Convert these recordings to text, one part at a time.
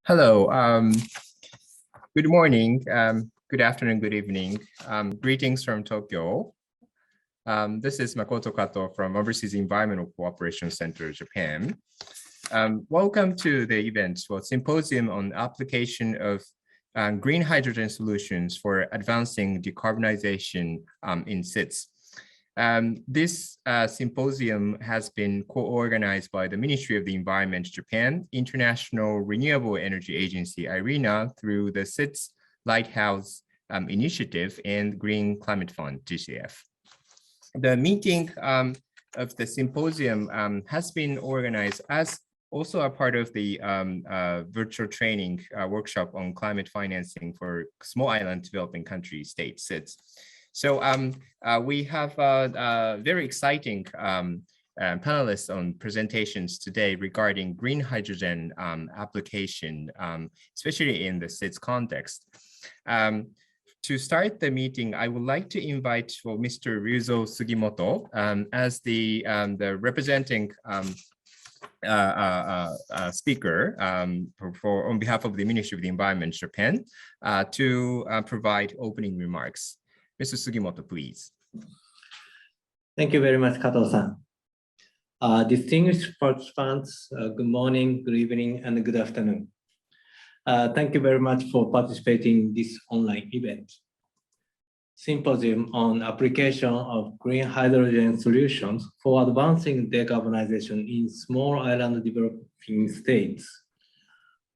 Hello, good morning, good afternoon, good evening. Greetings from Tokyo. This is Makoto Kato from Overseas Environmental Cooperation Center, Japan. Welcome to the event for Symposium on Application of Green Hydrogen Solutions for Advancing Decarbonization in SIDS. This symposium has been co-organized by the Ministry of the Environment, Japan, International Renewable Energy Agency, IRENA, through the SIDS Lighthouse Initiative and Green Climate Fund, GCF. The meeting of the symposium has been organized as also a part of the virtual training workshop on climate financing for small island developing country state SIDS. So we have very exciting panelists on presentations today regarding green hydrogen application, especially in the SIDS context. To start the meeting, I would like to invite Mr. Ryuzo Sugimoto as the representing speaker on behalf of the Ministry of the Environment, Japan, to provide opening remarks. Mr. Sugimoto, please. Thank you very much, Kato-san. Distinguished participants, good morning, good evening, and good afternoon. Thank you very much for participating in this online event. Symposium on Application of Green Hydrogen Solutions for Advancing Decarbonization in Small Island Developing States.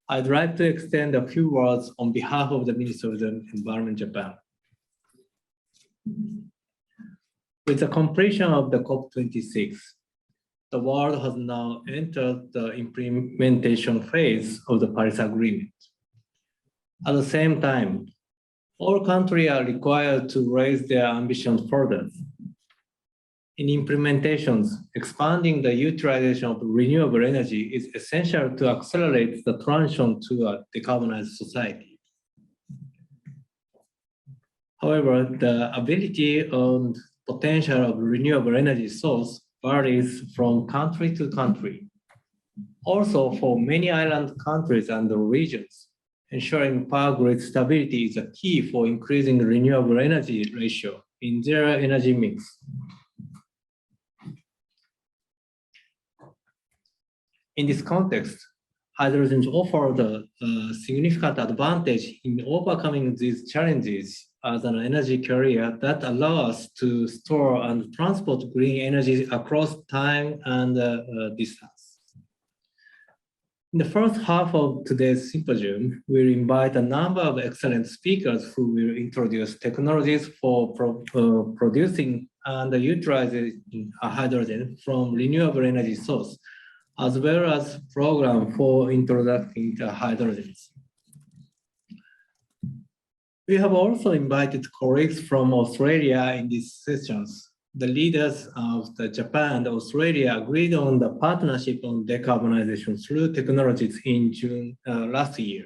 I'd like to extend a few words on behalf of the Ministry of the Environment, Japan. With the completion of the COP26, the world has now entered the implementation phase of the Paris Agreement. At the same time, all countries are required to raise their ambitions further. In implementations, expanding the utilization of renewable energy is essential to accelerate the transition to a decarbonized society. However, the ability and potential of renewable energy source varies from country to country. Also, for many island countries and regions, ensuring power grid stability is a key for increasing renewable energy ratio in their energy mix. In this context, hydrogen offers a significant advantage in overcoming these challenges as an energy carrier that allows us to store and transport green energy across time and distance. In the first half of today's symposium, we'll invite a number of excellent speakers who will introduce technologies for producing and utilizing hydrogen from renewable energy source, as well as program for introducing hydrogens. We have also invited colleagues from Australia in these sessions. The leaders of Japan and Australia agreed on the partnership on decarbonization through technologies in June last year.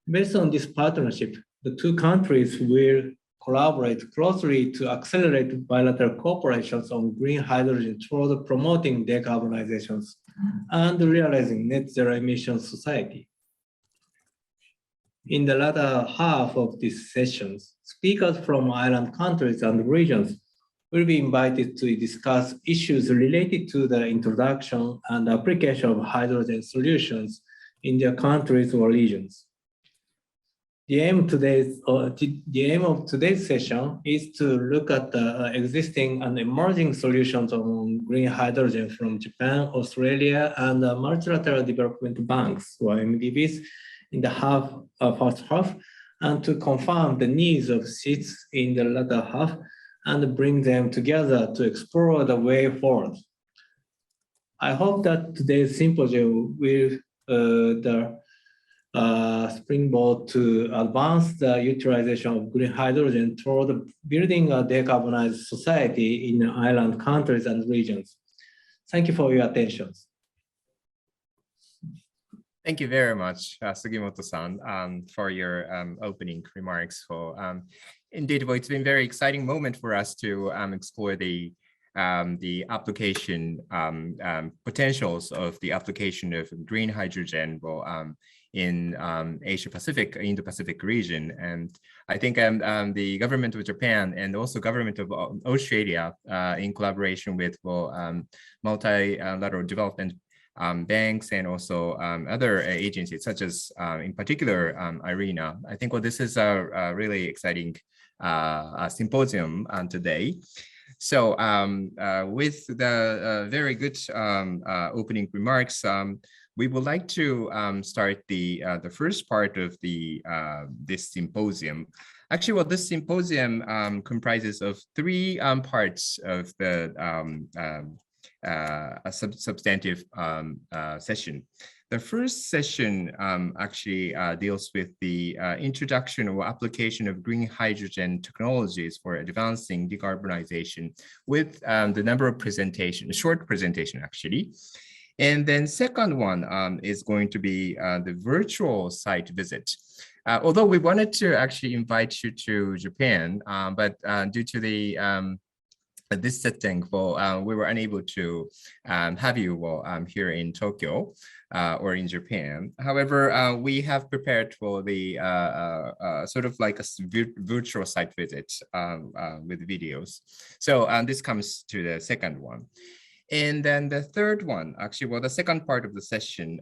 Based on this partnership, the two countries will collaborate closely to accelerate bilateral cooperations on green hydrogen toward promoting decarbonizations and realizing net zero emissions society. In the latter half of these sessions, speakers from island countries and regions will be invited to discuss issues related to the introduction and application of hydrogen solutions in their countries or regions. The aim of today's session is to look at the existing and emerging solutions on green hydrogen from Japan, Australia, and multilateral development banks, or ADBs, in the first half, and to confirm the needs of SIDS in the latter half, and bring them together to explore the way forward. I hope that today's symposium will springboard to advance the utilization of green hydrogen toward building a decarbonized society in island countries and regions. Thank you for your attention. Thank you very much, Sugimoto-san, for your opening remarks. Indeed, it's been a very exciting moment for us to explore the the application potentials of the application of green hydrogen in Asia Pacific, Indo-Pacific region. And I think the government of Japan and also government of Australia, in collaboration with multilateral development banks and also other agencies, such as in particular IRENA. I think this is a really exciting symposium today. So with the very good opening remarks, we would like to start the first part of this symposium. Actually, this symposium comprises of three parts of the substantive session. The first session actually deals with the introduction or application of green hydrogen technologies for advancing decarbonization with the number of presentations, short presentation actually. And then second one is going to be the virtual site visit. Although we wanted to actually invite you to Japan, but due to the this setting, we were unable to have you here in Tokyo or in Japan. However, we have prepared for the sort of like a virtual site visit with videos. So this comes to the second one. And then the third one, actually, the second part of the session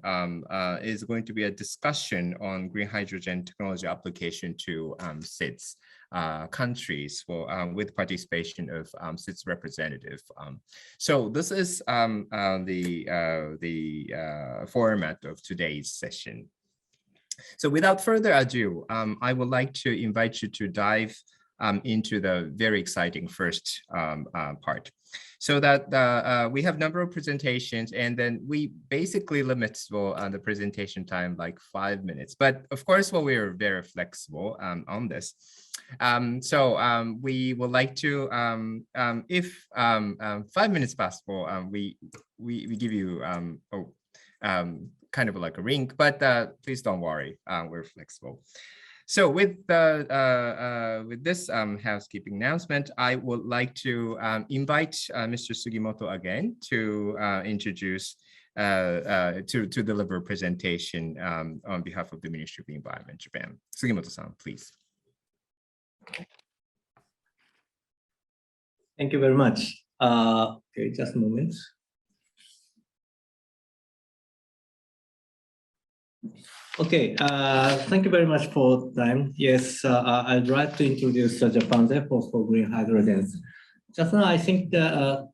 is going to be a discussion on green hydrogen technology application to SIDS countries with participation of SIDS representative. So this is the format of today's session. So without further ado, I would like to invite you to dive into the very exciting first part. So that we have a number of presentations, and then we basically limit the presentation time like 5 minutes. But of course, we are very flexible on this. So we would like to, if 5 minutes possible, we give you kind of like a ring, but please don't worry, we're flexible. So with this housekeeping announcement, I would like to invite Mr. Sugimoto again to introduce, to deliver a presentation on behalf of the Ministry of the Environment, Japan. Sugimoto-san, please. Thank you very much. Okay, just a moment. Okay, thank you very much for the time. Yes, I'd like to introduce Japan's efforts for green hydrogen. Just now, I think that,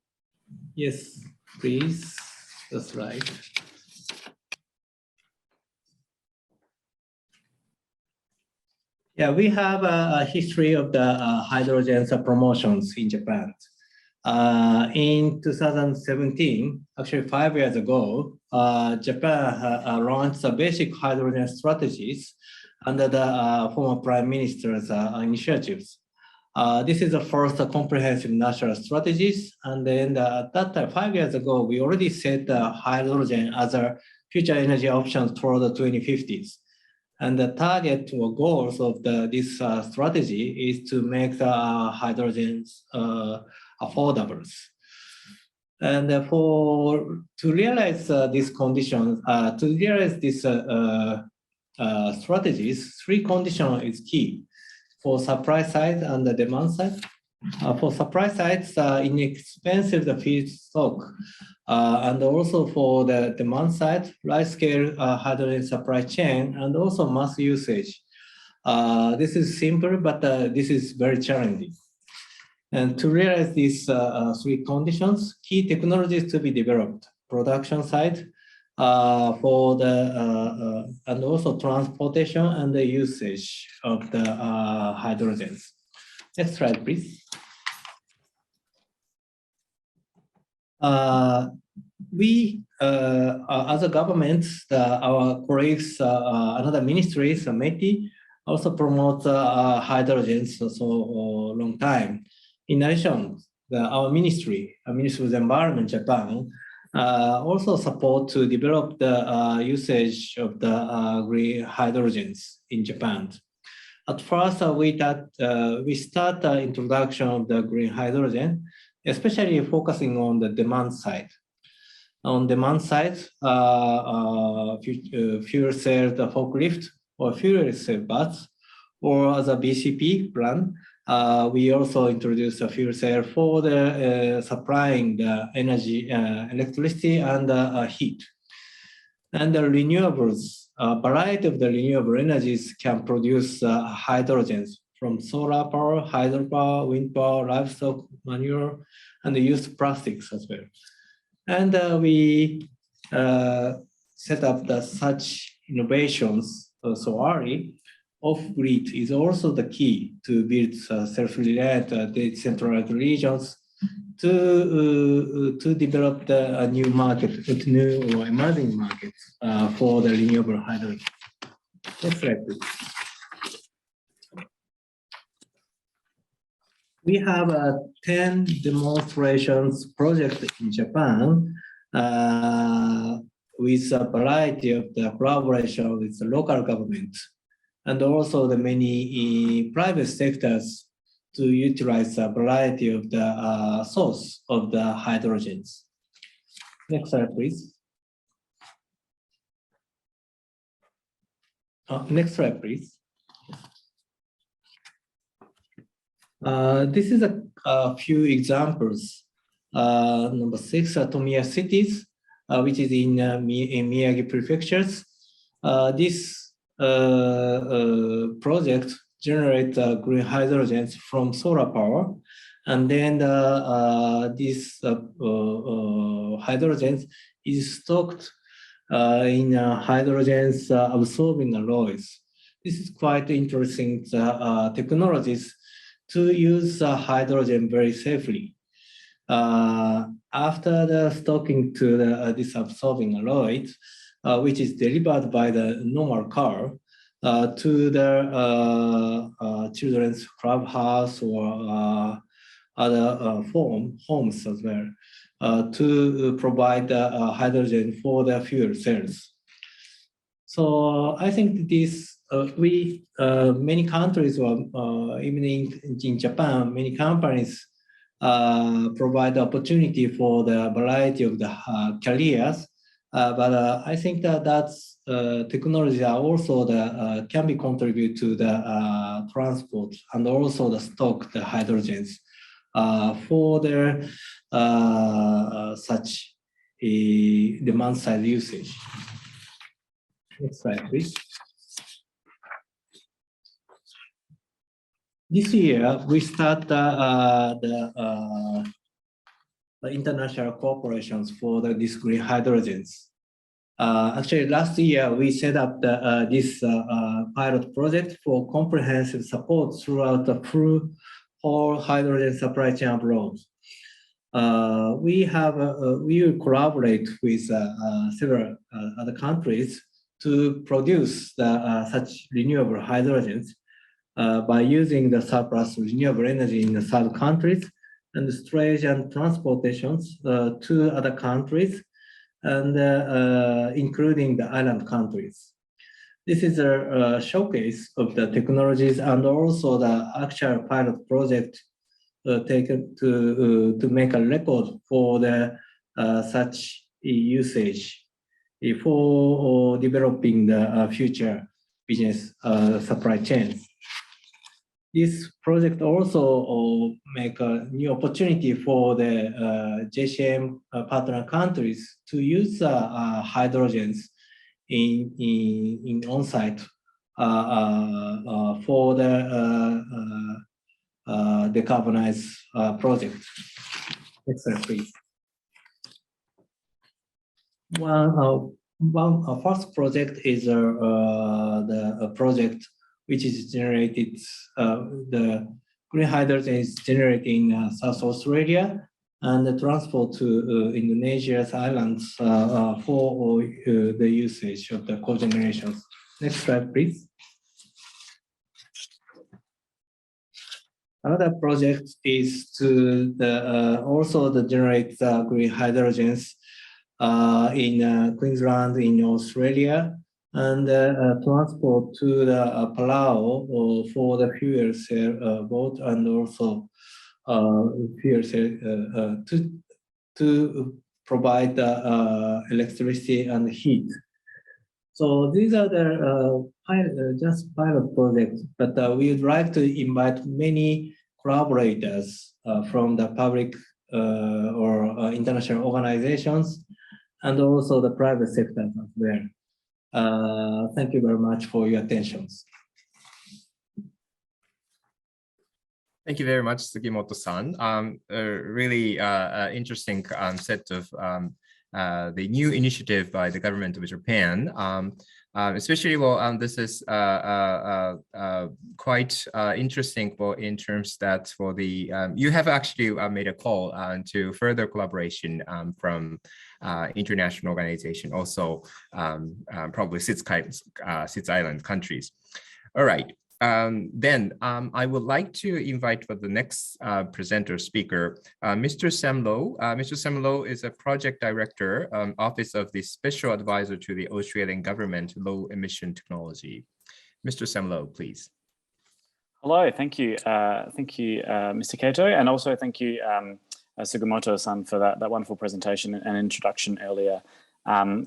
yes, please, that's right. Yeah, we have a history of the hydrogen promotions in Japan. In 2017, actually 5 years ago, Japan launched the basic hydrogen strategies under the former Prime Minister's initiatives. This is the first comprehensive national strategies. And then at that time, 5 years ago, we already set hydrogen as a future energy options for the 2050s. And the target or goals of this strategy is to make the hydrogens affordable. And to realize these conditions, to realize these strategies, three conditions is key for supply side and the demand side. For supply sides, inexpensive feedstock, and also for the demand side, large-scale hydrogen supply chain, and also mass usage. This is simple, but this is very challenging. And to realize these three conditions, key technologies to be developed: production side, for the and also transportation and the usage of the hydrogens. Next slide, please. We, as a government, our colleagues, another ministries, METI, also promote hydrogens for so long time. In addition, our ministry, Ministry of the Environment, Japan, also support to develop the usage of the green hydrogens in Japan. At first, we start the introduction of the green hydrogen especially focusing on the demand side. On demand side, fuel cell forklift or fuel cell bus, or as a BCP plan, we also introduced a fuel cell for the supplying the energy, electricity and heat. And the renewables, a variety of the renewable energies can produce hydrogens from solar power, hydropower, wind power, livestock manure, and used plastics as well. And we set up such innovations so early. Off-grid is also the key to build self-reliant decentralized regions to develop a new market, new or emerging markets for the renewable hydrogen. Next slide, please. We have 10 demonstrations project in Japan with a variety of the collaboration with the local government and also the many private sectors to utilize a variety of the source of the hydrogens. Next slide, please. Next slide, please. This is a few examples. Number 6, Tomiya cities, which is in Miyagi prefectures. This project generate green hydrogens from solar power, and then this hydrogens is stocked in hydrogens absorbing alloys. This is quite interesting technologies to use hydrogen very safely. After the stocking to this absorbing alloys, which is delivered by the normal car to the children's clubhouse or other homes as well, to provide hydrogen for the fuel cells. So I think this many countries, or even in Japan, many companies provide opportunity for the variety of the careers. But I think that's technology are also can be contribute to the transport and also the stock, the hydrogens for their such a demand side usage. Next slide, please. This year, we start the international corporations for these green hydrogens. Actually, last year, we set up this pilot project for comprehensive support throughout the whole hydrogen supply chain abroad. We will collaborate with several other countries to produce such renewable hydrogens by using the surplus renewable energy in the third countries and the storage and transportations to other countries, and including the island countries. This is a showcase of the technologies and also the actual pilot project taken to make a record for the such usage for developing the future business supply chains. This project also make a new opportunity for the JCM partner countries to use hydrogens in on-site for the decarbonize project. Next slide, please. One first project is the project which is generated, the green hydrogen is generated in South Australia and the transport to Indonesia's islands for the usage of the cogenerations. Next slide, please. Another project is to also generate green hydrogens in Queensland, in Australia, and transport to the Palau for the fuel cell boat, and also fuel cell to provide electricity and heat. So these are the just pilot projects, but we would like to invite many collaborators from the public or international organizations and also the private sector as well. Thank you very much for your attention. Thank you very much, Sugimoto-san. A really interesting set of the new initiative by the government of Japan. Especially, well, this is quite interesting in terms that for the, you have actually made a call to further collaboration from international organization, also probably SIDS Island countries. All right. Then I would like to invite for the next presenter speaker, Mr. Sam Low. Mr. Sam Low is a project director, Office of the Special Advisor to the Australian Government Low Emission Technology. Mr. Sam Low, please. Hello, thank you. Thank you, Mr. Kato, and also thank you, Sugimoto-san, for that wonderful presentation and introduction earlier.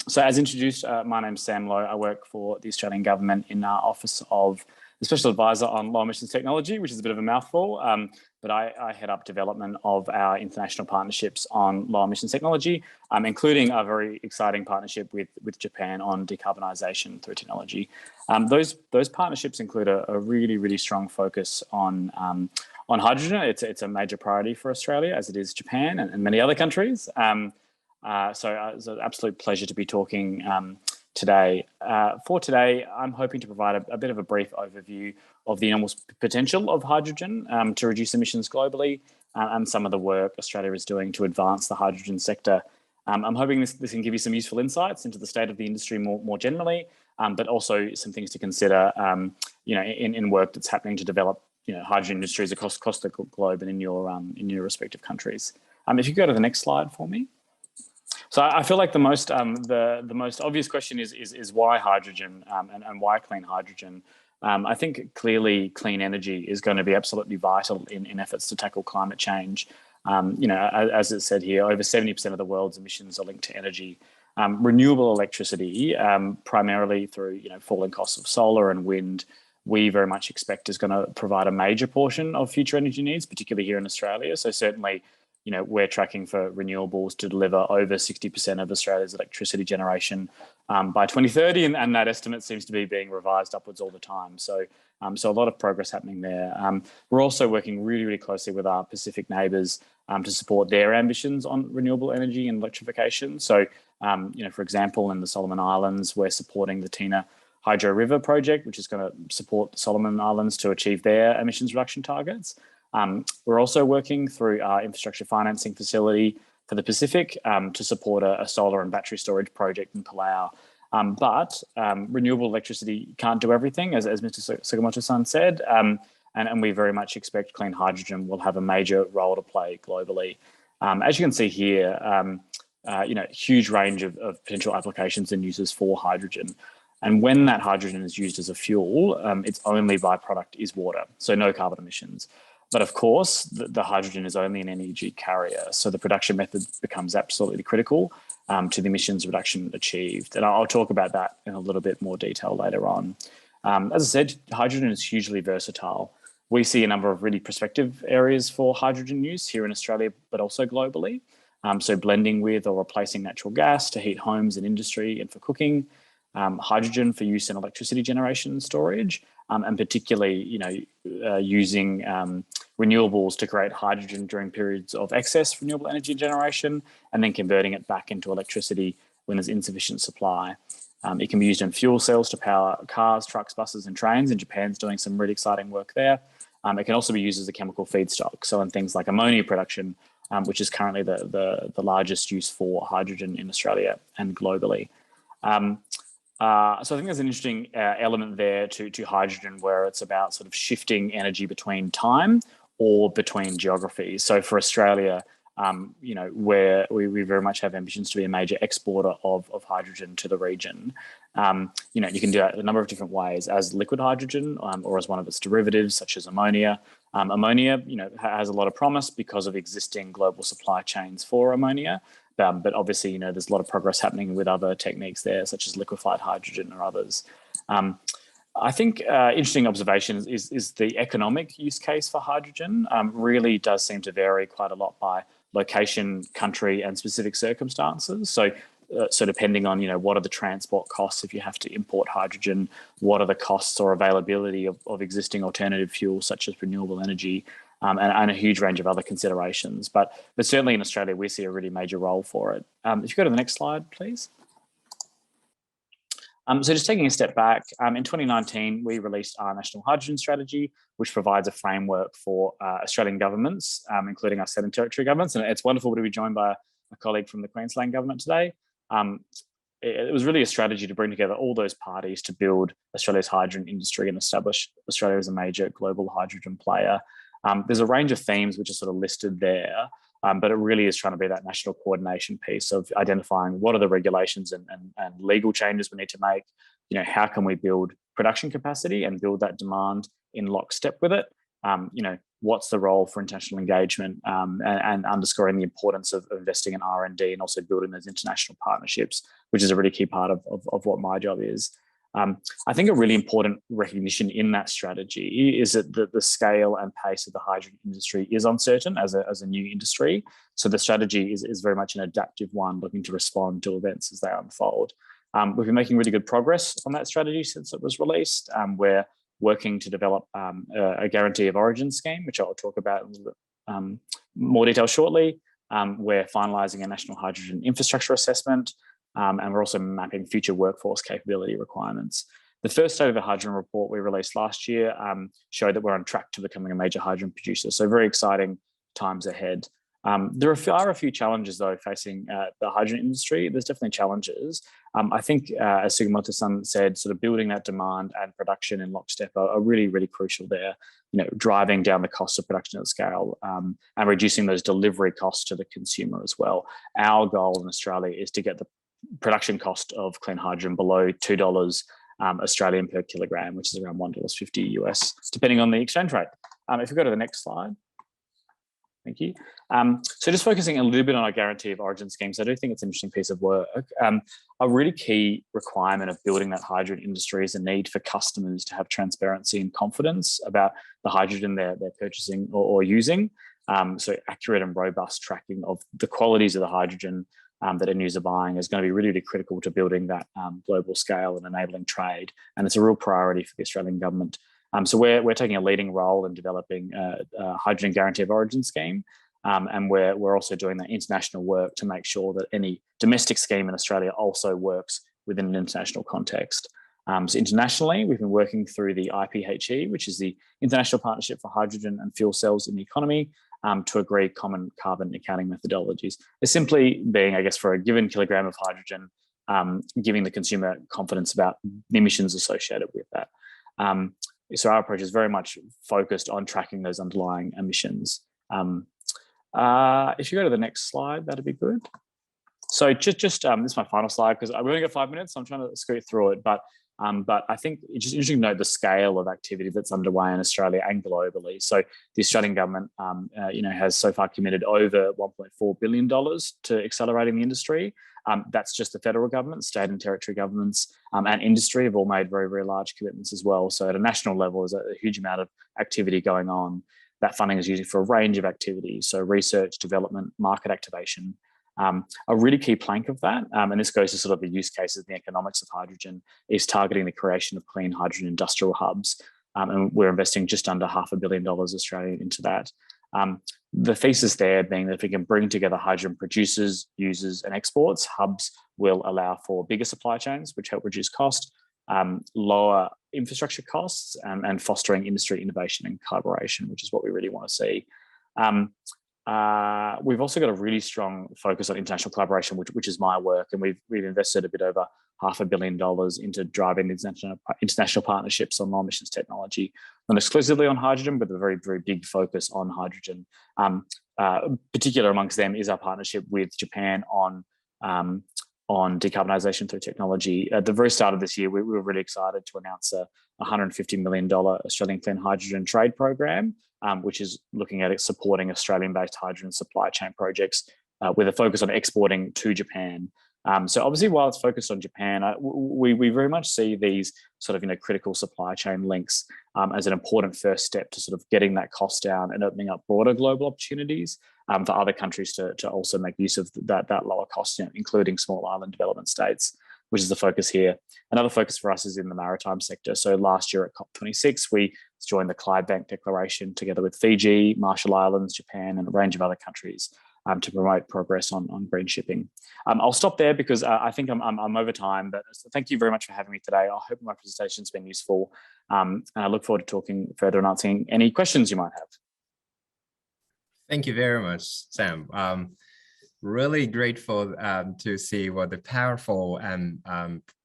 So as introduced, my name's Sam Low. I work for the Australian Government in our Office of the Special Advisor on Low Emissions Technology, which is a bit of a mouthful, but I head up development of our international partnerships on low emissions technology, including a very exciting partnership with Japan on decarbonisation through technology. Those partnerships include a really, really strong focus on hydrogen. It's a major priority for Australia, as it is Japan and many other countries. So it's an absolute pleasure to be talking today. For today, I'm hoping to provide a bit of a brief overview of the enormous potential of hydrogen to reduce emissions globally and some of the work Australia is doing to advance the hydrogen sector. I'm hoping this can give you some useful insights into the state of the industry more generally, but also some things to consider in work that's happening to develop hydrogen industries across the globe and in your respective countries. If you go to the next slide for me. So I feel like the most obvious question is why hydrogen and why clean hydrogen. I think clearly clean energy is going to be absolutely vital in efforts to tackle climate change. As it said here, over 70% of the world's emissions are linked to energy. Renewable electricity, primarily through falling costs of solar and wind, we very much expect is going to provide a major portion of future energy needs, particularly here in Australia. So certainly, we're tracking for renewables to deliver over 60% of Australia's electricity generation by 2030, and that estimate seems to be being revised upwards all the time. So a lot of progress happening there. We're also working really, really closely with our Pacific neighbours to support their ambitions on renewable energy and electrification. So, for example, in the Solomon Islands, we're supporting the Tina Hydro River project, which is going to support the Solomon Islands to achieve their emissions reduction targets. We're also working through our infrastructure financing facility for the Pacific to support a solar and battery storage project in Palau. But renewable electricity can't do everything, as Mr. Sugimoto-san said, and we very much expect clean hydrogen will have a major role to play globally. As you can see here, huge range of potential applications and uses for hydrogen. And when that hydrogen is used as a fuel, its only byproduct is water, so no carbon emissions. But of course, the hydrogen is only an energy carrier, so the production method becomes absolutely critical to the emissions reduction achieved. And I'll talk about that in a little bit more detail later on. As I said, hydrogen is hugely versatile. We see a number of really prospective areas for hydrogen use here in Australia, but also globally. So blending with or replacing natural gas to heat homes and industry and for cooking, hydrogen for use in electricity generation and storage, and particularly, using renewables to create hydrogen during periods of excess renewable energy generation, and then converting it back into electricity when there's insufficient supply. It can be used in fuel cells to power cars, trucks, buses, and trains, and Japan's doing some really exciting work there. It can also be used as a chemical feedstock, so in things like ammonia production, which is currently the largest use for hydrogen in Australia and globally. So I think there's an interesting element there to hydrogen where it's about sort of shifting energy between time or between geographies. So for Australia, where we very much have ambitions to be a major exporter of hydrogen to the region, you can do it a number of different ways as liquid hydrogen or as one of its derivatives, such as ammonia, Ammonia, has a lot of promise because of existing global supply chains for ammonia. But obviously, there's a lot of progress happening with other techniques there, such as liquefied hydrogen or others. I think interesting observation is the economic use case for hydrogen really does seem to vary quite a lot by location, country, and specific circumstances. So depending on, what are the transport costs if you have to import hydrogen, what are the costs or availability of existing alternative fuels such as renewable energy, and a huge range of other considerations. But certainly in Australia, we see a really major role for it. If you go to the next slide, please. So just taking a step back, in 2019, we released our National Hydrogen Strategy, which provides a framework for Australian governments, including our state and territory governments. And it's wonderful to be joined by a colleague from the Queensland government today. It was really a strategy to bring together all those parties to build Australia's hydrogen industry and establish Australia as a major global hydrogen player. There's a range of themes which are sort of listed there, but it really is trying to be that national coordination piece of identifying what are the regulations and legal changes we need to make. How can we build production capacity and build that demand in lockstep with it? What's the role for international engagement and underscoring the importance of investing in R&D and also building those international partnerships, which is a really key part of what my job is. I think a really important recognition in that strategy is that the scale and pace of the hydrogen industry is uncertain as a new industry. So the strategy is very much an adaptive one, looking to respond to events as they unfold. We've been making really good progress on that strategy since it was released. We're working to develop a guarantee of origin scheme, which I'll talk about in a little bit more detail shortly. We're finalising a national hydrogen infrastructure assessment. And we're also mapping future workforce capability requirements. The first state of the hydrogen report we released last year showed that we're on track to becoming a major hydrogen producer. So very exciting times ahead. There are a few challenges though facing the hydrogen industry. There's definitely challenges. I think as Sugiyama-san said, sort of building that demand and production in lockstep are really, really crucial there. Driving down the cost of production at scale and reducing those delivery costs to the consumer as well. Our goal in Australia is to get the production cost of clean hydrogen below $2 Australian per kilogram, which is around $1.50 US, depending on the exchange rate. If we go to the next slide. Thank you. So just focusing a little bit on our guarantee of origin schemes, I do think it's an interesting piece of work. A really key requirement of building that hydrogen industry is a need for customers to have transparency and confidence about the hydrogen they're purchasing or using. So accurate and robust tracking of the qualities of the hydrogen that end users are buying is going to be really, really critical to building that global scale and enabling trade. And it's a real priority for the Australian government. So we're taking a leading role in developing a hydrogen guarantee of origin scheme. And we're also doing that international work to make sure that any domestic scheme in Australia also works within an international context. So internationally, we've been working through the IPHE, which is the International Partnership for Hydrogen and Fuel Cells in the Economy, to agree common carbon accounting methodologies. It's simply being, I guess, for a given kilogram of hydrogen, giving the consumer confidence about the emissions associated with that. So our approach is very much focused on tracking those underlying emissions. If you go to the next slide, that'd be good. So just this is my final slide because I've only got 5 minutes, so I'm trying to scoot through it. But I think it's just interesting to note the scale of activity that's underway in Australia and globally. So the Australian government, has so far committed over $1.4 billion to accelerating the industry. That's just the federal government, state and territory governments, and industry have all made very, very large commitments as well. So at a national level, there's a huge amount of activity going on. That funding is used for a range of activities, so research, development, market activation. A really key plank of that, and this goes to sort of the use cases and the economics of hydrogen, is targeting the creation of clean hydrogen industrial hubs. And we're investing just under $500 million Australian into that. The thesis there being that if we can bring together hydrogen producers, users, and exports, hubs will allow for bigger supply chains, which help reduce cost, lower infrastructure costs, and fostering industry innovation and collaboration, which is what we really want to see. We've also got a really strong focus on international collaboration, which is my work, and we've invested a bit over $500 million into driving international partnerships on low emissions technology, not exclusively on hydrogen, but a very, very big focus on hydrogen. Particular amongst them is our partnership with Japan on decarbonization through technology. At the very start of this year, we were really excited to announce a $150 million Australian clean hydrogen trade program which is looking at supporting Australian-based hydrogen supply chain projects with a focus on exporting to Japan. So obviously, while it's focused on Japan, we very much see these sort of critical supply chain links as an important first step to sort of getting that cost down and opening up broader global opportunities for other countries to also make use of that lower cost, including small island development states, which is the focus here. Another focus for us is in the maritime sector. So last year at COP26, we joined the Clydebank Declaration together with Fiji, Marshall Islands, Japan, and a range of other countries to promote progress on green shipping. I'll stop there because I think I'm over time, but thank you very much for having me today. I hope my presentation's been useful, and I look forward to talking further and answering any questions you might have. Thank you very much, Sam. Really grateful to see what the powerful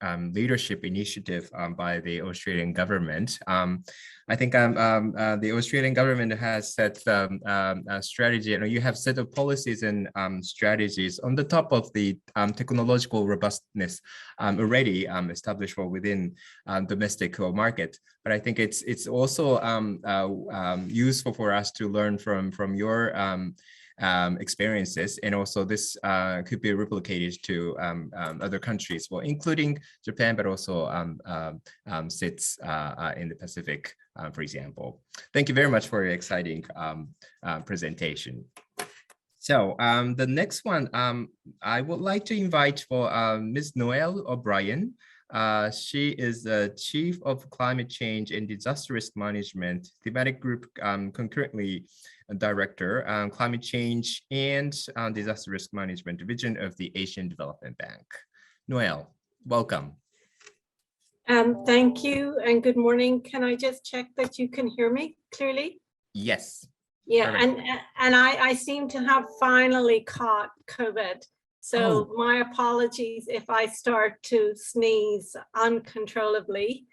leadership initiative by the Australian government. I think the Australian government has set a strategy, and you have set of policies and strategies on the top of the technological robustness already established within domestic market. But I think it's also useful for us to learn from your experiences, and also this could be replicated to other countries, well, including Japan, but also SIDS in the Pacific, for example. Thank you very much for your exciting presentation. So the next one, I would like to invite for Ms. Noelle O'Brien. She is the Chief of Climate Change and Disaster Risk Management, Thematic Group concurrently Director, Climate Change and Disaster Risk Management Division of the Asian Development Bank. Noelle, welcome. Thank you and good morning. Can I just check that you can hear me clearly? Yes. Yeah, and I seem to have finally caught COVID. So my apologies if I start to sneeze uncontrollably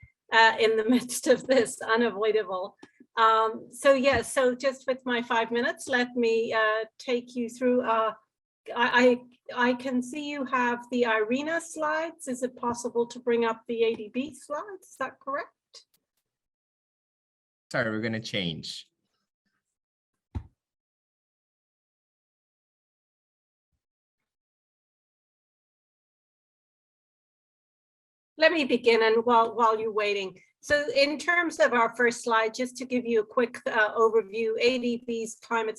in the midst of this unavoidable. So just with my 5 minutes, let me take you through. I can see you have the IRENA slides. Is it possible to bring up the ADB slides? Is that correct? Sorry, we're going to change. Let me begin, and while you're waiting. So in terms of our first slide, just to give you a quick overview, ADB's climate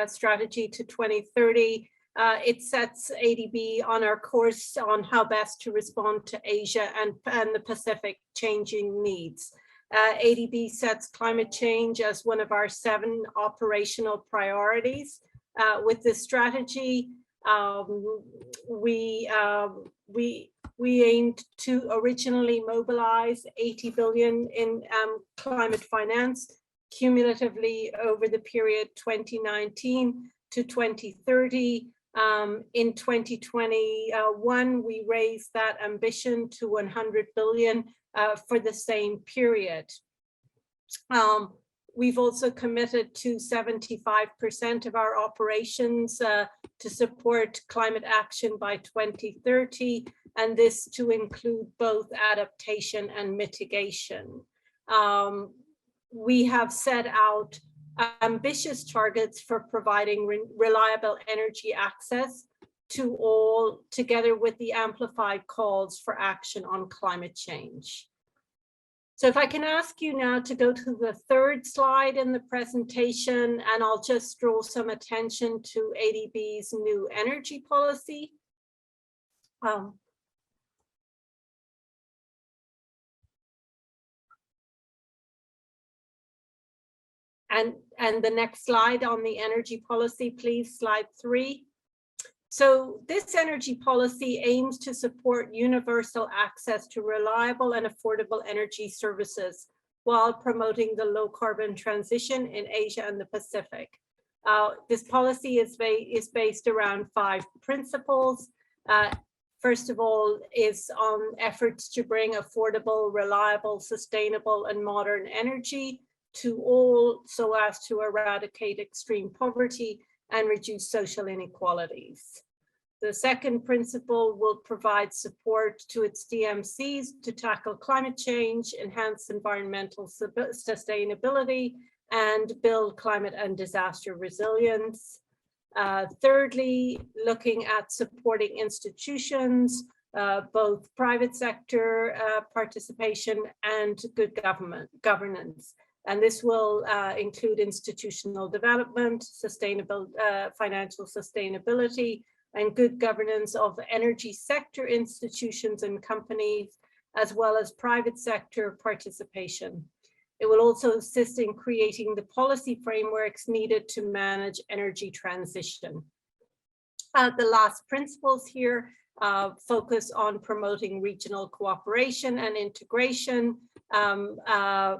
strategy to 2030, it sets ADB on our course on how best to respond to Asia and the Pacific changing needs. ADB sets climate change as one of our 7 operational priorities. With this strategy, we aimed to originally mobilize 80 billion in climate finance cumulatively over the period 2019 to 2030. In 2021, we raised that ambition to 100 billion for the same period. We've also committed to 75% of our operations to support climate action by 2030, and this to include both adaptation and mitigation. We have set out ambitious targets for providing reliable energy access to all, together with the amplified calls for action on climate change. So if I can ask you now to go to the 3rd slide in the presentation, and I'll just draw some attention to ADB's new energy policy. And the next slide on the energy policy, please, slide 3. So this energy policy aims to support universal access to reliable and affordable energy services while promoting the low carbon transition in Asia and the Pacific. This policy is based around 5 principles. First of all, is on efforts to bring affordable, reliable, sustainable, and modern energy to all so as to eradicate extreme poverty and reduce social inequalities. The second principle will provide support to its DMCs to tackle climate change, enhance environmental sustainability, and build climate and disaster resilience. Thirdly, looking at supporting institutions, both private sector participation and good governance. And this will include institutional development, financial sustainability, and good governance of energy sector institutions and companies, as well as private sector participation. It will also assist in creating the policy frameworks needed to manage energy transition. The last principles here focus on promoting regional cooperation and integration to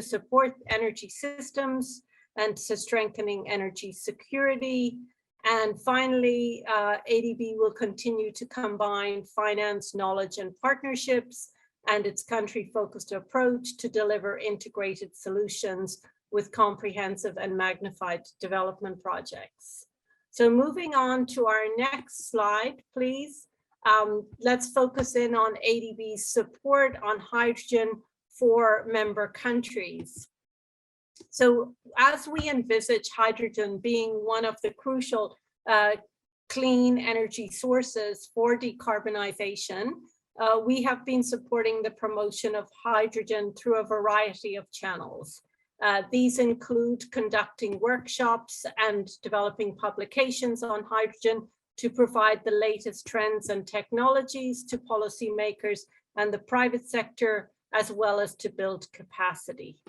support energy systems and to strengthening energy security. And finally, ADB will continue to combine finance, knowledge, and partnerships and its country-focused approach to deliver integrated solutions with comprehensive and magnified development projects. So moving on to our next slide, please. Let's focus in on ADB's support on hydrogen for member countries. So as we envisage hydrogen being one of the crucial clean energy sources for decarbonization, we have been supporting the promotion of hydrogen through a variety of channels. These include conducting workshops and developing publications on hydrogen to provide the latest trends and technologies to policymakers and the private sector, as well as to build capacity.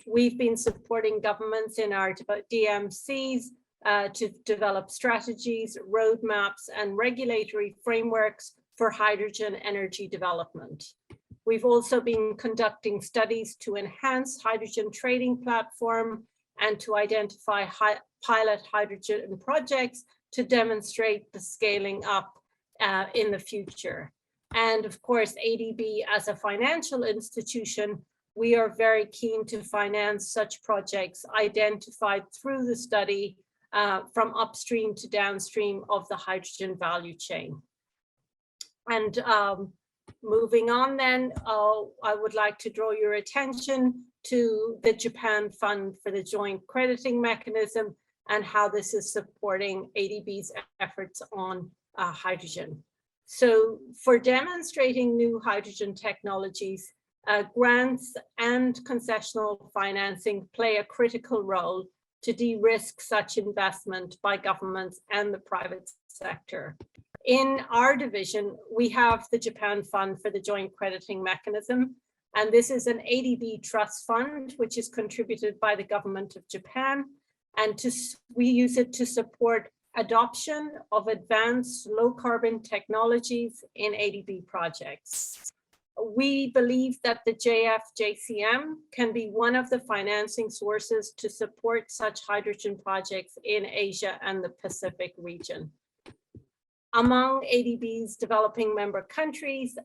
We've been supporting governments in our DMCs to develop strategies, roadmaps, and regulatory frameworks for hydrogen energy development. We've also been conducting studies to enhance hydrogen trading platform and to identify pilot hydrogen projects to demonstrate the scaling up in the future. And of course, ADB as a financial institution, we are very keen to finance such projects identified through the study from upstream to downstream of the hydrogen value chain. And moving on then, I would like to draw your attention to the Japan Fund for the Joint Crediting Mechanism and how this is supporting ADB's efforts on hydrogen. So for demonstrating new hydrogen technologies, grants and concessional financing play a critical role to de-risk such investment by governments and the private sector. In our division, we have the Japan Fund for the Joint Crediting Mechanism, and this is an ADB trust fund which is contributed by the government of Japan, and we use it to support adoption of advanced low carbon technologies in ADB projects. We believe that the JFJCM can be one of the financing sources to support such hydrogen projects in Asia and the Pacific region. Among ADB's developing member countries,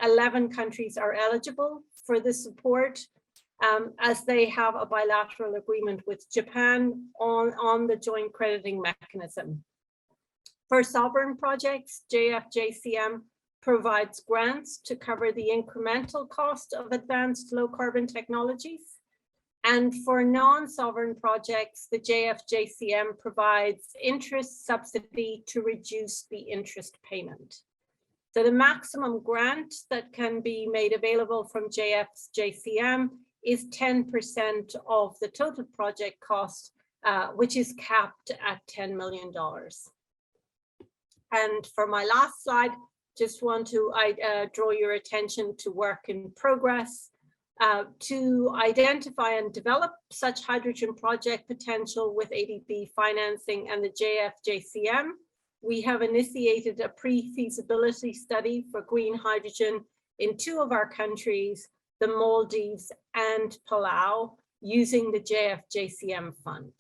11 countries are eligible for this support as they have a bilateral agreement with Japan on the joint crediting mechanism. For sovereign projects, JFJCM provides grants to cover the incremental cost of advanced low carbon technologies. And for non-sovereign projects, the JFJCM provides interest subsidy to reduce the interest payment. So the maximum grant that can be made available from JFJCM is 10% of the total project cost, which is capped at $10 million. And for my last slide, just want to draw your attention to work in progress. To identify and develop such hydrogen project potential with ADB financing and the JFJCM, we have initiated a pre-feasibility study for green hydrogen in 2 of our countries, the Maldives and Palau, using the JFJCM fund.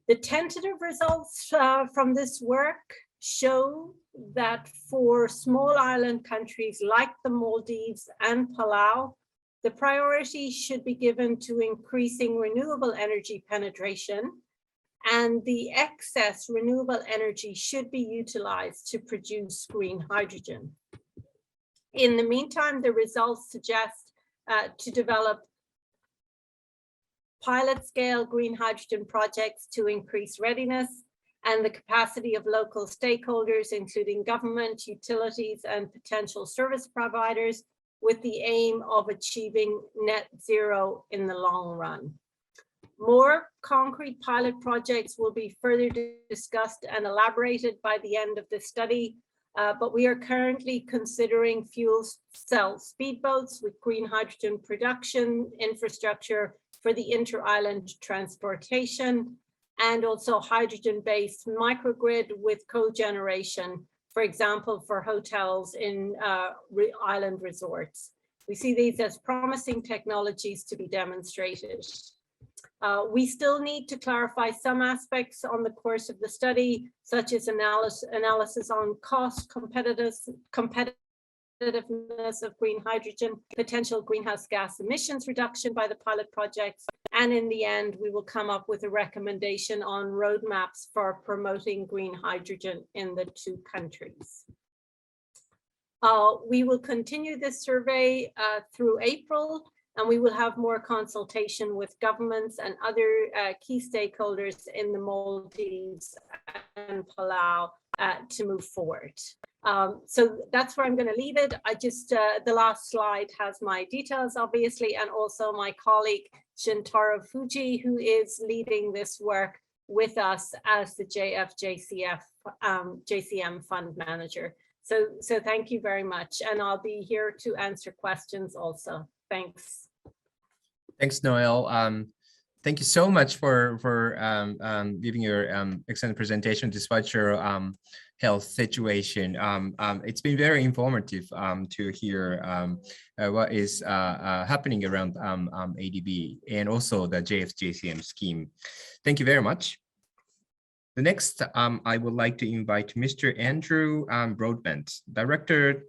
The tentative results from this work show that for small island countries like the Maldives and Palau, the priority should be given to increasing renewable energy penetration, and the excess renewable energy should be utilized to produce green hydrogen. In the meantime, the results suggest to develop pilot scale green hydrogen projects to increase readiness and the capacity of local stakeholders, including government, utilities, and potential service providers, with the aim of achieving net zero in the long run. More concrete pilot projects will be further discussed and elaborated by the end of the study, but we are currently considering fuel cell speedboats with green hydrogen production infrastructure for the inter-island transportation, and also hydrogen-based microgrid with cogeneration, for example, for hotels in island resorts. We see these as promising technologies to be demonstrated. We still need to clarify some aspects on the course of the study, such as analysis on cost, competitiveness of green hydrogen, potential greenhouse gas emissions reduction by the pilot projects, and in the end, we will come up with a recommendation on roadmaps for promoting green hydrogen in the two countries. We will continue this survey through April, and we will have more consultation with governments and other key stakeholders in the Maldives and Palau to move forward. So that's where I'm going to leave it. The last slide has my details, obviously, and also my colleague Shintaro Fuji, who is leading this work with us as the JCM fund manager. So thank you very much, and I'll be here to answer questions also. Thanks. Thanks, Noel. Thank you so much for giving your excellent presentation despite your health situation. It's been very informative to hear what is happening around ADB and also the JCM scheme. Thank you very much. The next, I would like to invite Mr. Andrew Broadbent, Director,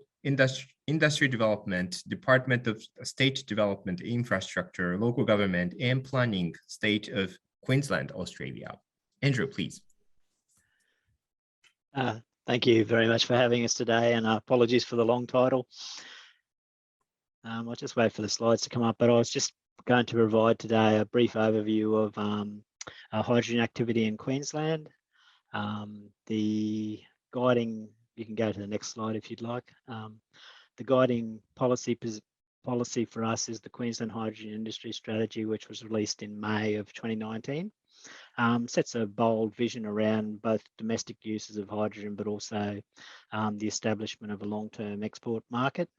Industry Development, Department of State Development, Infrastructure, Local Government and Planning, State of Queensland, Australia. Andrew, please. Thank you very much for having us today, and apologies for the long title. I'll just wait for the slides to come up, but I was just going to provide today a brief overview of hydrogen activity in Queensland. The guiding, you can go to the next slide if you'd like. The guiding policy for us is the Queensland Hydrogen Industry Strategy, which was released in May of 2019. Sets a bold vision around both domestic uses of hydrogen, but also the establishment of a long-term export market.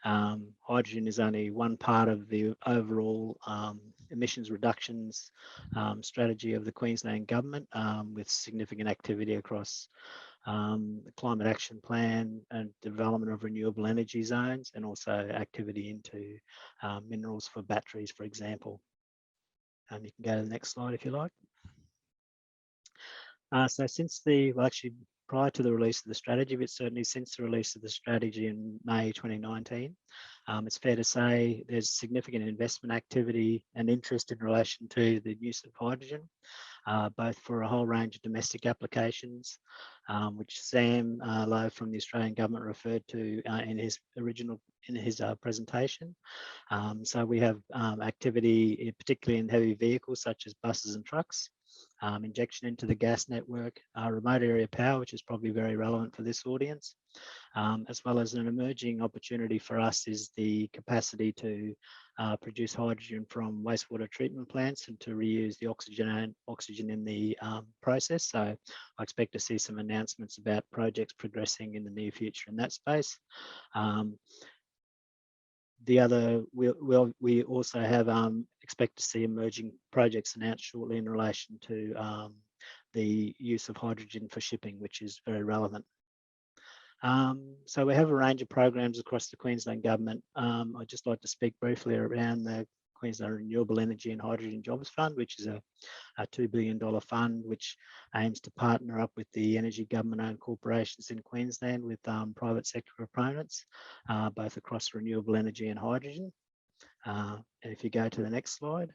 Hydrogen is only one part of the overall emissions reductions strategy of the Queensland government, with significant activity across the Climate Action Plan and development of renewable energy zones, and also activity into minerals for batteries, for example. You can go to the next slide if you like. So since actually prior to the release of the strategy, but certainly since the release of the strategy in May 2019, it's fair to say there's significant investment activity and interest in relation to the use of hydrogen, both for a whole range of domestic applications, which Sam Lowe from the Australian government referred to in his presentation. So we have activity, particularly in heavy vehicles such as buses and trucks, injection into the gas network, remote area power, which is probably very relevant for this audience, as well as an emerging opportunity for us is the capacity to produce hydrogen from wastewater treatment plants and to reuse the oxygen in the process. So I expect to see some announcements about projects progressing in the near future in that space. We also have expect to see emerging projects announced shortly in relation to the use of hydrogen for shipping, which is very relevant. So we have a range of programs across the Queensland government. I'd just like to speak briefly around the Queensland Renewable Energy and Hydrogen Jobs Fund, which is a $2 billion fund which aims to partner up with the energy government-owned corporations in Queensland with private sector proponents, both across renewable energy and hydrogen. And if you go to the next slide.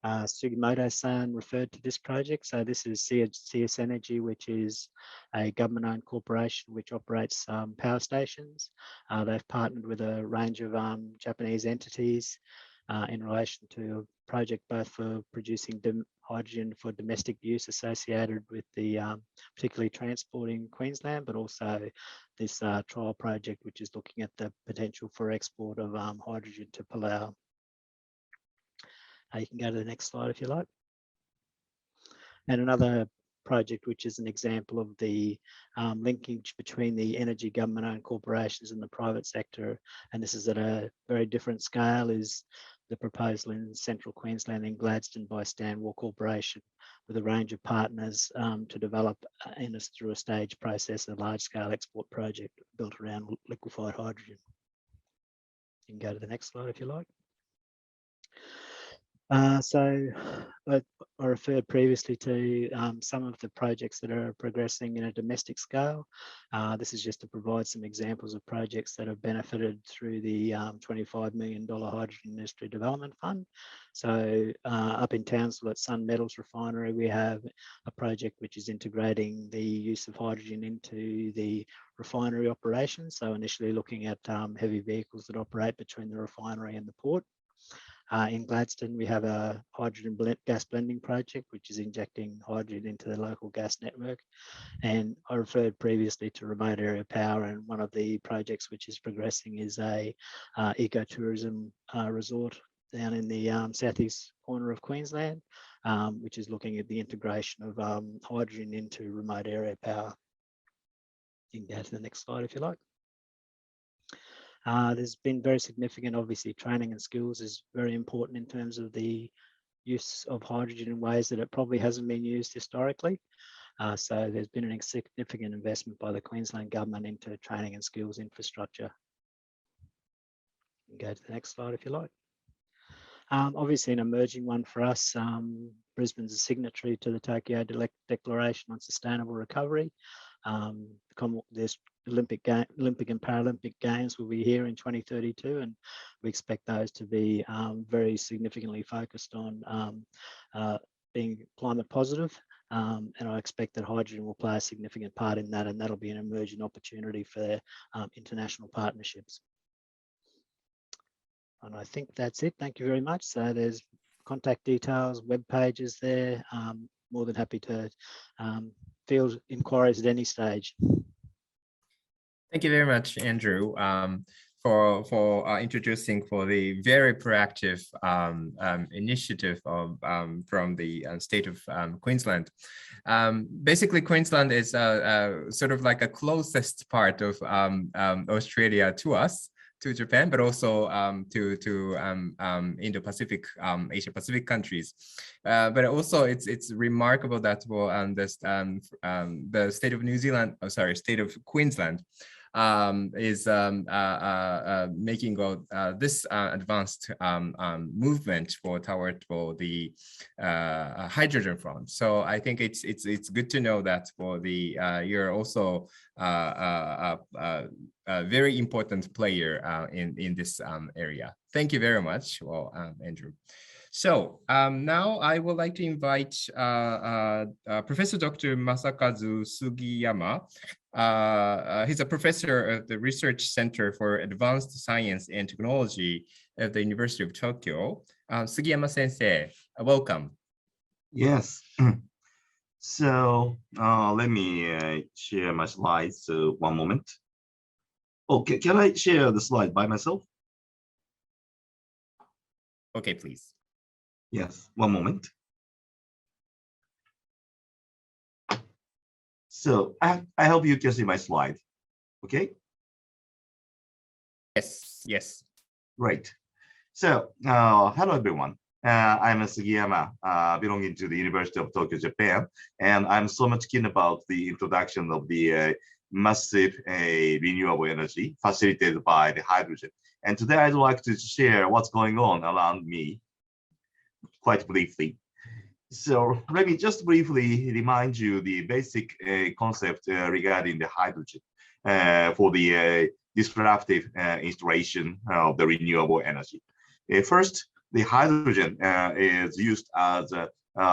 Sugimoto-san referred to this project. So this is CS Energy, which is a government-owned corporation which operates power stations. They've partnered with a range of Japanese entities in relation to a project both for producing hydrogen for domestic use associated with the particularly transporting Queensland, but also this trial project which is looking at the potential for export of hydrogen to Palau. You can go to the next slide if you like. And another project which is an example of the linkage between the energy government-owned corporations and the private sector, and this is at a very different scale, is the proposal in Central Queensland in Gladstone by Stanwell Corporation with a range of partners to develop through a stage process a large-scale export project built around liquefied hydrogen. You can go to the next slide if you like. So I referred previously to some of the projects that are progressing in a domestic scale. This is just to provide some examples of projects that have benefited through the $25 million Hydrogen Industry Development Fund. So up in Townsville at Sun Metals Refinery, we have a project which is integrating the use of hydrogen into the refinery operations. So initially looking at heavy vehicles that operate between the refinery and the port. In Gladstone, we have a hydrogen gas blending project, which is injecting hydrogen into the local gas network. And I referred previously to remote area power, and one of the projects which is progressing is a ecotourism resort down in the southeast corner of Queensland, which is looking at the integration of hydrogen into remote area power. You can go to the next slide if you like. There's been very significant, obviously, training and skills is very important in terms of the use of hydrogen in ways that it probably hasn't been used historically. So there's been a significant investment by the Queensland government into training and skills infrastructure. You can go to the next slide if you like. Obviously, an emerging one for us, Brisbane's a signatory to the Tokyo Declaration on Sustainable Recovery. There's Olympic and Paralympic Games will be here in 2032, and we expect those to be very significantly focused on being climate positive. And I expect that hydrogen will play a significant part in that, and that'll be an emerging opportunity for international partnerships. And I think that's it. Thank you very much. So there's contact details, web pages there. More than happy to field inquiries at any stage. Thank you very much, Andrew, for introducing for the very proactive initiative of from the state of Queensland. Basically, Queensland is sort of like a closest part of Australia to us, to Japan, but also to Indo-Pacific, Asia-Pacific countries. But also, it's remarkable that the state of New Zealand, state of Queensland, is making this advanced movement toward the hydrogen front. So I think it's good to know that you're also a very important player in this area. Thank you very much, Andrew. So now I would like to invite Professor Dr. Masakazu Sugiyama. He's a professor of the Research Center for Advanced Science and Technology at the University of Tokyo. Sugiyama Sensei, welcome. Yes. So let me share my slides. So one moment. Okay, can I share the slide by myself? Okay, please. Yes, one moment. So I hope you can see my slide. Okay. Yes. Right. So hello everyone. I'm Sugiyama, belonging to the University of Tokyo, Japan, and I'm so much keen about the introduction of the massive renewable energy facilitated by the hydrogen. And today I'd like to share what's going on around me quite briefly. So let me just briefly remind you the basic concept regarding the hydrogen for the disruptive installation of the renewable energy. First, the hydrogen is used as a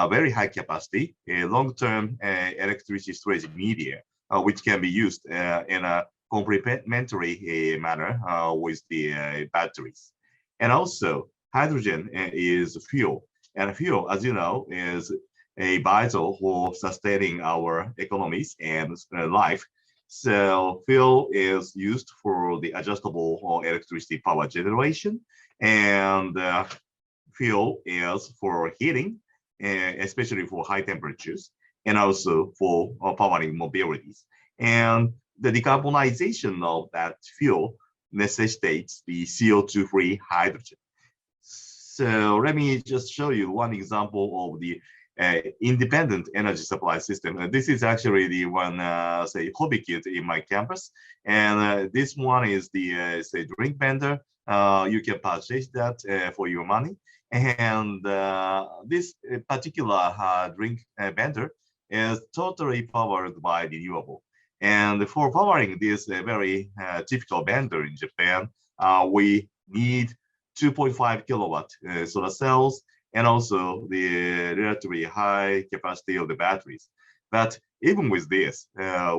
very high capacity, long-term electricity storage media, which can be used in a complementary manner with the batteries. And also, hydrogen is fuel, and fuel, as you know, is a vital for sustaining our economies and life. So fuel is used for the adjustable electricity power generation, and fuel is for heating, especially for high temperatures, and also for powering mobilities. And the decarbonization of that fuel necessitates the CO2-free hydrogen. So let me just show you one example of the independent energy supply system. This is actually the one, say, hobby kit in my campus. And this one is the, say, drink vendor. You can purchase that for your money. And this particular drink vendor is totally powered by renewable. And for powering this very typical vendor in Japan, we need 2.5 kilowatt solar cells, and also the relatively high capacity of the batteries. But even with this,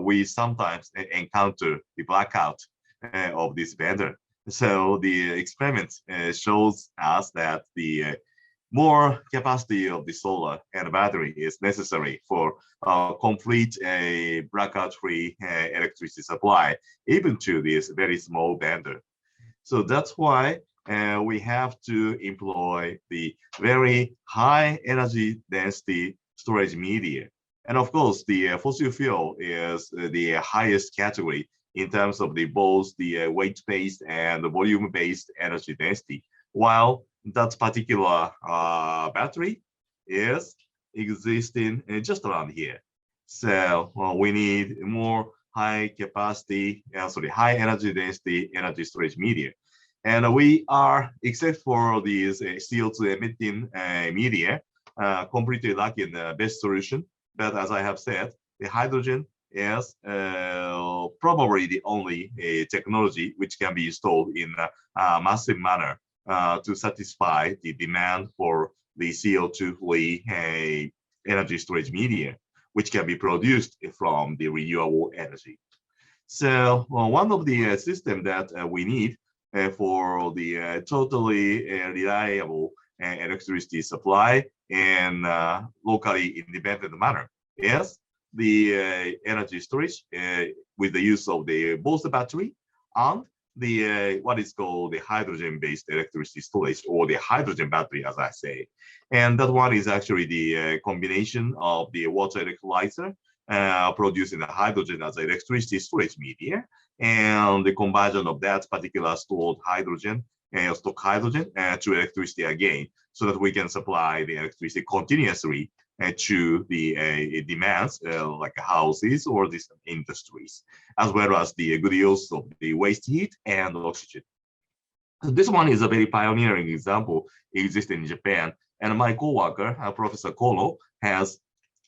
we sometimes encounter the blackout of this vendor. So the experiment shows us that the more capacity of the solar and battery is necessary for complete blackout-free electricity supply, even to this very small vendor. So that's why we have to employ the very high energy density storage media. And of course, the fossil fuel is the highest category in terms of the both the weight-based and the volume-based energy density, while that particular battery is existing just around here. So we need more high capacity, high energy density energy storage media. And we are, except for these CO2 emitting media, completely lacking the best solution. But as I have said, the hydrogen is probably the only technology which can be installed in a massive manner to satisfy the demand for the CO2-free energy storage media, which can be produced from the renewable energy. So one of the systems that we need for the totally reliable electricity supply in locally independent manner is the energy storage with the use of both the battery and the what is called the hydrogen-based electricity storage, or the hydrogen battery, as I say. And that one is actually the combination of the water electrolyzer producing the hydrogen as electricity storage media, and the conversion of that particular stored hydrogen, stock hydrogen, to electricity again, so that we can supply the electricity continuously to the demands like houses or these industries, as well as the good use of the waste heat and oxygen. This one is a very pioneering example existing in Japan, and my co-worker, Professor Kono, has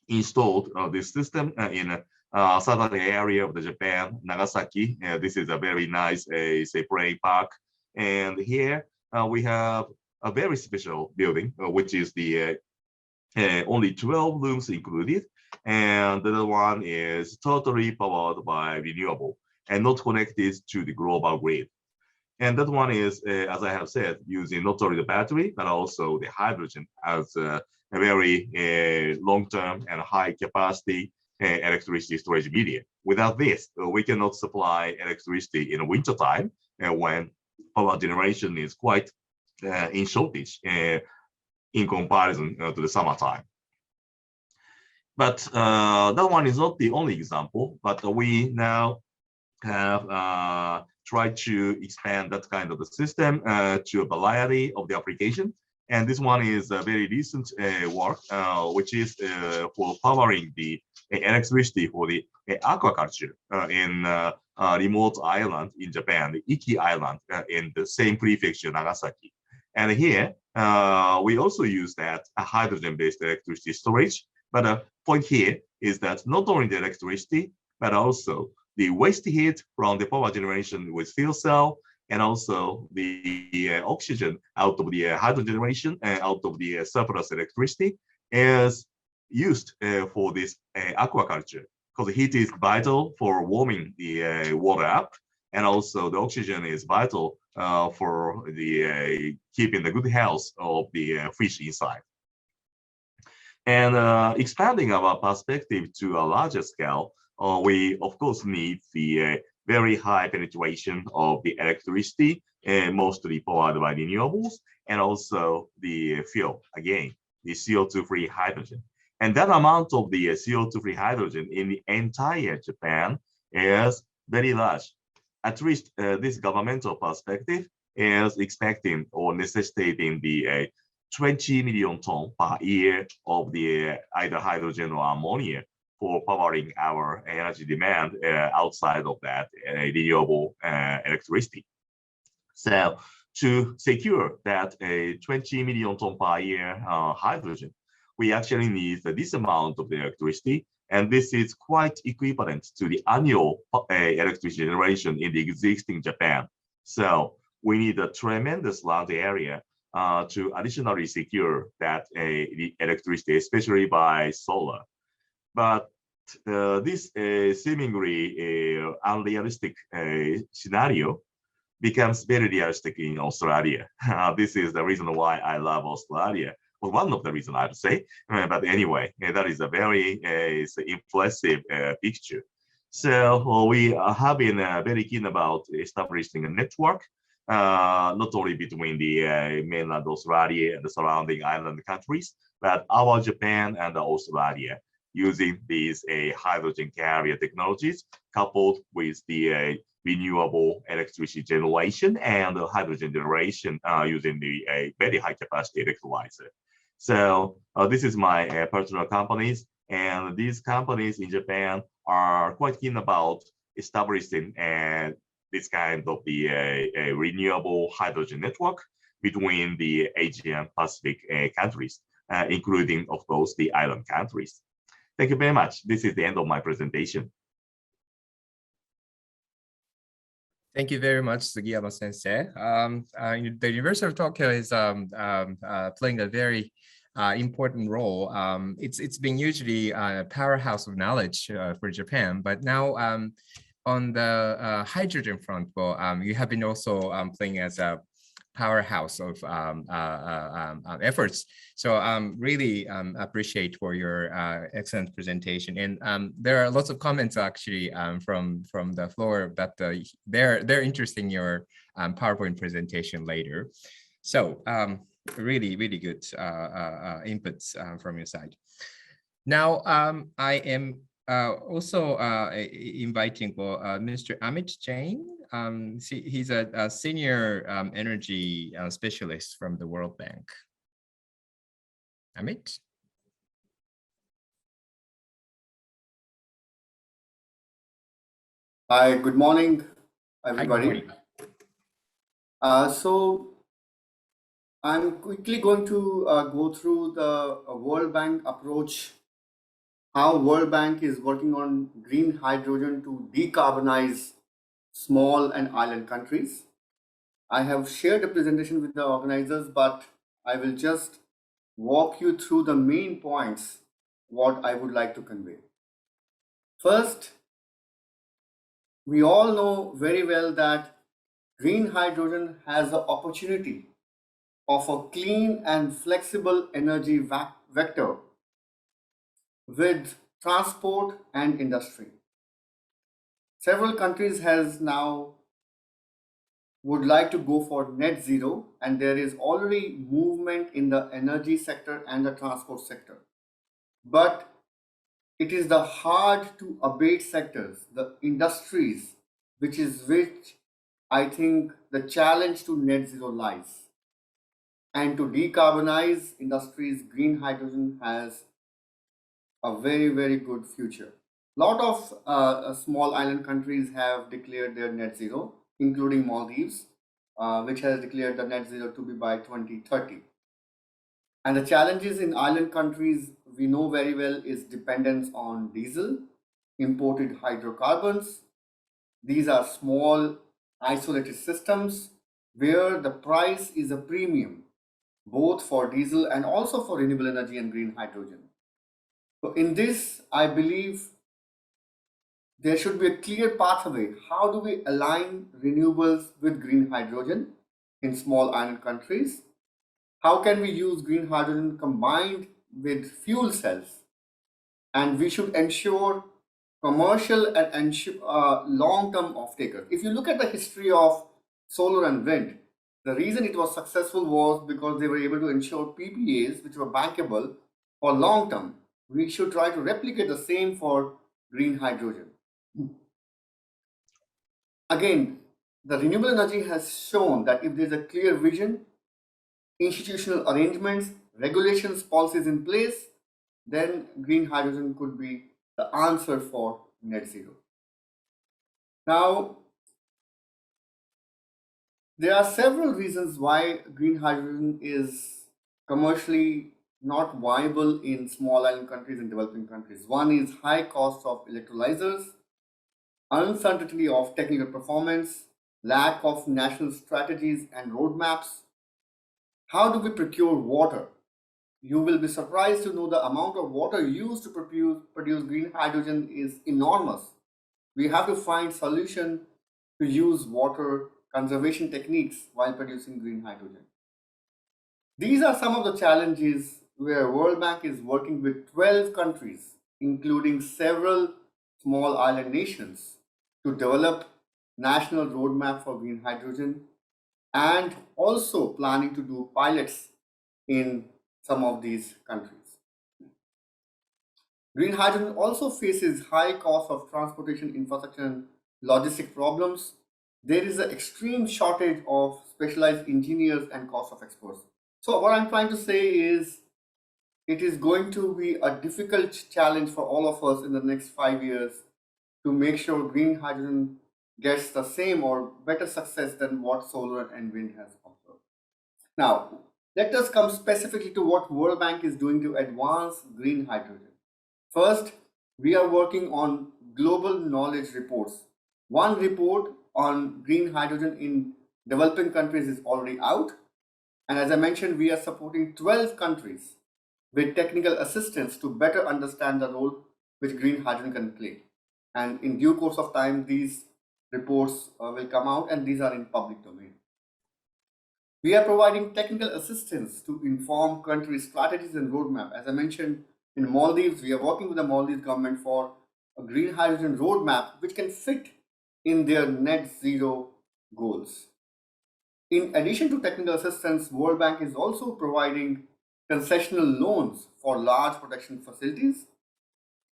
installed this system in a southern area of the Japan, Nagasaki. This is a very nice, say, play park. And here we have a very special building, which is the only 12 rooms included. And the other one is totally powered by renewable and not connected to the global grid. And that one is, as I have said, using not only the battery, but also the hydrogen as a very long-term and high capacity electricity storage media. Without this, we cannot supply electricity in winter time when power generation is quite in shortage in comparison to the summertime. But that one is not the only example, but we now have tried to expand that kind of a system to a variety of the application. And this one is a very recent work, which is for powering the electricity for the aquaculture in a remote island in Japan, the Iki Island, in the same prefecture, Nagasaki. And here, we also use that hydrogen-based electricity storage. But the point here is that not only the electricity, but also the waste heat from the power generation with fuel cell, and also the oxygen out of the hydrogen generation and out of the surplus electricity is used for this aquaculture, because heat is vital for warming the water up. and also the oxygen is vital for the keeping the good health of the fish inside. And expanding our perspective to a larger scale, we of course need the very high penetration of the electricity, mostly powered by renewables, and also the fuel, again, the CO2-free hydrogen. And that amount of the CO2-free hydrogen in the entire Japan is very large. At least this governmental perspective is expecting or necessitating the 20 million ton per year of the either hydrogen or ammonia for powering our energy demand outside of that renewable electricity. So to secure that 20 million ton per year hydrogen, we actually need this amount of the electricity, and this is quite equivalent to the annual electricity generation in the existing Japan. So we need a tremendous land area to additionally secure that the electricity, especially by solar. But this seemingly unrealistic scenario becomes very realistic in Australia. This is the reason why I love Australia. Well, one of the reasons I would say, but anyway, that is a very impressive picture. So we have been very keen about establishing a network, not only between the mainland Australia and the surrounding island countries, but our Japan and Australia, using these hydrogen carrier technologies coupled with the renewable electricity generation and hydrogen generation using the very high capacity electrolyzer. So this is my personal companies, and these companies in Japan are quite keen about establishing this kind of the renewable hydrogen network between the Asian Pacific countries, including, of course, the island countries. Thank you very much. This is the end of my presentation. Thank you very much, Sugiyama Sensei. The University of Tokyo is playing a very important role. It's been usually a powerhouse of knowledge for Japan, but now on the hydrogen front, well, you have been also playing as a powerhouse of efforts. So really appreciate for your excellent presentation. And there are lots of comments actually from the floor that they're interested in your PowerPoint presentation later. So really good inputs from your side. Now I am also inviting Mr. Amit Jain. He's a senior energy specialist from the World Bank. Amit? Hi, good morning, everybody. Hi, good morning. So I'm quickly going to go through the World Bank approach, how World Bank is working on green hydrogen to decarbonize small and island countries. I have shared a presentation with the organizers, but I will just walk you through the main points, what I would like to convey. First, we all know very well that green hydrogen has the opportunity of a clean and flexible energy vector with transport and industry. Several countries has now would like to go for net zero, and there is already movement in the energy sector and the transport sector. But it is the hard to abate sectors, the industries, which I think the challenge to net zero lies. And to decarbonize industries, green hydrogen has a very good future. A lot of small island countries have declared their net zero, including Maldives, which has declared the net zero to be by 2030. And the challenges in island countries, we know very well, is dependence on diesel, imported hydrocarbons. These are small isolated systems where the price is a premium, both for diesel and also for renewable energy and green hydrogen. So in this, I believe there should be a clear pathway. How do we align renewables with green hydrogen in small island countries? How can we use green hydrogen combined with fuel cells? And we should ensure commercial and long-term off-takers. If you look at the history of solar and wind, the reason it was successful was because they were able to ensure PPAs which were bankable for long-term. We should try to replicate the same for green hydrogen. Again, the renewable energy has shown that if there's a clear vision, institutional arrangements, regulations, policies in place, then green hydrogen could be the answer for net zero. Now, there are several reasons why green hydrogen is commercially not viable in small island countries and developing countries. One is high cost of electrolyzers, uncertainty of technical performance, lack of national strategies and roadmaps. How do we procure water? You will be surprised to know the amount of water used to produce green hydrogen is enormous. We have to find solution to use water conservation techniques while producing green hydrogen. These are some of the challenges where World Bank is working with 12 countries, including several small island nations, to develop national roadmap for green hydrogen and also planning to do pilots in some of these countries. Green hydrogen also faces high cost of transportation infrastructure and logistic problems. There is an extreme shortage of specialized engineers and cost of experts. So what I'm trying to say is it is going to be a difficult challenge for all of us in the next 5 years to make sure green hydrogen gets the same or better success than what solar and wind has observed. Now, let us come specifically to what World Bank is doing to advance green hydrogen. First, we are working on global knowledge reports. One report on green hydrogen in developing countries is already out. And as I mentioned, we are supporting 12 countries with technical assistance to better understand the role which green hydrogen can play. And in due course of time, these reports will come out and these are in public domain. We are providing technical assistance to inform country strategies and roadmap. As I mentioned, in Maldives, we are working with the Maldives government for a green hydrogen roadmap which can fit in their net zero goals. In addition to technical assistance, World Bank is also providing concessional loans for large production facilities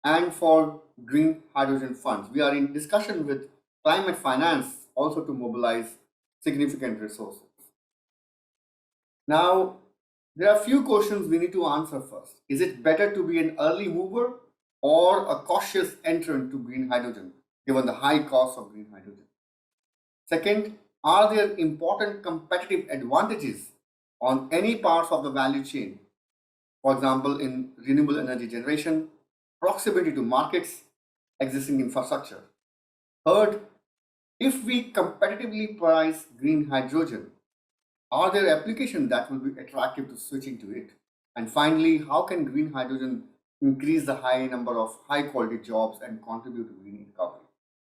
and for green hydrogen funds. We are in discussion with climate finance also to mobilize significant resources. Now, there are a few questions we need to answer first. Is it better to be an early mover or a cautious entrant to green hydrogen, given the high cost of green hydrogen? Second, are there important competitive advantages on any parts of the value chain? For example, in renewable energy generation, proximity to markets, existing infrastructure. Third, if we competitively price green hydrogen, are there applications that will be attractive to switching to it? And finally, how can green hydrogen increase the high number of high quality jobs and contribute to green recovery?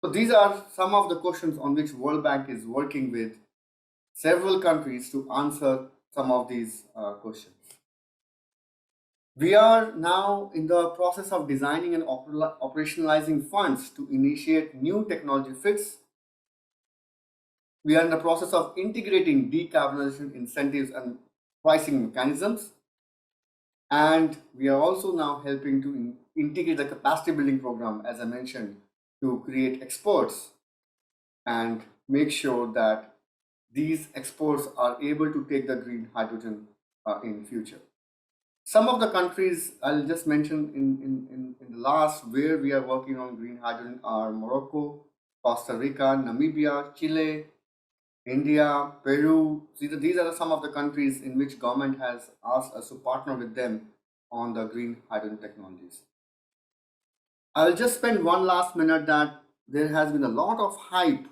So these are some of the questions on which World Bank is working with several countries to answer some of these questions. We are now in the process of designing and operationalizing funds to initiate new technology fits. We are in the process of integrating decarbonization incentives and pricing mechanisms. And we are also now helping to integrate the capacity building program, as I mentioned, to create experts and make sure that these experts are able to take the green hydrogen in future. Some of the countries I'll just mention in the last where we are working on green hydrogen are Morocco, Costa Rica, Namibia, Chile, India, Peru. These are some of the countries in which government has asked us to partner with them on the green hydrogen technologies. I'll just spend one last minute that there has been a lot of hype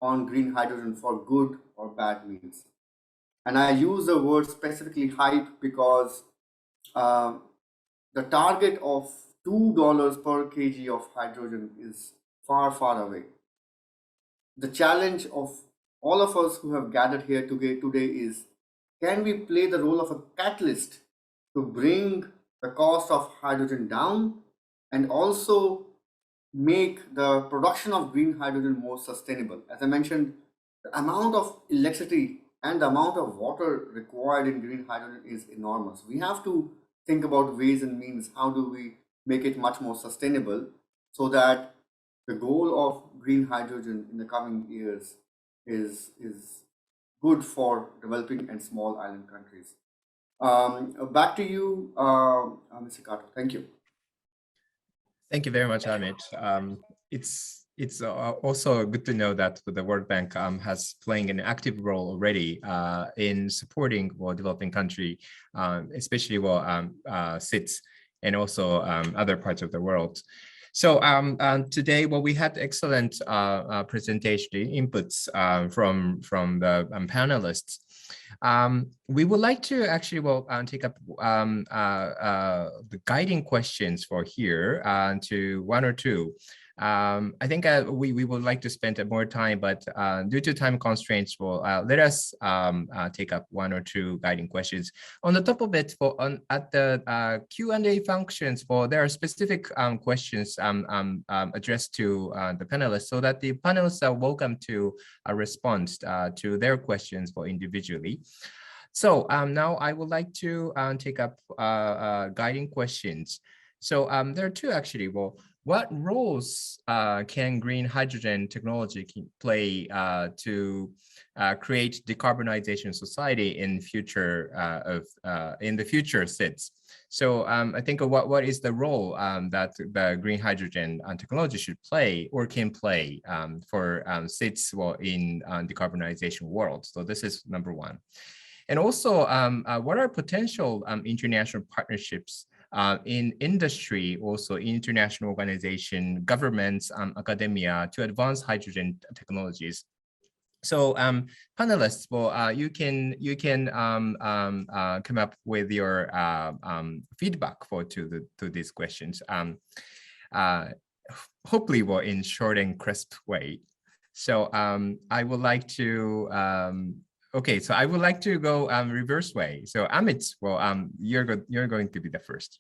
on green hydrogen for good or bad means. And I use the word specifically hype because the target of $2 per kg of hydrogen is far, far away. The challenge of all of us who have gathered here today is, can we play the role of a catalyst to bring the cost of hydrogen down and also make the production of green hydrogen more sustainable? As I mentioned, the amount of electricity and the amount of water required in green hydrogen is enormous. We have to think about ways and means, how do we make it much more sustainable so that the goal of green hydrogen in the coming years is good for developing and small island countries. Back to you, Mr. Kato. Thank you. Thank you very much, Amit. It's also good to know that the World Bank has playing an active role already in supporting developing country, especially SIDS and also other parts of the world. So today, we had excellent presentation inputs from the panelists. We would like to actually take up the guiding questions for here to one or two. I think we would like to spend more time, but due to time constraints, let us take up one or two guiding questions. On the top of it, at the Q&A functions, there are specific questions addressed to the panelists, so that the panelists are welcome to respond to their questions individually. So now I would like to take up guiding questions. So there are two actually. What roles can green hydrogen technology play to create decarbonization society in future in the future SIDS? So I think what is the role that the green hydrogen technology should play or can play for SIDS in decarbonization world? So this is number one. And also, what are potential international partnerships in industry, also international organization, governments, academia to advance hydrogen technologies? So panelists, you can come up with your feedback to these questions. Hopefully, in short and crisp way. So I would like to. Okay, so I would like to go reverse way. So Amit, you're going to be the first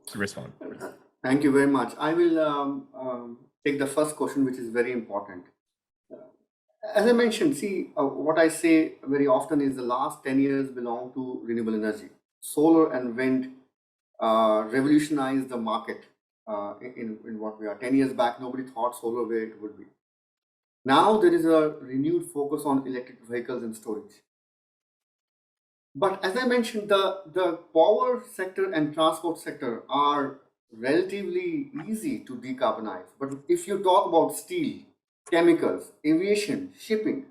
to respond. Thank you very much. I will take the first question, which is very important. As I mentioned, see, what I say very often is the last 10 years belong to renewable energy. Solar and wind revolutionized the market in what we are. 10 years back, nobody thought solar where it would be. Now there is a renewed focus on electric vehicles and storage. But as I mentioned, the power sector and transport sector are relatively easy to decarbonize. But if you talk about steel, chemicals, aviation, shipping,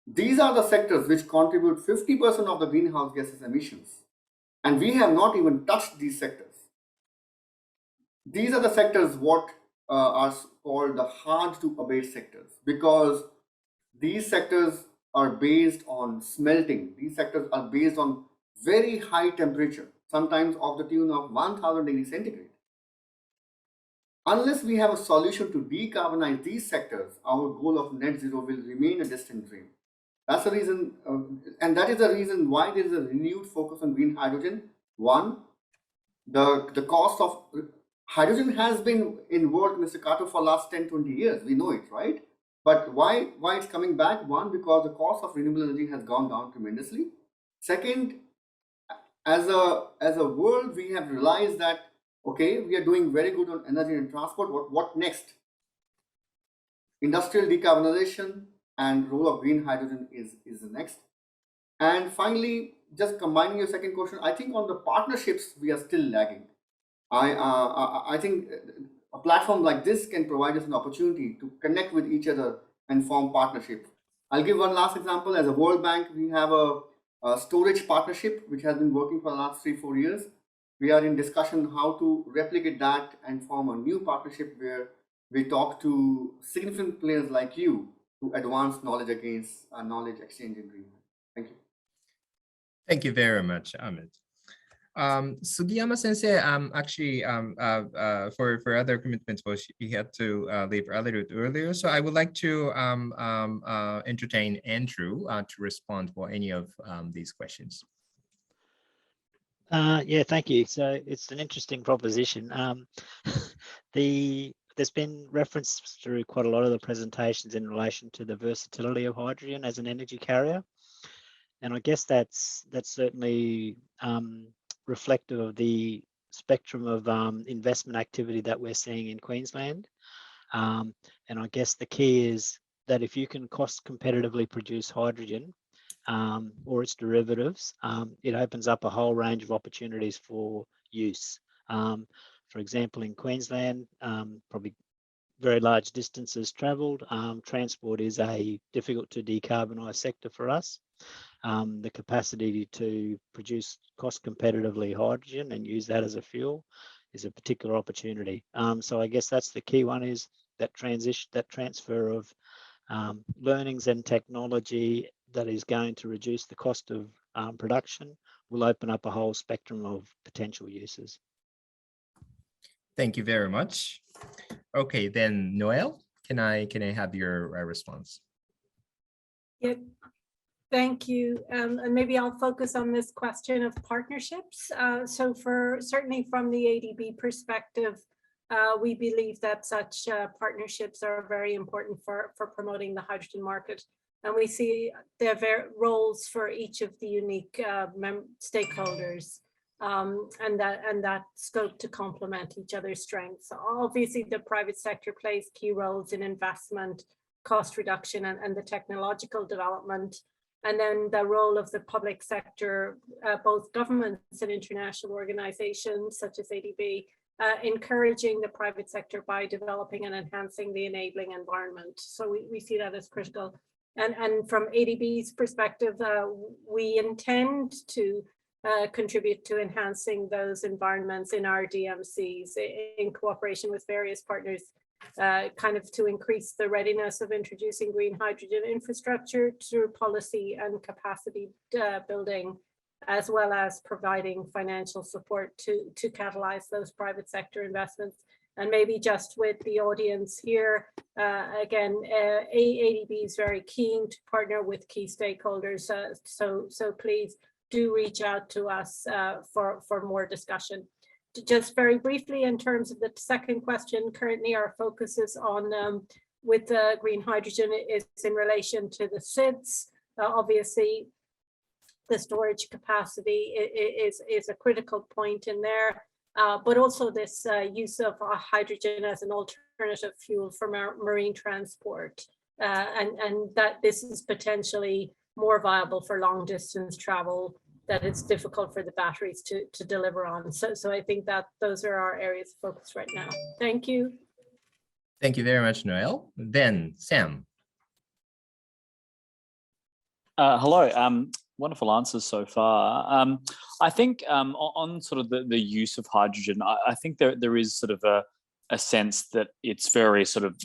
these are the sectors which contribute 50% of the greenhouse gases emissions. And we have not even touched these sectors. These are the sectors what are called the hard to abate sectors, because these sectors are based on smelting. These sectors are based on very high temperature, sometimes of the tune of 1000 degrees centigrade. Unless we have a solution to decarbonize these sectors, our goal of net zero will remain a distant dream. That's the reason, and that is the reason why there is a renewed focus on green hydrogen. One, the cost of hydrogen has been in world, Mr. Kato, for last 10-20 years. We know it, right? But why it's coming back? One, because the cost of renewable energy has gone down tremendously. Second, as a world, we have realized that, okay, we are doing very good on energy and transport. What next? Industrial decarbonization and role of green hydrogen is the next. And finally, just combining your second question, I think on the partnerships, we are still lagging. I think a platform like this can provide us an opportunity to connect with each other and form partnership. I'll give one last example. As a World Bank, we have a storage partnership which has been working for the last 3-4 years. We are in discussion how to replicate that and form a new partnership where we talk to significant players like you to advance knowledge exchange in green. Thank you. Thank you very much, Amit. Sugiyama Sensei, actually, for other commitments, well, he had to leave earlier. So I would like to entertain Andrew to respond for any of these questions. Yeah, thank you. So it's an interesting proposition. There's been reference through quite a lot of the presentations in relation to the versatility of hydrogen as an energy carrier. And I guess that's certainly reflective of the spectrum of investment activity that we're seeing in Queensland. And I guess the key is that if you can cost competitively produce hydrogen or its derivatives, it opens up a whole range of opportunities for use. For example, in Queensland, probably very large distances travelled. Transport is a difficult to decarbonise sector for us. The capacity to produce cost competitively hydrogen and use that as a fuel is a particular opportunity. So I guess that's the key one, is that transfer of learnings and technology that is going to reduce the cost of production will open up a whole spectrum of potential uses. Thank you very much. Okay, then Noel, can I have your response? Yep. Thank you. And maybe I'll focus on this question of partnerships. So certainly from the ADB perspective, we believe that such partnerships are very important for promoting the hydrogen market. And we see their roles for each of the unique stakeholders and that scope to complement each other's strengths. Obviously, the private sector plays key roles in investment, cost reduction, and the technological development. And then the role of the public sector, both governments and international organizations such as ADB, encouraging the private sector by developing and enhancing the enabling environment. So we see that as critical. And from ADB's perspective, we intend to contribute to enhancing those environments in our DMCs in cooperation with various partners, kind of to increase the readiness of introducing green hydrogen infrastructure through policy and capacity building, as well as providing financial support to catalyze those private sector investments. And maybe just with the audience here, again, ADB is very keen to partner with key stakeholders. So please do reach out to us for more discussion. Just very briefly, in terms of the second question, currently our focus is on with green hydrogen is in relation to the SIDS. Obviously, the storage capacity is a critical point in there, but also this use of hydrogen as an alternative fuel for marine transport, and that this is potentially more viable for long distance travel, that it's difficult for the batteries to deliver on. So I think that those are our areas of focus right now. Thank you. Thank you very much, Noel. Then Sam. Hello. Wonderful answers so far. I think on sort of the use of hydrogen, I think there is sort of a sense that it's very sort of,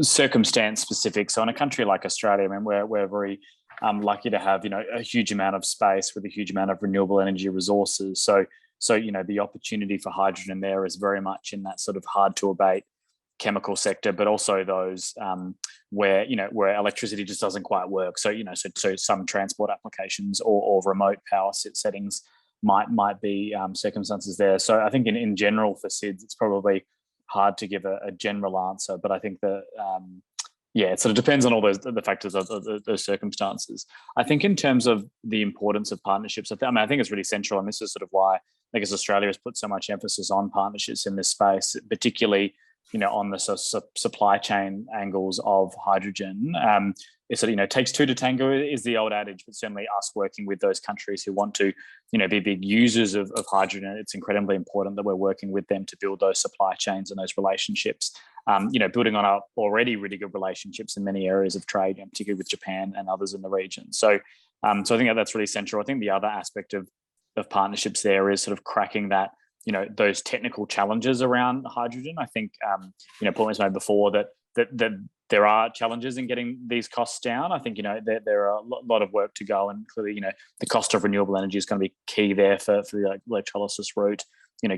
circumstance specific. So in a country like Australia, I mean, we're very lucky to have, a huge amount of space with a huge amount of renewable energy resources. So the opportunity for hydrogen there is very much in that sort of hard to abate chemical sector, but also those where electricity just doesn't quite work. So so some transport applications or remote power settings might be circumstances there. So I think in general for SIDS, it's probably hard to give a general answer, but I think that it sort of depends on all the factors of those circumstances. I think in terms of the importance of partnerships, I think it's really central, and this is sort of why I guess Australia has put so much emphasis on partnerships in this space, particularly on the supply chain angles of hydrogen. It takes two to tango is the old adage, but certainly us working with those countries who want to, be big users of hydrogen, it's incredibly important that we're working with them to build those supply chains and those relationships, building on our already really good relationships in many areas of trade, particularly with Japan and others in the region. So I think that's really central. I think the other aspect of partnerships there is sort of cracking that, those technical challenges around hydrogen. I think, point was made before that there are challenges in getting these costs down. I think, there are a lot of work to go, and clearly, the cost of renewable energy is going to be key there for the electrolysis route,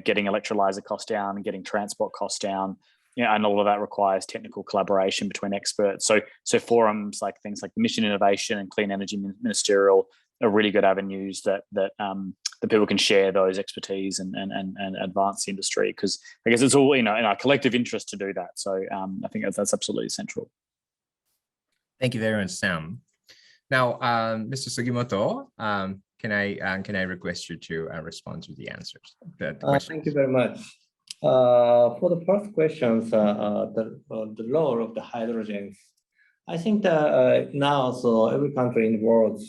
getting electrolyzer costs down and getting transport costs down, and all of that requires technical collaboration between experts. So forums like things like the Mission Innovation and Clean Energy Ministerial are really good avenues that people can share those expertise and advance the industry, because I guess it's all in our collective interest to do that. So I think that's absolutely essential. Thank you very much, Sam. Now, Mr. Sugimoto, can I request you to respond to the answers? Thank you very much. For the first questions, the role of the hydrogens, I think that now, so every country in the world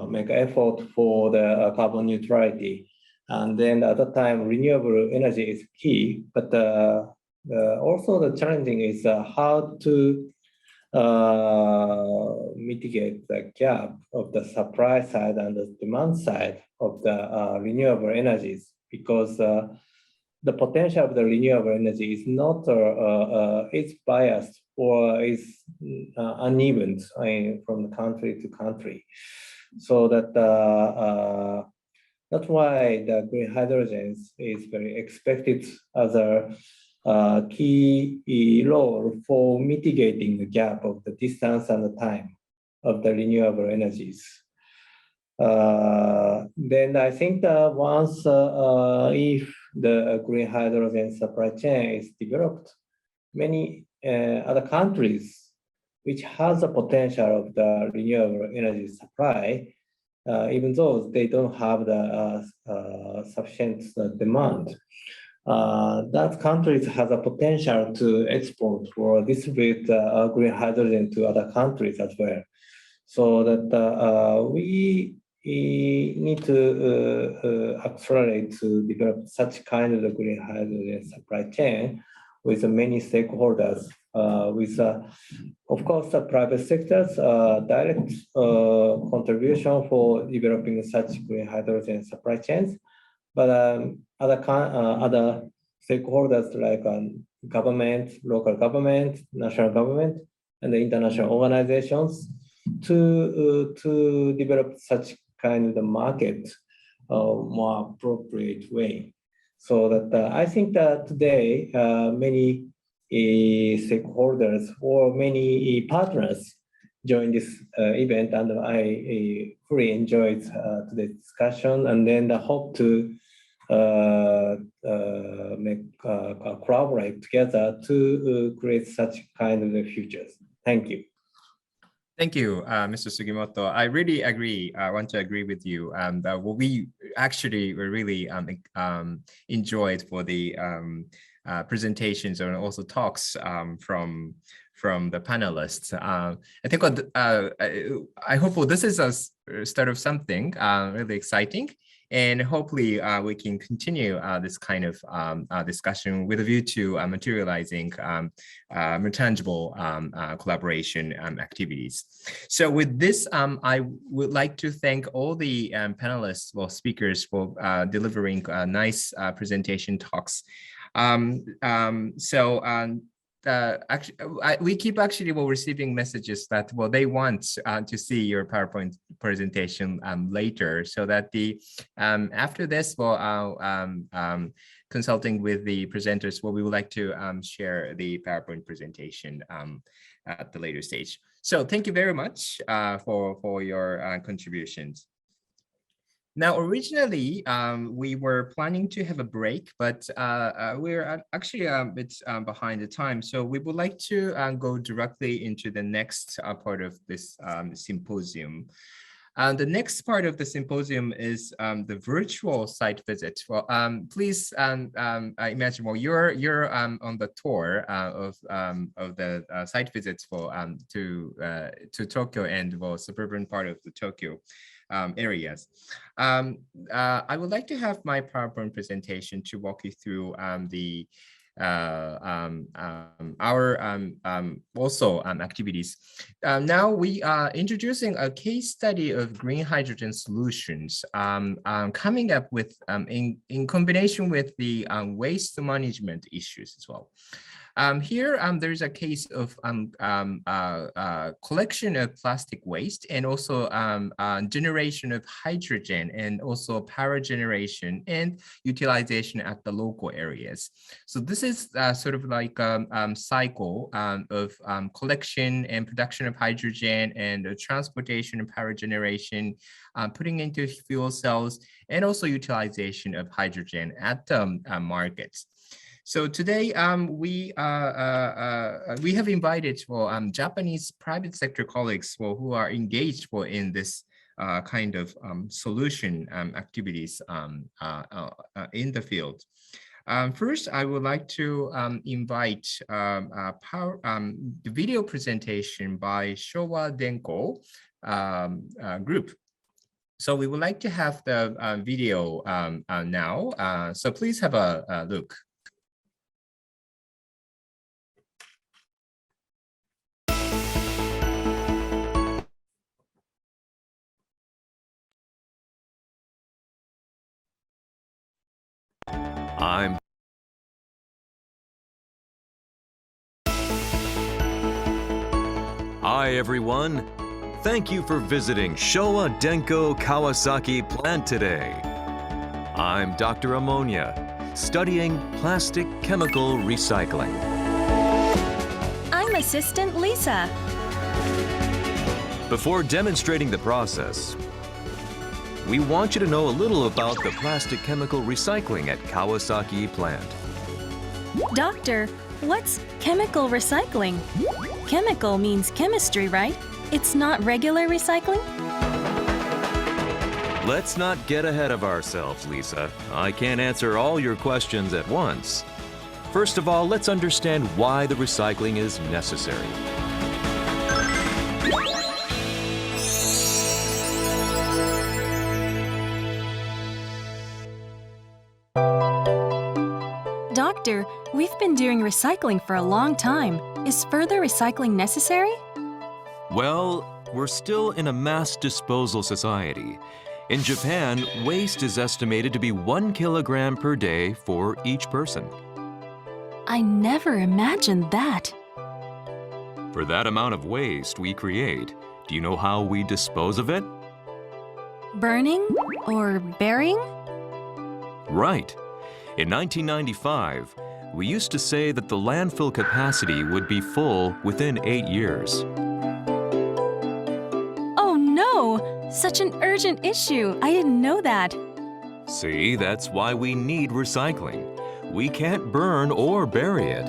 make effort for the carbon neutrality, and then at that time renewable energy is key. But also the challenging is how to mitigate the gap of the supply side and the demand side of the renewable energies, because the potential of the renewable energy is not it's biased or is uneven from the country to country. So that that's why the green hydrogen is very expected as a key role for mitigating the gap of the distance and the time of the renewable energies. Then I think that once if the green hydrogen supply chain is developed, many other countries which has the potential of the renewable energy supply, even though they don't have the sufficient demand, that countries has a potential to export or distribute green hydrogen to other countries as well. So that we need to accelerate to develop such kind of green hydrogen supply chain with many stakeholders, with of course the private sector's direct contribution for developing such green hydrogen supply chains, but other stakeholders like government, local government, national government, and the international organizations to develop such kind of the market more appropriate way. So that I think that today many stakeholders or many partners join this event, and I fully enjoyed today's discussion, and then I hope to collaborate together to create such kind of the futures. Thank you. Thank you, Mr. Sugimoto. I really agree. I want to agree with you. What we actually really enjoyed for the presentations and also talks from the panelists. I think I hope this is a start of something really exciting. And hopefully we can continue this kind of discussion with a view to materializing more tangible collaboration activities. So with this, I would like to thank all the panelists or speakers for delivering nice presentation talks. Actually, we keep actually receiving messages that they want to see your PowerPoint presentation later, so that the after this consulting with the presenters, we would like to share the PowerPoint presentation at the later stage. So thank you very much for your contributions. Now, originally, we were planning to have a break, but we're actually a bit behind the time. So we would like to go directly into the next part of this symposium. The next part of the symposium is the virtual site visit. Well, please imagine, you're on the tour of the site visits to Tokyo and suburban part of the Tokyo areas. I would like to have my PowerPoint presentation to walk you through our also activities. Now we are introducing a case study of green hydrogen solutions coming up with in combination with the waste management issues as well. Here, there's a case of collection of plastic waste and also generation of hydrogen and also power generation and utilization at the local areas. So this is sort of like a cycle of collection and production of hydrogen and transportation and power generation, putting into fuel cells, and also utilization of hydrogen at markets. So today we have invited Japanese private sector colleagues who are engaged in this kind of solution activities in the field. First, I would like to invite the video presentation by Showa Denko group. So we would like to have the video now. So please have a look. Hi everyone. Thank you for visiting Showa Denko Kawasaki plant today. I'm Dr. Ammonia, studying plastic chemical recycling. I'm Assistant Lisa. Before demonstrating the process, we want you to know a little about the plastic chemical recycling at Kawasaki plant. Doctor, what's chemical recycling? Chemical means chemistry, right? It's not regular recycling? Let's not get ahead of ourselves, Lisa. I can't answer all your questions at once. First of all, let's understand why the recycling is necessary. Doctor, we've been doing recycling for a long time. Is further recycling necessary? Well, we're still in a mass disposal society. In Japan, waste is estimated to be 1 kilogram per day for each person. I never imagined that. For that amount of waste we create, do you know how we dispose of it? Burning or burying? Right. In 1995, we used to say that the landfill capacity would be full within 8 years. Oh no! Such an urgent issue. I didn't know that. See, that's why we need recycling. We can't burn or bury it.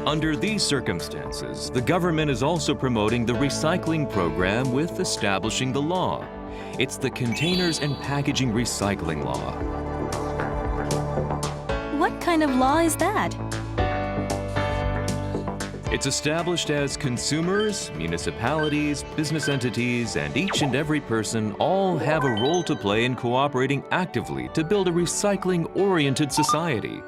Under these circumstances, the government is also promoting the recycling program with establishing the law. It's the Containers and Packaging Recycling Law. What kind of law is that? It's established as consumers, municipalities, business entities, and each and every person all have a role to play in cooperating actively to build a recycling-oriented society.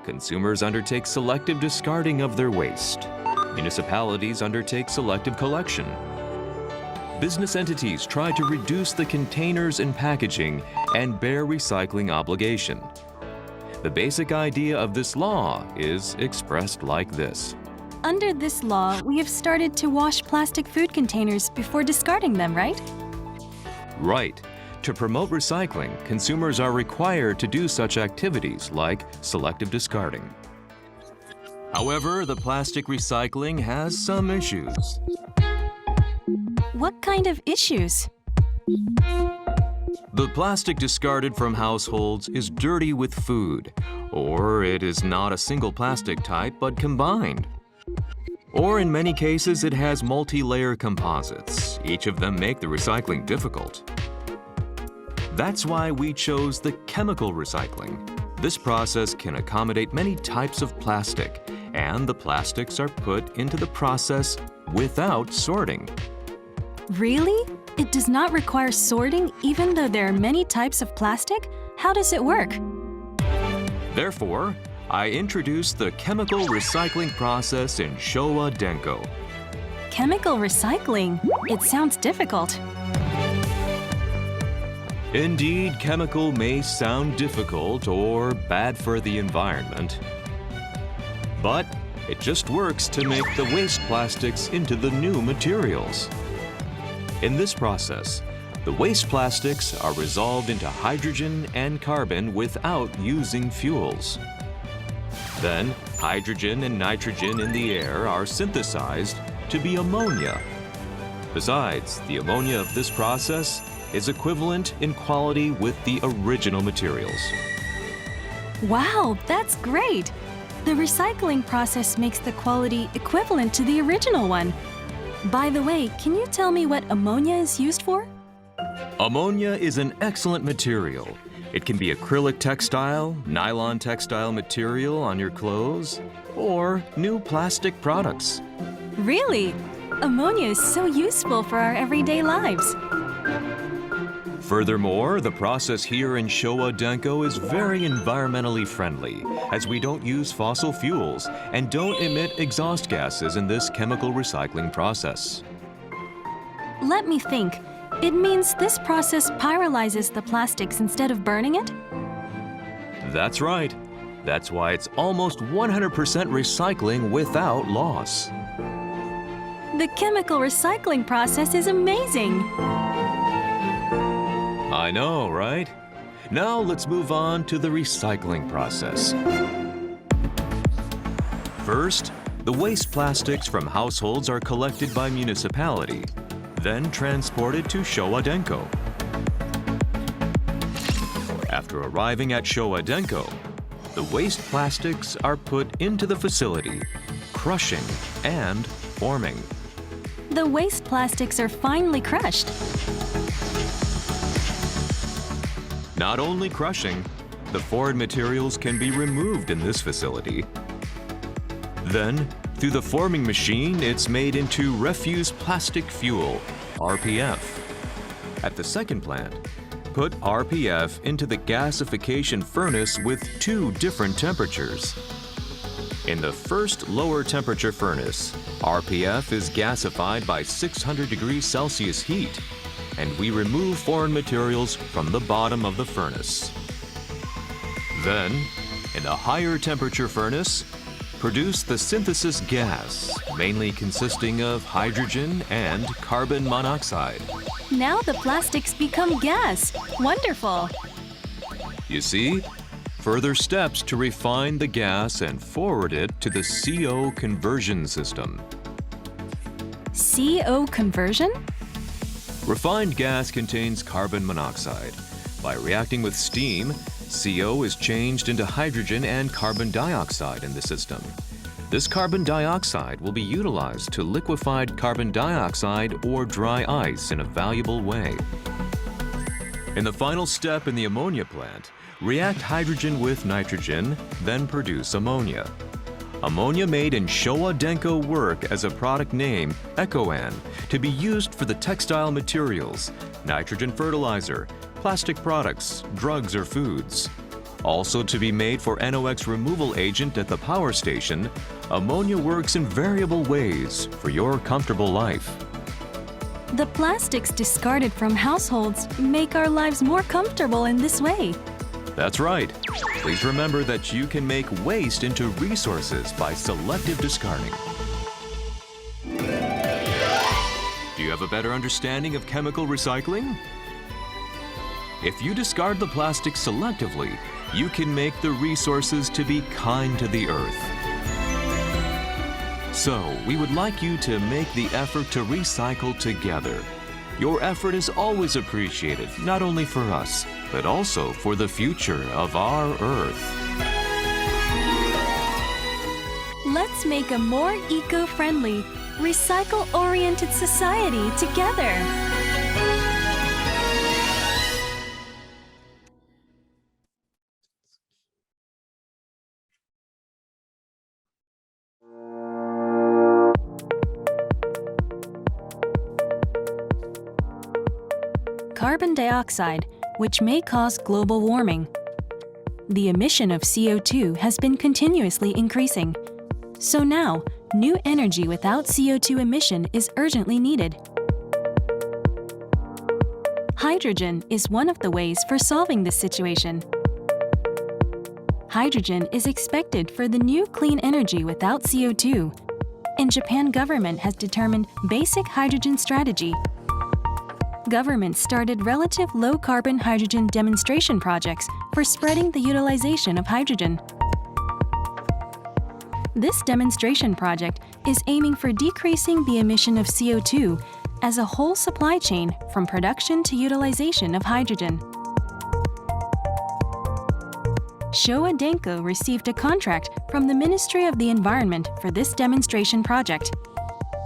Consumers undertake selective discarding of their waste. Municipalities undertake selective collection. Business entities try to reduce the containers and packaging and bear recycling obligation. The basic idea of this law is expressed like this. Under this law, we have started to wash plastic food containers before discarding them, right? Right. To promote recycling, consumers are required to do such activities like selective discarding. However, the plastic recycling has some issues. What kind of issues? The plastic discarded from households is dirty with food, or it is not a single plastic type but combined. Or in many cases, it has multi-layer composites. Each of them make the recycling difficult. That's why we chose the chemical recycling. This process can accommodate many types of plastic, and the plastics are put into the process without sorting. Really? It does not require sorting even though there are many types of plastic? How does it work? Therefore, I introduced the chemical recycling process in Showa Denko. Chemical recycling? It sounds difficult. Indeed, chemical may sound difficult or bad for the environment, but it just works to make the waste plastics into the new materials. In this process, the waste plastics are resolved into hydrogen and carbon without using fuels. Then, hydrogen and nitrogen in the air are synthesized to be ammonia. Besides, the ammonia of this process is equivalent in quality with the original materials. Wow, that's great! The recycling process makes the quality equivalent to the original one. By the way, can you tell me what ammonia is used for? Ammonia is an excellent material. It can be acrylic textile, nylon textile material on your clothes, or new plastic products. Really? Ammonia is so useful for our everyday lives. Furthermore, the process here in Showa Denko is very environmentally friendly, as we don't use fossil fuels and don't emit exhaust gases in this chemical recycling process. Let me think. It means this process pyrolyzes the plastics instead of burning it? That's right. That's why it's almost 100% recycling without loss. The chemical recycling process is amazing! I know, right? Now let's move on to the recycling process. First, the waste plastics from households are collected by municipality, then transported to Showa Denko. After arriving at Showa Denko, the waste plastics are put into the facility, crushing and forming. The waste plastics are finely crushed. Not only crushing, the foreign materials can be removed in this facility. Then, through the forming machine, it's made into refuse plastic fuel, RPF. At the second plant, put RPF into the gasification furnace with 2 different temperatures. In the first lower temperature furnace, RPF is gasified by 600 degrees Celsius heat, and we remove foreign materials from the bottom of the furnace. Then, in the higher temperature furnace, produce the synthesis gas, mainly consisting of hydrogen and carbon monoxide. Now the plastics become gas. Wonderful! You see, further steps to refine the gas and forward it to the CO conversion system. CO conversion? Refined gas contains carbon monoxide. By reacting with steam, CO is changed into hydrogen and carbon dioxide in the system. This carbon dioxide will be utilized to liquefied carbon dioxide or dry ice in a valuable way. In the final step in the ammonia plant, react hydrogen with nitrogen, then produce ammonia. Ammonia made in Showa Denko work as a product name, EcoAN, to be used for the textile materials, nitrogen fertilizer, plastic products, drugs or foods. Also to be made for NOx removal agent at the power station, ammonia works in variable ways for your comfortable life. The plastics discarded from households make our lives more comfortable in this way. That's right. Please remember that you can make waste into resources by selective discarding. Do you have a better understanding of chemical recycling? If you discard the plastic selectively, you can make the resources to be kind to the earth. So, we would like you to make the effort to recycle together. Your effort is always appreciated, not only for us, but also for the future of our Earth. Let's make a more eco-friendly, recycle-oriented society together. Carbon dioxide, which may cause global warming. The emission of CO2 has been continuously increasing. So now, new energy without CO2 emission is urgently needed. Hydrogen is one of the ways for solving this situation. Hydrogen is expected for the new clean energy without CO2, and Japan government has determined basic hydrogen strategy. Government started relative low-carbon hydrogen demonstration projects for spreading the utilization of hydrogen. This demonstration project is aiming for decreasing the emission of CO2 as a whole supply chain from production to utilization of hydrogen. Showa Denko received a contract from the Ministry of the Environment for this demonstration project.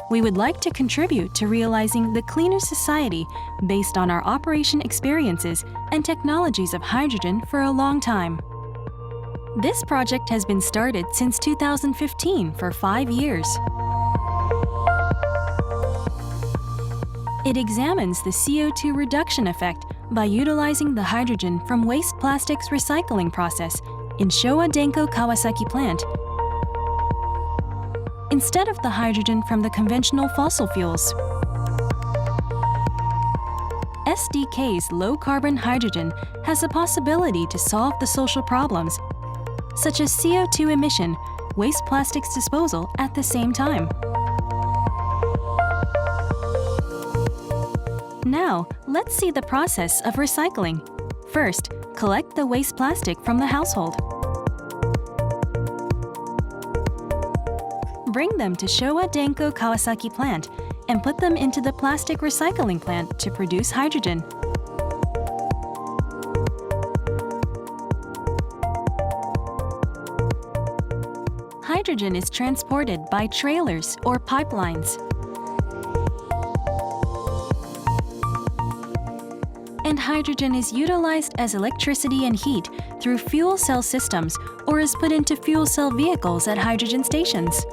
We would like to contribute to realizing the cleaner society based on our operation experiences and technologies of hydrogen for a long time. This project has been started since 2015 for 5 years. It examines the CO2 reduction effect by utilizing the hydrogen from waste plastics recycling process in Showa Denko Kawasaki plant instead of the hydrogen from the conventional fossil fuels. SDK's low-carbon hydrogen has the possibility to solve the social problems, such as CO2 emission, waste plastics disposal at the same time. Now, let's see the process of recycling. First, collect the waste plastic from the household. Bring them to Showa Denko Kawasaki plant and put them into the plastic recycling plant to produce hydrogen. Hydrogen is transported by trailers or pipelines. And hydrogen is utilized as electricity and heat through fuel cell systems or is put into fuel cell vehicles at hydrogen stations.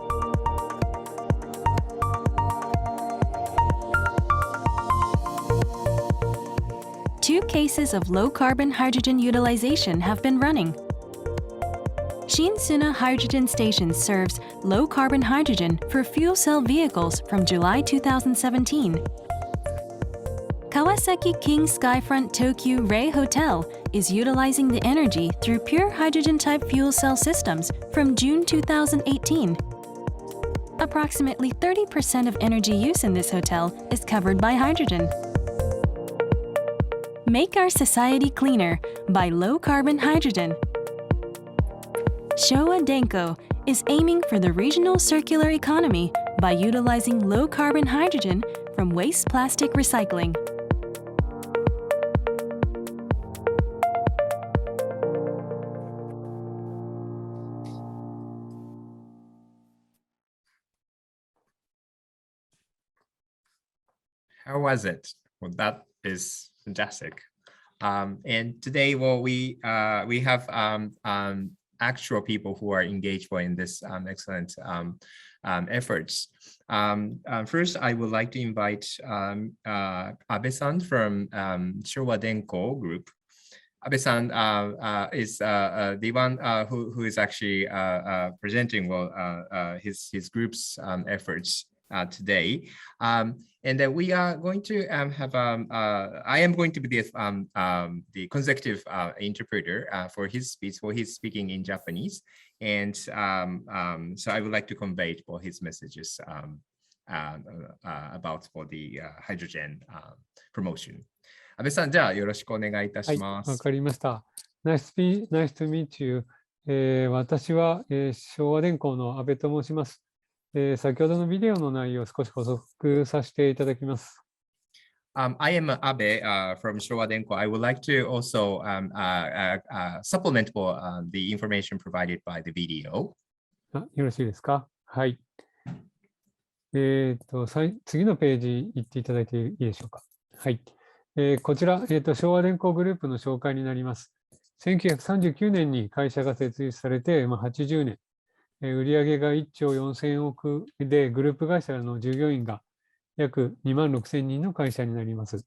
Two cases of low-carbon hydrogen utilization have been running. Shinsuna Hydrogen Station serves low-carbon hydrogen for fuel cell vehicles from July 2017. Kawasaki King Skyfront Tokyu Rei Hotel is utilizing the energy through pure hydrogen-type fuel cell systems from June 2018. Approximately 30% of energy use in this hotel is covered by hydrogen. Make our society cleaner by low-carbon hydrogen. Showa Denko is aiming for the regional circular economy by utilizing low-carbon hydrogen from waste plastic recycling. How was it? Well, that is fantastic. And today, well, we have actual people who are engaged in this excellent efforts. First, I would like to invite Abe-san from Showa Denko Group. Abe-san is the one who is actually presenting his group's efforts today. And then we are going to have, I am going to be the consecutive interpreter for his speech, for his speaking in Japanese. And so I would like to convey his messages about the hydrogen promotion. Abe-san, じゃあよろしくお願いいたします。わかりました。Nice to meet you. 私は、昭和電工の阿部と申します。先ほどのビデオの内容を少し補足させていただきます。I am Abe from Showa Denko. I would like to also supplement for the information provided by the video. よろしいですか？はい。次のページ行っていただいていいでしょうか？はい。こちら、昭和電工グループの紹介になります。1939年に会社が設立されて、80年。売上が1兆4000億で、グループ会社の従業員が約2万6000人の会社になります。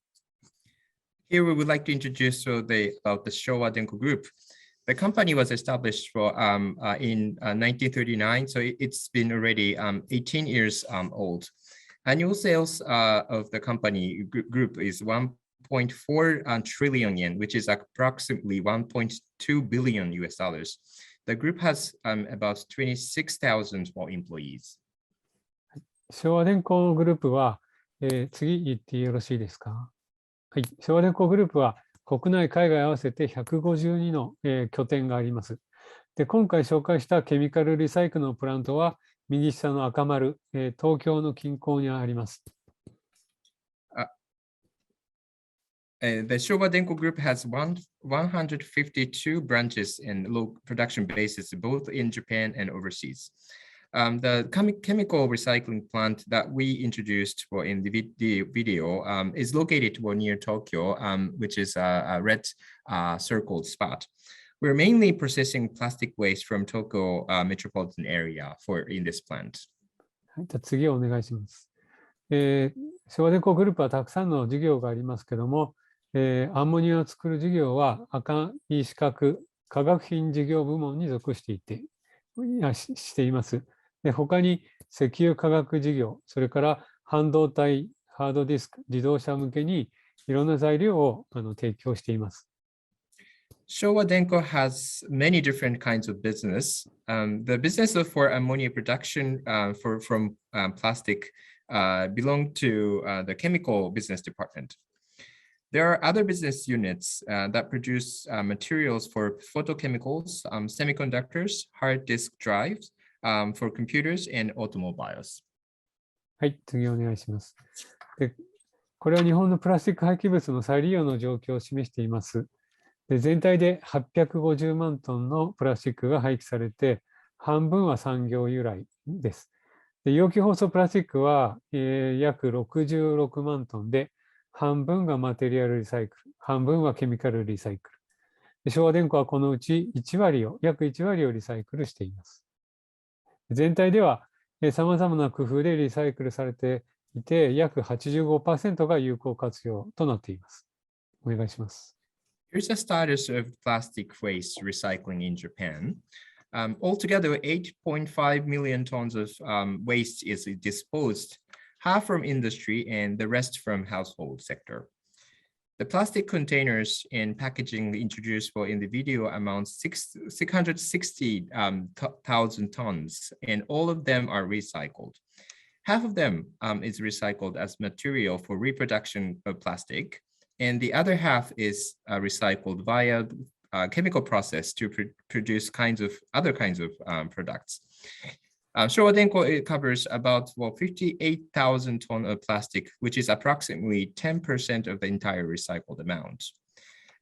Here we would like to introduce about the Showa Denko Group. The company was established in 1939, so it's been already 18 years old. Annual sales of the company group is 1.4 trillion yen, which is approximately 1.2 billion US dollars. The group has about 26,000 employees. 昭和電工グループは、次言ってよろしいですか。はい、昭和電工グループは国内海外合わせて152の、拠点があります。で、今回紹介したケミカルリサイクルのプラントは右下の赤丸、東京の近郊にあります。The Showa Denko Group has 152 branches and low production bases both in Japan and overseas. The chemical recycling plant that we introduced in the video is located near Tokyo, which is a red circled spot. We're mainly processing plastic waste from Tokyo metropolitan area in this plant. はい、じゃあ次お願いします。昭和電工グループはたくさんの事業がありますけども、アンモニアを作る事業は赤い四角化学品事業部門に属しています。で、他に石油化学事業、それから半導体、ハードディスク、自動車向けにいろんな材料を提供しています。Showa Denko has many different kinds of business. The business for ammonia production from plastic belong to the chemical business department. There are other business units that produce materials for photochemicals, semiconductors, hard disk drives, for computers and automobiles. はい、次お願いします。で、これは日本のプラスチック廃棄物の再利用の状況を示しています。で、全体で850万トンのプラスチックが廃棄されて、半分は産業由来です。で、容器包装プラスチックは、約66万トンで、半分がマテリアルリサイクル、半分はケミカルリサイクル。で、昭和電工はこのうち約1割をリサイクルしています。全体では、さまざまな工夫でリサイクルされていて、約 85% が有効活用となっています。お願いします。Here's the status of plastic waste recycling in Japan. Altogether, 8.5 million tons of waste is disposed, half from industry and the rest from household sector. The plastic containers and packaging introduced in the video amounts 660,000 tons, and all of them are recycled. Half of them is recycled as material for reproduction of plastic, and the other half is recycled via chemical process to produce other kinds of products. Showa Denko covers about 58,000 tons of plastic, which is approximately 10% of the entire recycled amount.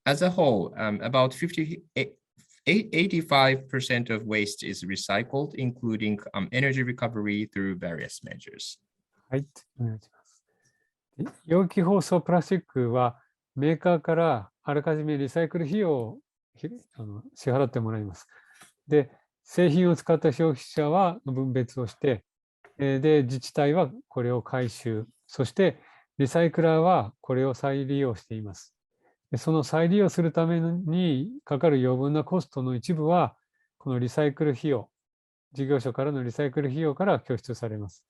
As a whole, about 85% of waste is recycled, including energy recovery through various measures. はい、お願いします。容器包装プラスチックはメーカーからあらかじめリサイクル費用を支払ってもらいます。で、製品を使った消費者は分別をして、で、自治体はこれを回収、そしてリサイクラーはこれを再利用しています。で、その再利用するためにかかる余分なコストの一部は、このリサイクル費用、事業所からのリサイクル費用から拠出されます。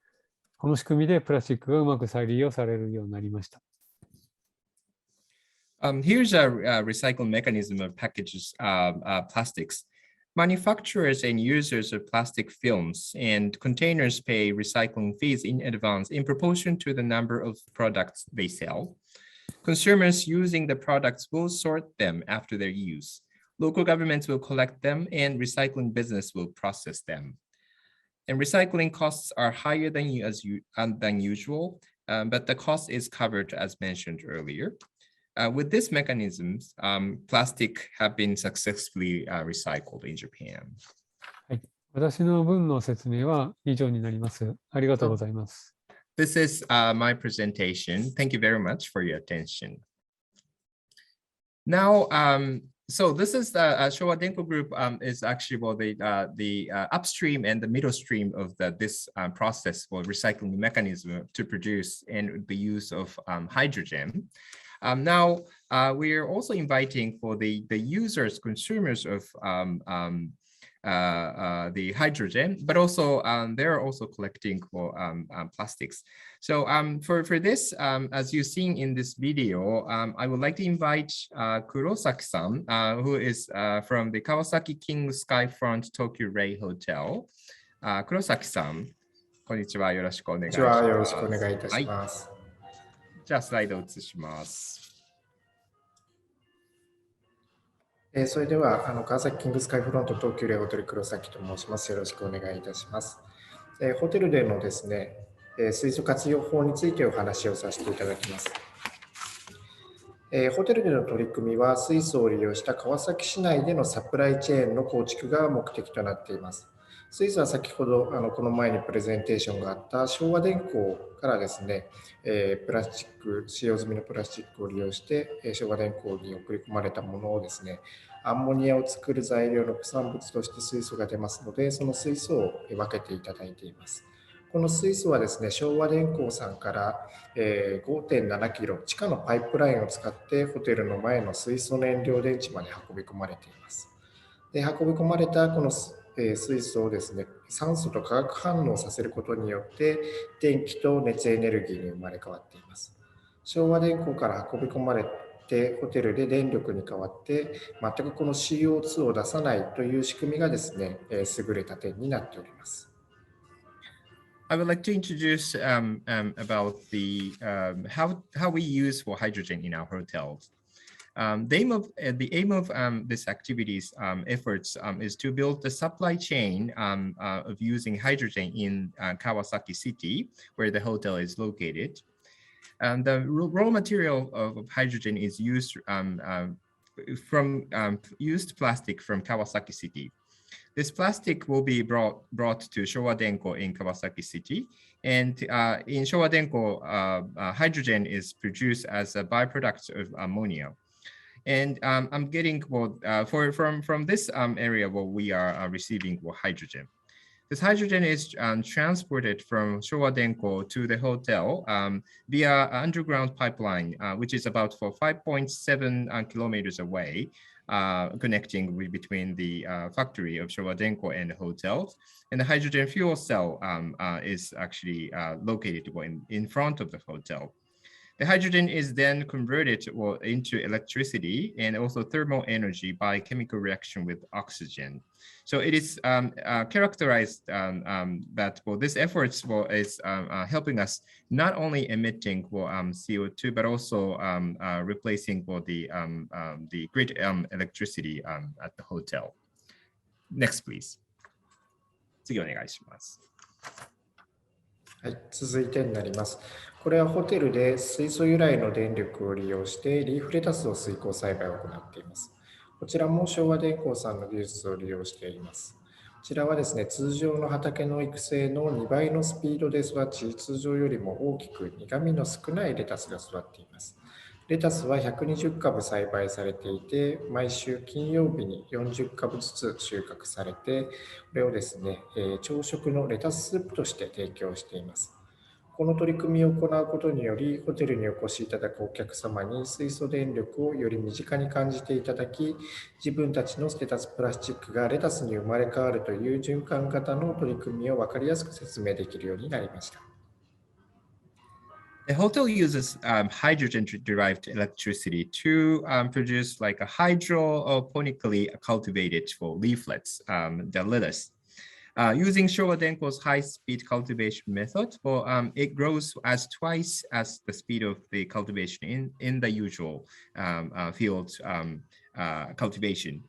この仕組みでプラスチックがうまく再利用されるようになりました。Here's a recycle mechanism of plastics. Manufacturers and users of plastic films and containers pay recycling fees in advance in proportion to the number of products they sell. Consumers using the products will sort them after their use. Local governments will collect them and recycling business will process them. And recycling costs are higher than usual, but the cost is covered as mentioned earlier. With these mechanisms, plastic have been successfully recycled in Japan. はい、私の分の説明は以上になります。ありがとうございます。This is my presentation. Thank you very much for your attention. Now, so this is the Showa Denko Group is actually the upstream and the middle stream of this process for recycling mechanism to produce and the use of hydrogen. Now, we are also inviting for the users, consumers of the hydrogen, but also they're also collecting for plastics. So for this, as you've seen in this video, I would like to invite Kurosaki-san, who is from the Kawasaki King Skyfront Tokyo Ray Hotel. Kurosaki-san, こんにちは。よろしくお願いします。よろしくお願いいたします。じゃあスライドを移します。それでは川崎キングスカイフロント東急レイホテル黒崎と申します。よろしくお願いいたします。ホテルでのですね、水素活用法についてお話をさせていただきます。ホテルでの取り組みは水素を利用した川崎市内でのサプライチェーンの構築が目的となっています。水素は先ほどこの前にプレゼンテーションがあった昭和電工からですね、プラスチック、使用済みのプラスチックを利用して昭和電工に送り込まれたものをですね、アンモニアを作る材料の副産物として水素が出ますので、その水素を分けていただいています。この水素はですね、昭和電工さんから 5.7 キロ地下のパイプラインを使ってホテルの前の水素燃料電池まで運び込まれています。で、運び込まれたこの水素をですね、酸素と化学反応させることによって電気と熱エネルギーに生まれ変わっています。昭和電工から運び込まれてホテルで電力に変わって全くこの CO2 を出さないという仕組みがですね、優れた点になっております。I would like to introduce about the how we use for hydrogen in our hotels. The aim of this activity's efforts is to build the supply chain of using hydrogen in Kawasaki City, where the hotel is located. The raw material of hydrogen is used from used plastic from Kawasaki City. This plastic will be brought to Showa Denko in Kawasaki City, and in Showa Denko, hydrogen is produced as a byproduct of ammonia. And I'm getting from this area where we are receiving hydrogen. This hydrogen is transported from Showa Denko to the hotel via underground pipeline, which is about 5.7 kilometers away, connecting between the factory of Showa Denko and the hotels. And the hydrogen fuel cell is actually located in front of the hotel. The hydrogen is then converted into electricity and also thermal energy by chemical reaction with oxygen. So it is characterized that this efforts is helping us not only emitting CO2 but also replacing the grid electricity at the hotel. Next, please. 次お願いします。はい、続いてになります。これはホテルで水素由来の電力を利用してリーフレタスを水耕栽培を行っています。こちらも昭和電工さんの技術を利用しています。こちらはですね、通常の畑の育成の2倍のスピードで育ち、通常よりも大きく苦みの少ないレタスが育っています。レタスは120株栽培されていて、毎週金曜日に40株ずつ収穫されて、これをですね、朝食のレタススープとして提供しています。この取り組みを行うことにより、ホテルにお越しいただくお客様に水素電力をより身近に感じていただき、自分たちの捨てたプラスチックがレタスに生まれ変わるという循環型の取り組みを分かりやすく説明できるようになりました。The hotel uses hydrogen-derived electricity to produce like a hydroponically cultivated leaflets, the lettuce. Using Showa Denko's high-speed cultivation method, it grows as twice as the speed of the cultivation in the usual field cultivation.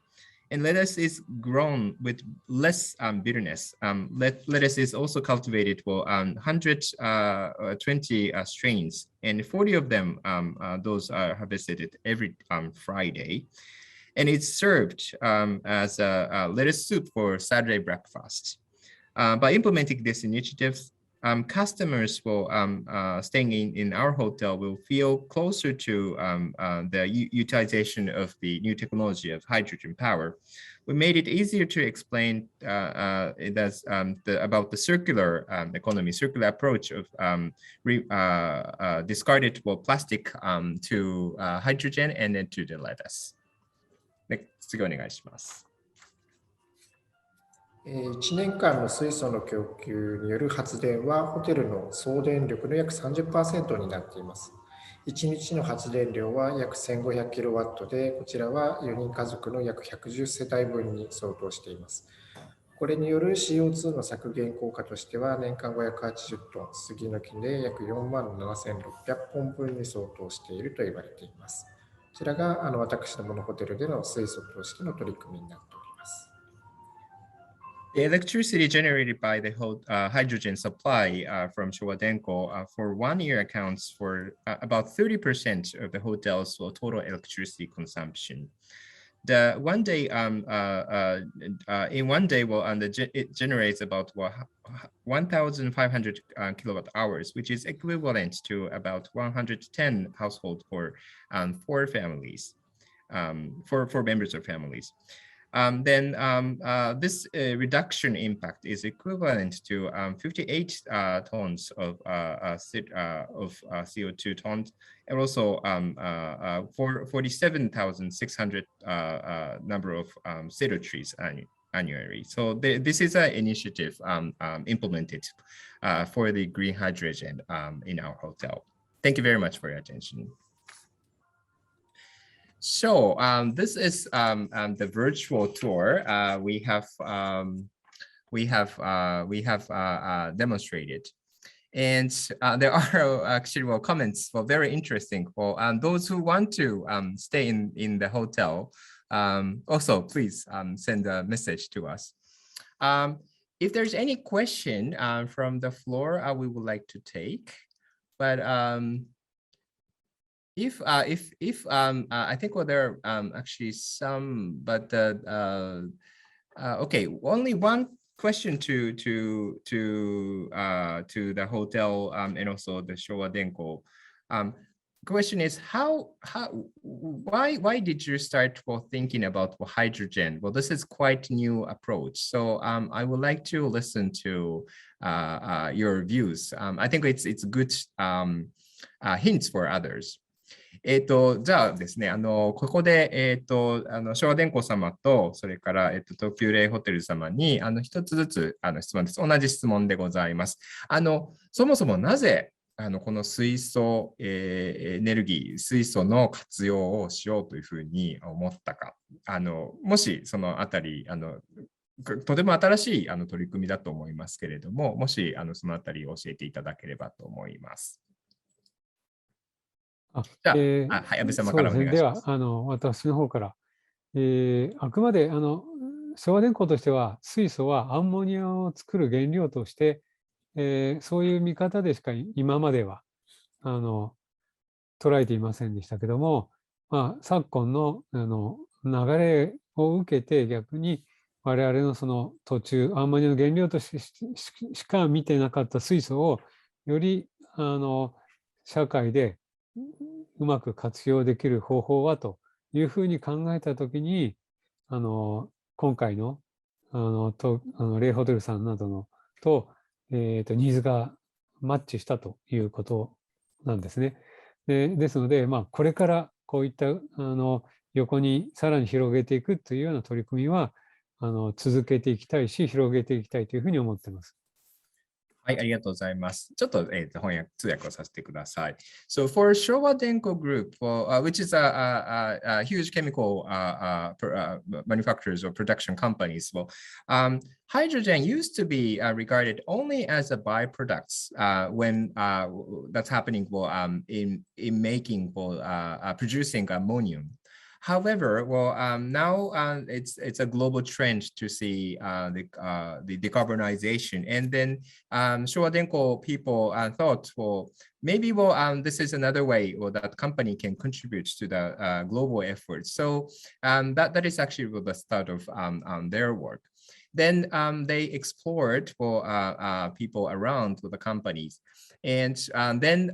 And lettuce is grown with less bitterness. Lettuce is also cultivated for 120 strains, and 40 of them, those are harvested every Friday. And it's served as a lettuce soup for Saturday breakfast. By implementing this initiative, customers will staying in our hotel will feel closer to the utilization of the new technology of hydrogen power. We made it easier to explain about the circular economy, circular approach of discarded plastic to hydrogen and then to the lettuce. 次お願いします。1年間の水素の供給による発電はホテルの総電力の約 30% になっています。1日の発電量は約 1500kW で、こちらは4人家族の約110世帯分に相当しています。これによる CO2 の削減効果としては、年間580トン、杉の木で約47600本分に相当していると言われています。こちらが私どものホテルでの水素としての取り組みになっております。The electricity generated by the hydrogen supply from Showa Denko for 1 year accounts for about 30% of the hotel's total electricity consumption. The one day, in 1 day, it generates about 1,500 kilowatt hours, which is equivalent to about 110 households for 4 families, for members of families. This reduction impact is equivalent to 58 tons of CO2 tons, and also 47,600 number of cedar trees annually. So this is an initiative implemented for the green hydrogen in our hotel. Thank you very much for your attention. So this is the virtual tour we have demonstrated, and there are actually comments very interesting for those who want to stay in the hotel. Also, please send a message to us. If there's any question from the floor, we would like to take, but if I think there are actually some, but okay, only one question to the hotel and also the Showa Denko. Question is why did you start thinking about hydrogen? Well, this is quite new approach, so I would like to listen to your views. I think it's good hints for others. じゃあですね、ここで、昭和電工様と、それから、東急レイホテル様に、一つずつ、質問です。同じ質問でございます。そもそもなぜ、この水素、エネルギー、水素の活用をしようというふうに思ったか。もし、そのあたり、とても新しい取り組みだと思いますけれども、もし、そのあたりを教えていただければと思います。はい、安倍様からお願いします。では、私の方から、あくまで昭和電工としては、水素はアンモニアを作る原料として、そういう見方でしか今までは捉えていませんでしたけども、昨今の流れを受けて、逆に我々のその途中、アンモニアの原料としてしか見てなかった水素を、より社会でうまく活用できる方法はというふうに考えたときに、今回のレイホテルさんなどのと、ニーズがマッチしたということなんですね。ですので、これからこういった横にさらに広げていくというような取り組みは続けていきたいし、広げていきたいというふうに思っています。はい、ありがとうございます。ちょっと、通訳をさせてください。So for Showa Denko Group, which is a huge chemical manufacturers or production companies, hydrogen used to be regarded only as a byproduct when that's happening in making producing ammonium. However, now it's a global trend to see the decarbonization, and then Showa Denko people thought, maybe this is another way that company can contribute to the global effort. So that is actually the start of their work. Then they explored for people around the companies. And then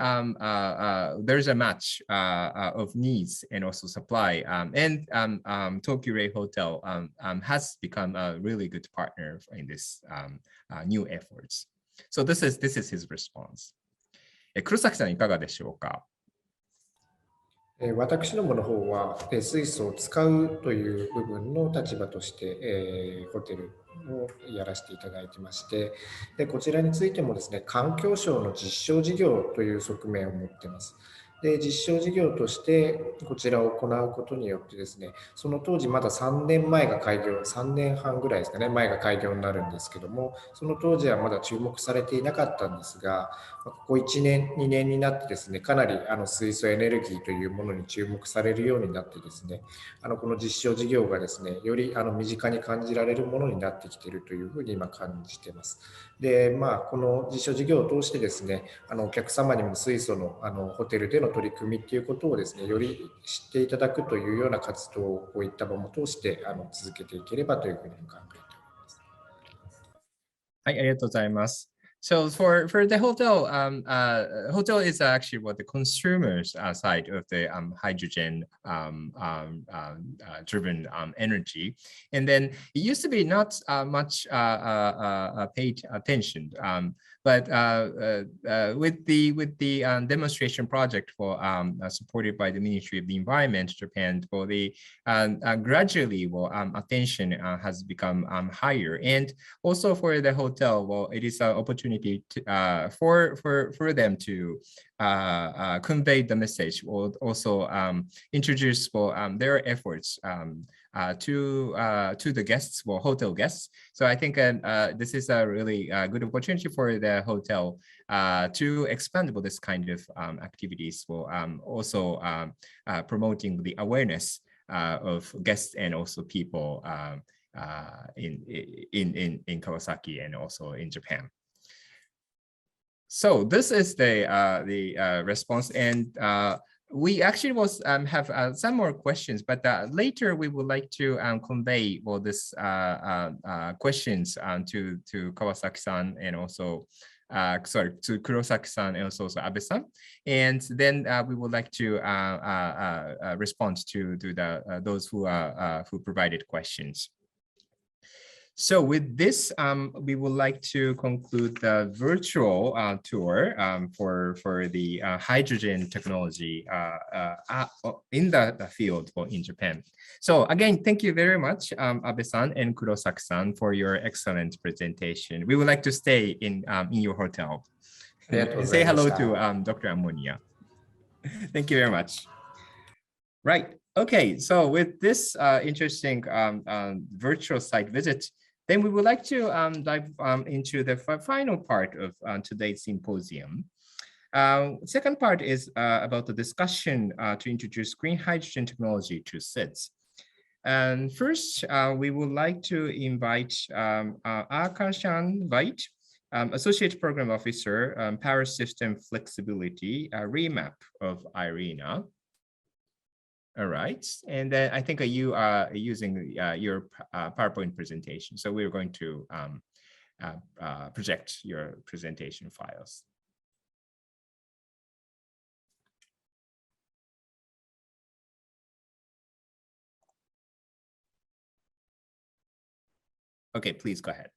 there's a match of needs and also supply. And Tokyo Ray Hotel has become a really good partner in this new efforts. So this is his response. 黒崎さんいかがでしょうか。私どもの方は水素を使うという部分の立場としてホテルをやらせていただいてまして、でこちらについてもですね、環境省の実証事業という側面を持っています。で実証事業としてこちらを行うことによってですね、その当時まだ3年前が開業、3年半ぐらいですかね、前が開業になるんですけども、その当時はまだ注目されていなかったんですが、ここ1年、2年になってですね、かなり水素エネルギーというものに注目されるようになってですね、この実証事業がですね、より身近に感じられるものになってきているというふうに今感じています。で、この実証事業を通してですね、お客様にも水素のホテルでの取り組みっていうことをですね、より知っていただくというような活動をこういった場も通して続けていければというふうに考えております。はい、ありがとうございます。So for the hotel, hotel is actually what the consumers side of the hydrogen driven energy, and then it used to be not much paid attention. But with the demonstration project for supported by the Ministry of the Environment, Japan, for the gradually, attention has become higher, and also for the hotel, it is an opportunity to, for them to convey the message, or also introduce their efforts to the guests, hotel guests. So I think this is a really good opportunity for the hotel to expand this kind of activities, for also promoting the awareness of guests and also people in Kawasaki and also in Japan. So this is the response, and we actually have some more questions, but later we would like to convey this questions to Kawasaki-san, and also to Kurosaki-san and also Abe-san, and then we would like to respond to those who provided questions. So with this, we would like to conclude the virtual tour for the hydrogen technology in the field in Japan. So again, thank you very much, Abe-san and Kurosaki-san, for your excellent presentation. We would like to stay in your hotel and say hello to Dr. Ammonia. Thank you very much. Right. Okay. So with this interesting virtual site visit, then we would like to dive into the final part of today's symposium. Second part is about the discussion to introduce green hydrogen technology to SIDS. And first, we would like to invite Akanshan Vait, Associate Program Officer, Power System Flexibility, remap of IRENA. All right, and then I think you are using your PowerPoint presentation, so we're going to project your presentation files. Okay, please go ahead.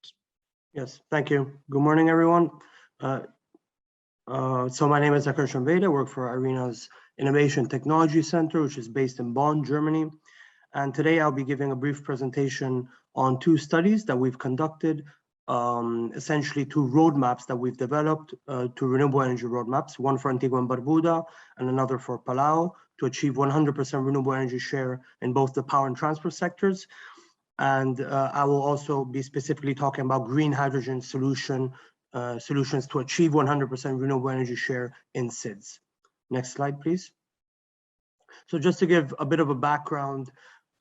Yes, thank you. Good morning, everyone. So my name is Akanshan Vait. I work for IRENA's Innovation Technology Center, which is based in Bonn, Germany. And today I'll be giving a brief presentation on two studies that we've conducted, essentially two roadmaps that we've developed, two renewable energy roadmaps, one for Antigua and Barbuda and another for Palau, to achieve 100% renewable energy share in both the power and transport sectors. And I will also be specifically talking about green hydrogen solutions to achieve 100% renewable energy share in SIDS. Next slide, please. So just to give a bit of a background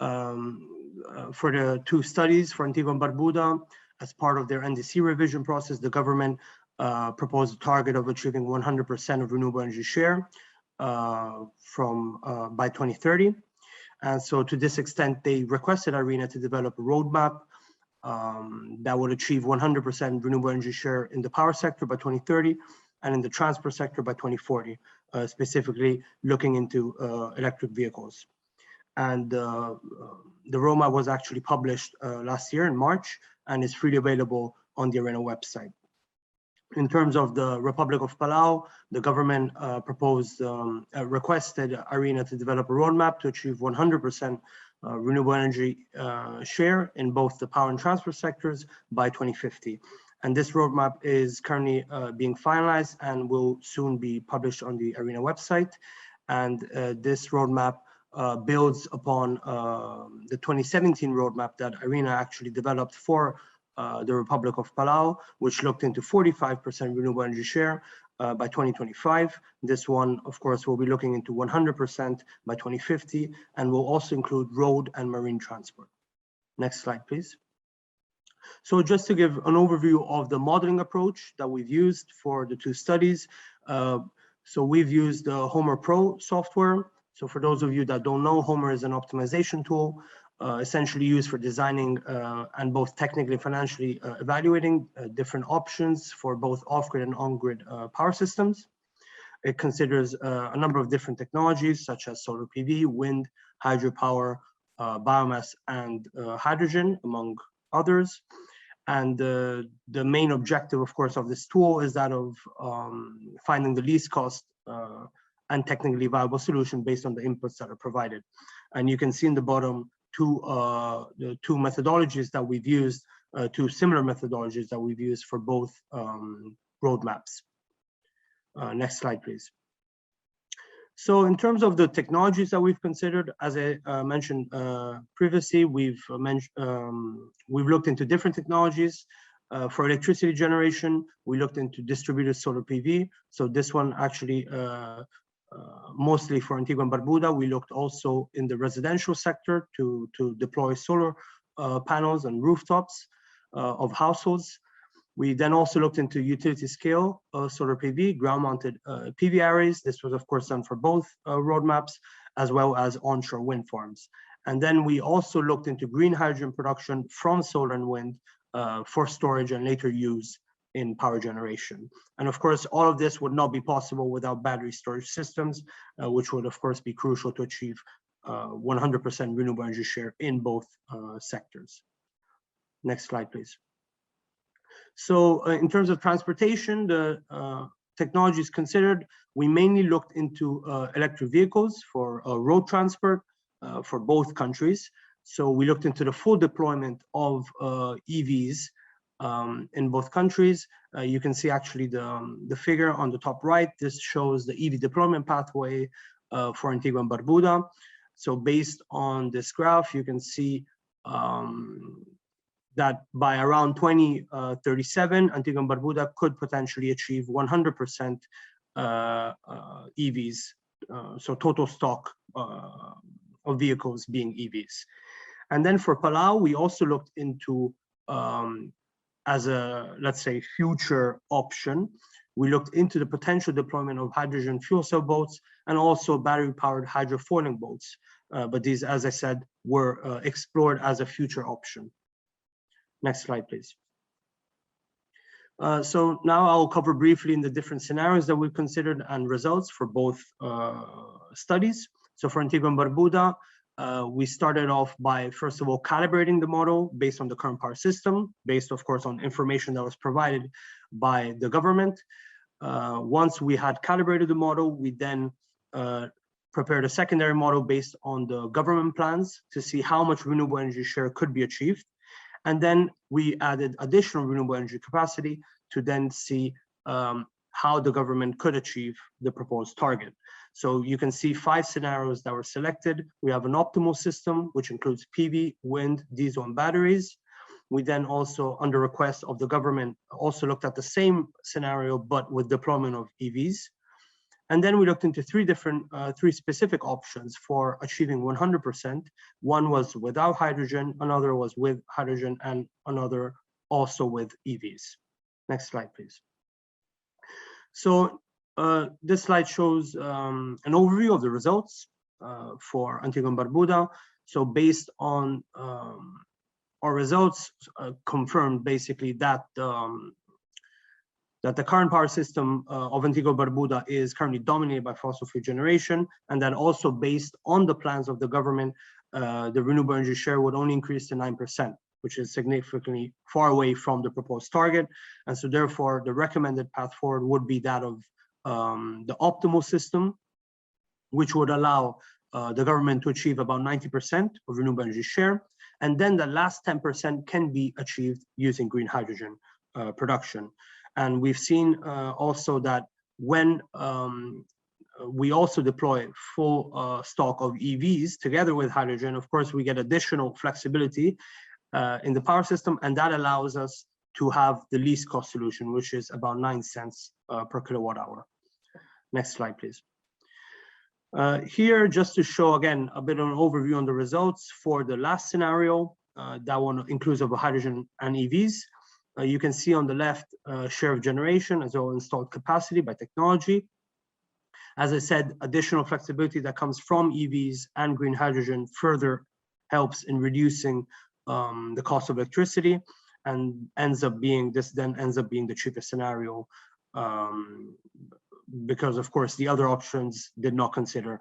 for the two studies for Antigua and Barbuda, as part of their NDC revision process, the government proposed a target of achieving 100% of renewable energy share by 2030. And so to this extent, they requested IRENA to develop a roadmap that would achieve 100% renewable energy share in the power sector by 2030 and in the transport sector by 2040, specifically looking into electric vehicles. And the roadmap was actually published last year in March and is freely available on the IRENA website. In terms of the Republic of Palau, the government requested IRENA to develop a roadmap to achieve 100% renewable energy share in both the power and transport sectors by 2050. And this roadmap is currently being finalized and will soon be published on the IRENA website. And this roadmap builds upon the 2017 roadmap that IRENA actually developed for the Republic of Palau, which looked into 45% renewable energy share by 2025. This one, of course, will be looking into 100% by 2050 and will also include road and marine transport. Next slide, please. So just to give an overview of the modeling approach that we've used for the two studies. So we've used the Homer Pro software. So for those of you that don't know, Homer is an optimization tool essentially used for designing and both technically and financially evaluating different options for both off-grid and on-grid power systems. It considers a number of different technologies such as solar PV, wind, hydropower, biomass, and hydrogen, among others. And the main objective, of course, of this tool is that of finding the least cost and technically viable solution based on the inputs that are provided. And you can see in the bottom the two methodologies that we've used, two similar methodologies that we've used for both roadmaps. Next slide, please. So in terms of the technologies that we've considered, as I mentioned previously, we've looked into different technologies. For electricity generation, we looked into distributed solar PV. So this one actually, mostly for Antigua and Barbuda, we looked also in the residential sector to deploy solar panels and rooftops of households. We then also looked into utility scale solar PV, ground-mounted PV arrays. This was, of course, done for both roadmaps, as well as onshore wind farms. And then we also looked into green hydrogen production from solar and wind for storage and later use in power generation. And of course, all of this would not be possible without battery storage systems, which would, of course, be crucial to achieve 100% renewable energy share in both sectors. Next slide, please. So in terms of transportation, the technologies considered, we mainly looked into electric vehicles for road transport for both countries. So we looked into the full deployment of EVs in both countries. You can see actually the figure on the top right. This shows the EV deployment pathway for Antigua and Barbuda. So based on this graph, you can see that by around 2037, Antigua and Barbuda could potentially achieve 100% EVs, so total stock of vehicles being EVs. And then for Palau, we also looked into, as a, let's say, future option, we looked into the potential deployment of hydrogen fuel cell boats and also battery-powered hydrofoiling boats. But these, as I said, were explored as a future option. Next slide, please. So now I'll cover briefly in the different scenarios that we've considered and results for both studies. So for Antigua and Barbuda, we started off by, first of all, calibrating the model based on the current power system, based, of course, on information that was provided by the government. Once we had calibrated the model, we then prepared a secondary model based on the government plans to see how much renewable energy share could be achieved. And then we added additional renewable energy capacity to then see how the government could achieve the proposed target. So you can see 5 scenarios that were selected. We have an optimal system, which includes PV, wind, diesel, and batteries. We then also, under request of the government, also looked at the same scenario, but with deployment of EVs. And then we looked into 3 specific options for achieving 100%. One was without hydrogen, another was with hydrogen, and another also with EVs. Next slide, please. So this slide shows an overview of the results for Antigua and Barbuda. So based on our results, confirmed basically that the current power system of Antigua and Barbuda is currently dominated by fossil fuel generation, and that also based on the plans of the government, the renewable energy share would only increase to 9%. which is significantly far away from the proposed target. And so therefore, the recommended path forward would be that of the optimal system, which would allow the government to achieve about 90% of renewable energy share. And then the last 10% can be achieved using green hydrogen production. And we've seen also that when we also deploy full stock of EVs together with hydrogen, of course, we get additional flexibility in the power system, and that allows us to have the least cost solution, which is about 9 cents per kilowatt hour. Next slide, please. Here, just to show again a bit of an overview on the results for the last scenario, that one inclusive of hydrogen and EVs. You can see on the left share of generation as well as installed capacity by technology. As I said, additional flexibility that comes from EVs and green hydrogen further helps in reducing the cost of electricity, and ends up being the cheapest scenario, because of course the other options did not consider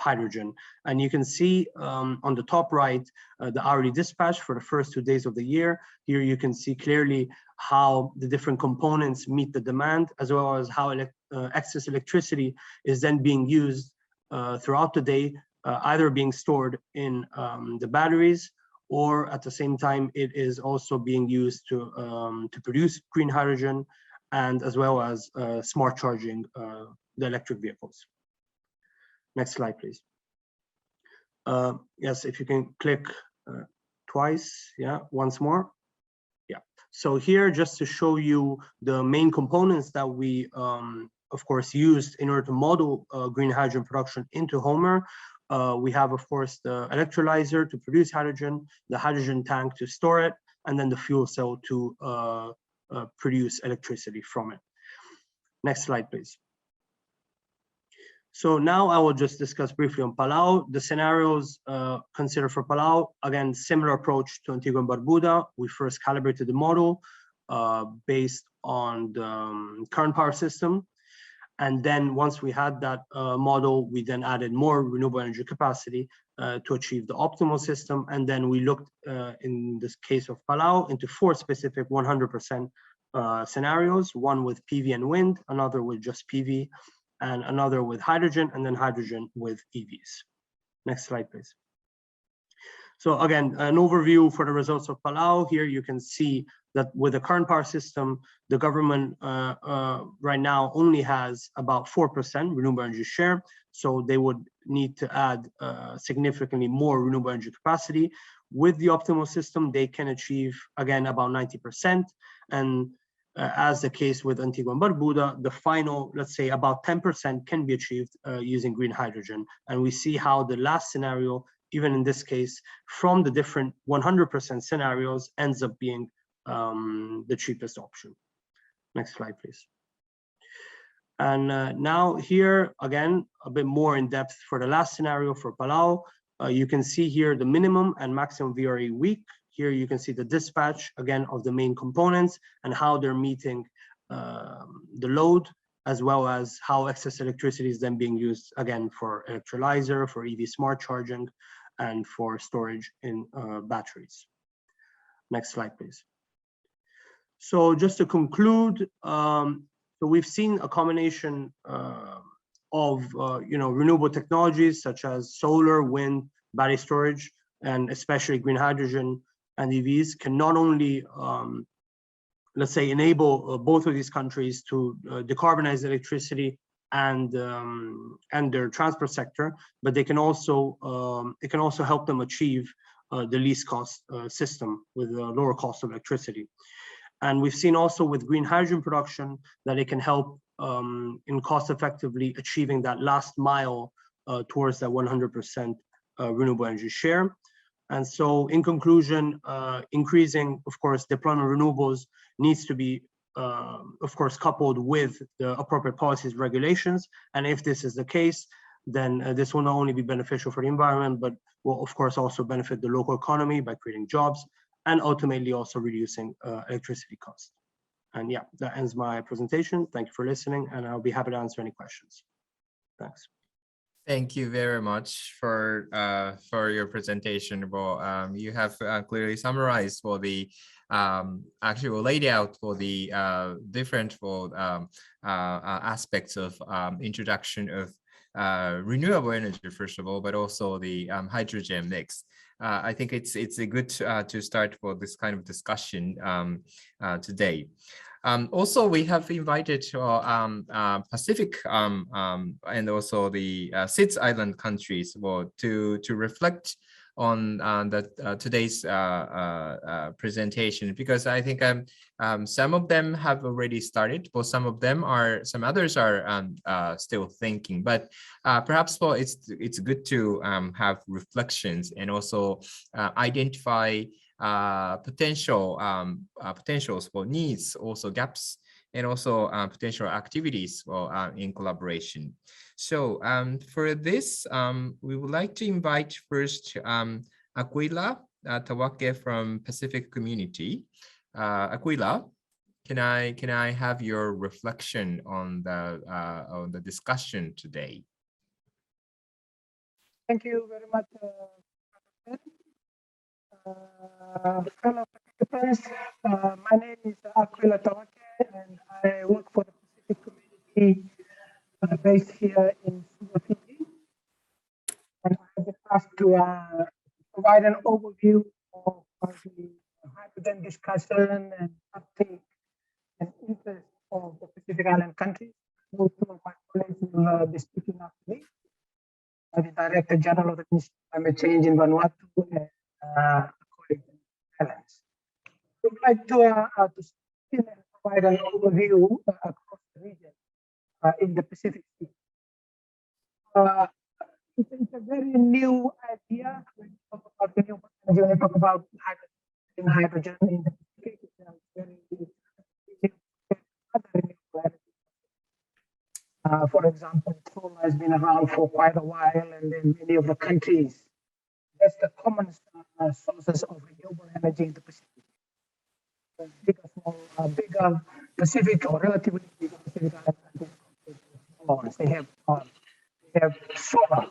hydrogen. And you can see on the top right the hourly dispatch for the first 2 days of the year. Here you can see clearly how the different components meet the demand, as well as how excess electricity is then being used throughout the day, either being stored in the batteries, or at the same time it is also being used to produce green hydrogen, and as well as smart charging the electric vehicles. Next slide, please. Yes, if you can click twice, yeah, once more. Yeah, so here just to show you the main components that we of course used in order to model green hydrogen production into Homer. We have, of course, the electrolyzer to produce hydrogen, the hydrogen tank to store it, and then the fuel cell to produce electricity from it. Next slide, please. So now I will just discuss briefly on Palau. The scenarios considered for Palau, again, similar approach to Antigua and Barbuda. We first calibrated the model based on the current power system. And then once we had that model, we then added more renewable energy capacity to achieve the optimal system. And then we looked, in this case of Palau, into 4 specific 100% scenarios, one with PV and wind, another with just PV, and another with hydrogen, and then hydrogen with EVs. Next slide, please. So again, an overview for the results of Palau. Here you can see that with the current power system, the government right now only has about 4% renewable energy share. So they would need to add significantly more renewable energy capacity. With the optimal system, they can achieve, again, about 90%. And as the case with Antigua and Barbuda, the final, let's say, about 10% can be achieved using green hydrogen. And we see how the last scenario, even in this case, from the different 100% scenarios, ends up being the cheapest option. Next slide, please. And now here, again, a bit more in depth for the last scenario for Palau. You can see here the minimum and maximum VRE week. Here you can see the dispatch, again, of the main components and how they're meeting the load, as well as how excess electricity is then being used, again, for electrolyzer, for EV smart charging, and for storage in batteries. Next slide, please. So just to conclude, so we've seen a combination of renewable technologies such as solar, wind, battery storage, and especially green hydrogen and EVs can not only, let's say, enable both of these countries to decarbonize electricity and their transport sector, but they can also it can also help them achieve the least cost system with a lower cost of electricity. And we've seen also with green hydrogen production that it can help in cost effectively achieving that last mile towards that 100% renewable energy share. And so in conclusion, increasing, of course, deployment of renewables needs to be, of course, coupled with the appropriate policies, regulations. And if this is the case, then this will not only be beneficial for the environment, but will, of course, also benefit the local economy by creating jobs and ultimately also reducing electricity costs. And yeah, that ends my presentation. Thank you for listening, and I'll be happy to answer any questions. Thanks. Thank you very much for your presentation. Well, you have clearly summarized for the actual laid out for the different aspects of introduction of renewable energy, first of all, but also the hydrogen mix. I think it's a good to start for this kind of discussion today. Also, we have invited Pacific and also the SIDS island countries to reflect on today's presentation, because I think some of them have already started, but some others are still thinking. But perhaps it's good to have reflections and also identify potentials for needs, also gaps, and also potential activities in collaboration. So for this, we would like to invite first Aquila Tawake from Pacific Community. Aquila, can I have your reflection on the discussion today? Thank you very much. Fellow participants, my name is Aquila Tawake, and I work for the Pacific Community based here in Sugiyama. And I have been asked to provide an overview of the hydrogen discussion and uptake and interest of the Pacific Island countries. Most of my colleagues will be speaking after me. I'm the Director General of the Ministry of Climate Change in Vanuatu and Islands. We would like to provide an overview across the region in the Pacific Sea. It's a very new idea when you talk about renewable energy, when you talk about hydrogen in the Pacific. It's a very new other renewable energy. For example, solar has been around for quite a while, and then many of the countries, that's the common sources of renewable energy in the Pacific. Bigger Pacific or relatively bigger Pacific Island countries. They have solar.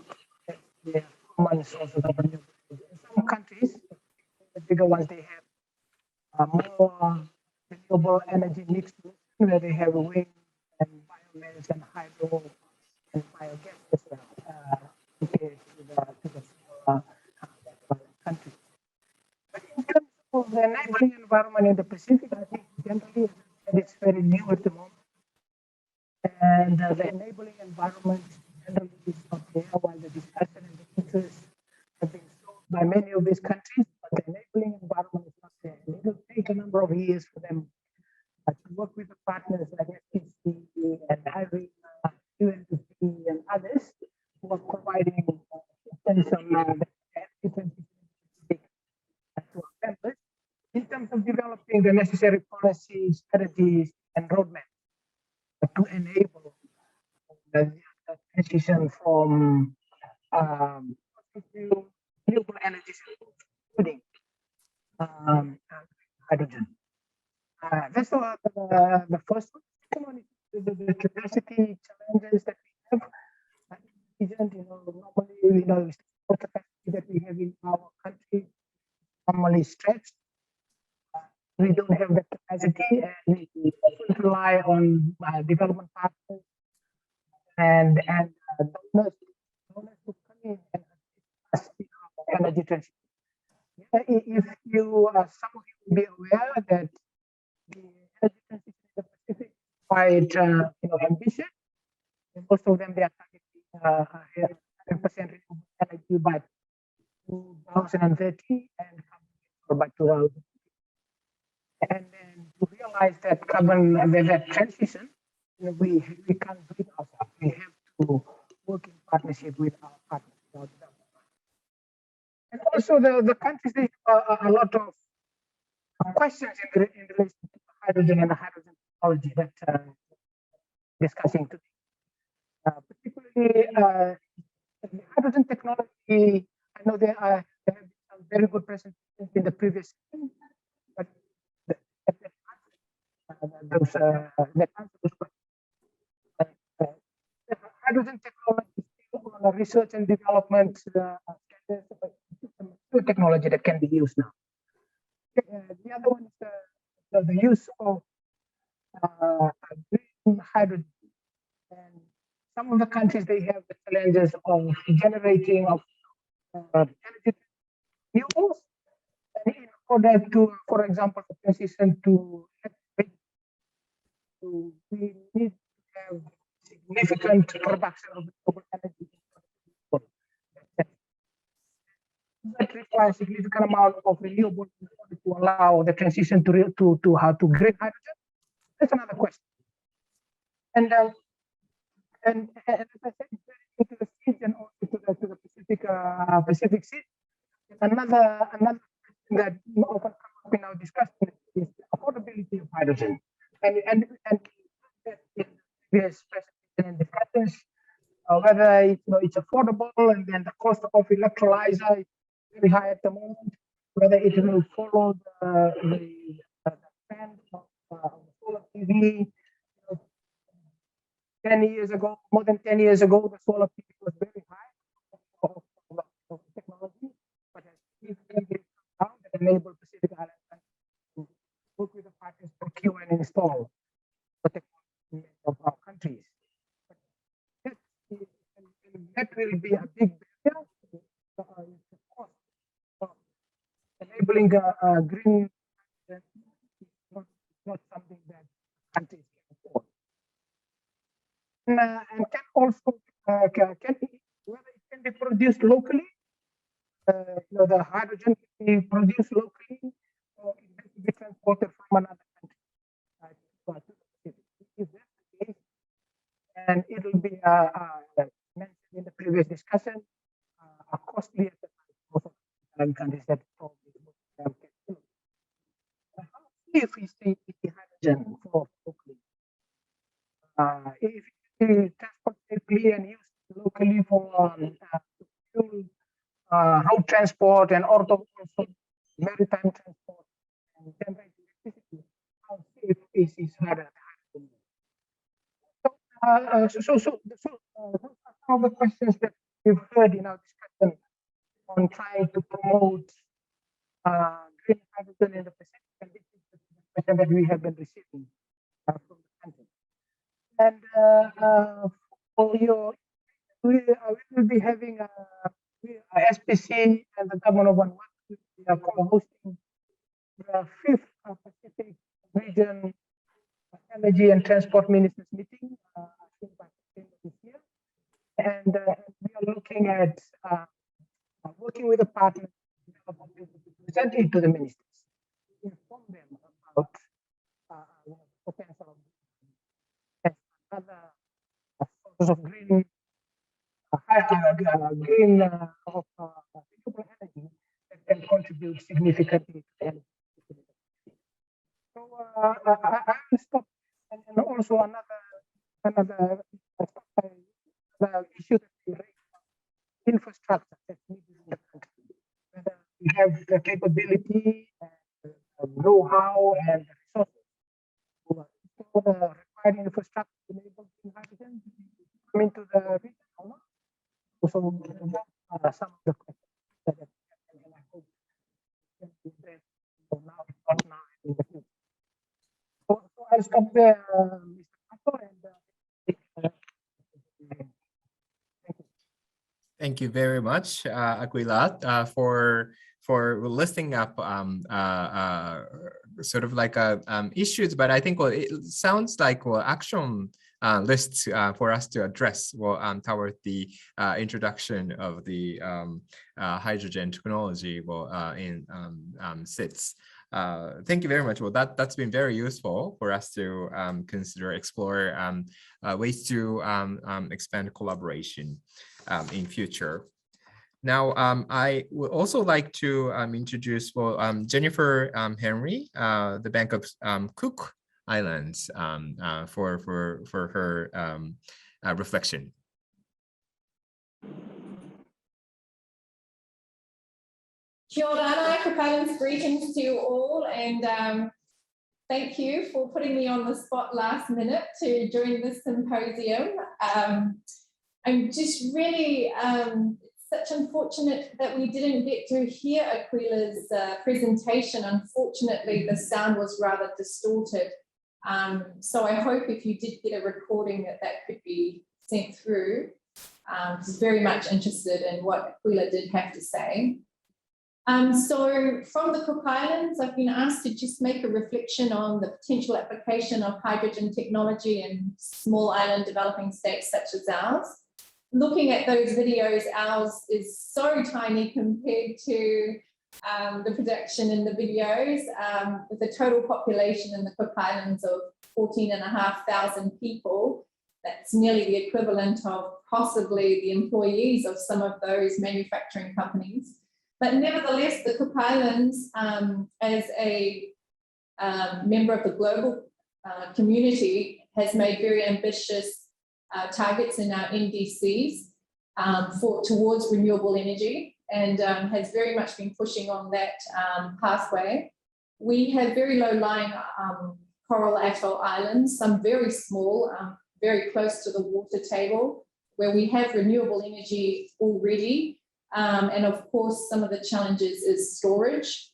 They have common sources of renewable energy. In some countries, the bigger ones, they have more renewable energy mixed where they have wind and biomass and hydro and biogas as well, compared to the smaller countries. But in terms of the enabling environment in the Pacific, I think generally it's very new at the moment. And the enabling environment generally is not there, while the discussion and the interest have been solved by many of these countries, but the enabling environment is not there. And it will take a number of years for them to work with the partners like SIDS and IRENA, UNDP and others who are providing assistance on the to our members in terms of developing the necessary policies, strategies, and roadmaps to enable the transition from renewable energies, including hydrogen. That's the first one. Second one is the capacity challenges that we have. Normally, the capacity that we have in our country normally stretched. We don't have the capacity, and we often rely on development partners and donors to come in and assist our energy transition. If you, some of you will be aware that the energy transition in the Pacific is quite ambitious. Most of them, they are targeting 100% renewable energy by 2030 and by 2000. And then to realize that carbon, that transition, we can't do it ourselves. We have to work in partnership with our partners. And also the countries, they have a lot of questions in relation to hydrogen and the hydrogen technology that discussing today. Particularly the hydrogen technology, I know there have been some very good presentations in the previous session, but that answer was the hydrogen technology is still on research and development technology that can be used now. The other one is the use of green hydrogen. And some of the countries, they have the challenges of generating of energy renewables. And in order to, for example, the transition to electric, we need to have significant production of renewable energy. That requires significant amount of renewable in order to allow the transition to green hydrogen. That's another question. And as I said, to the SIDS and also to the Pacific SIDS. Another question that often comes up in our discussion is the affordability of hydrogen. And various and discussions whether it's affordable, and then the cost of electrolyzer is very high at the moment. Whether it will follow the trend of solar PV. 10 years ago, more than 10 years ago, the solar PV was very high of technology, but has significantly come down that enable Pacific Islands to work with the partners to procure and install the technology of our countries. But that will be a big barrier. The cost of enabling green is not something that countries can afford. And can also whether it can be produced locally. The hydrogen can be produced locally, or it has to be transported from another country. If that's the case, and it will be mentioned in the previous discussion, costly at the time countries that probably how if we say hydrogen for locally, if transport safely and used locally for fuel, road transport, and also maritime transport and generate electricity, how safe is hydrogen? So those are some of the questions that we've heard in our discussion on trying to promote green hydrogen in the Pacific, and this is the question that we have been receiving from the country. And for your, we will be having a SPC and the government of Vanuatu. We are co-hosting the 5th Pacific Region Energy and Transport Ministers meeting, I think by September this year. And we are looking at working with the partners to present it to the ministers, inform them about the potential of other sources of green renewable energy that can contribute significantly to the energy. So I will stop, and also another issue that we raised, infrastructure that's needed in the country. Whether we have the capability, and know-how, and resources for the required infrastructure to enable green hydrogen come into the region or not. So some of the questions that I hope can be addressed now, not now, in the future. So I'll stop there, Mr. Kato, and Thank you very much, Aquila, for listing up sort of like issues, but I think it sounds like action lists for us to address toward the introduction of the hydrogen technology in SIDS. Thank you very much. Well, that's been very useful for us to explore ways to expand collaboration in future. Now, I would also like to introduce Jennifer Henry, the Bank of Cook Islands, for her reflection. Kia ora, Kapalans, greetings to you all, and thank you for putting me on the spot last minute to join this symposium. I'm just really such unfortunate that we didn't get to hear Aquila's presentation. Unfortunately, the sound was rather distorted. So I hope if you did get a recording that could be sent through. I was very much interested in what Aquila did have to say. So from the Cook Islands, I've been asked to just make a reflection on the potential application of hydrogen technology in small island developing states such as ours. Looking at those videos, ours is so tiny compared to the production in the videos, with a total population in the Cook Islands of 14,500 people. That's nearly the equivalent of possibly the employees of some of those manufacturing companies. But nevertheless, the Cook Islands, as a member of the global community, has made very ambitious targets in our NDCs towards renewable energy, and has very much been pushing on that pathway. We have very low-lying coral atoll islands, some very small, very close to the water table, where we have renewable energy already. And of course, some of the challenges is storage.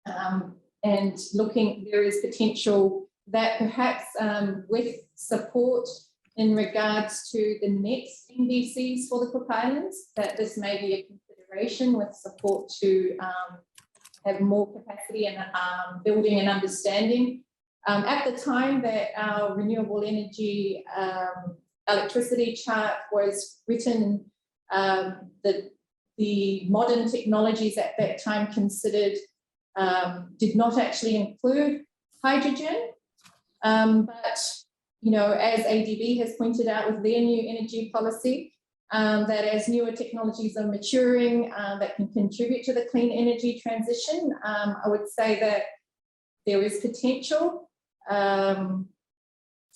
And there is potential that perhaps with support in regards to the next NDCs for the Cook Islands, that this may be a consideration with support to have more capacity and building and understanding. At the time that our renewable energy electricity chart was written, the modern technologies at that time considered did not actually include hydrogen. But, you know, as ADB has pointed out with their new energy policy, that as newer technologies are maturing that can contribute to the clean energy transition, I would say that there is potential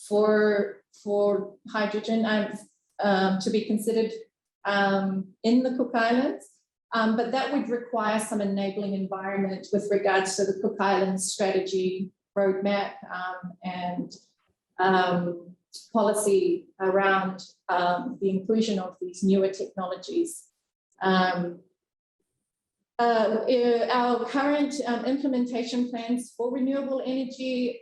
for hydrogen to be considered in the Cook Islands, but that would require some enabling environment with regards to the Cook Islands strategy roadmap and policy around the inclusion of these newer technologies. Our current implementation plans for renewable energy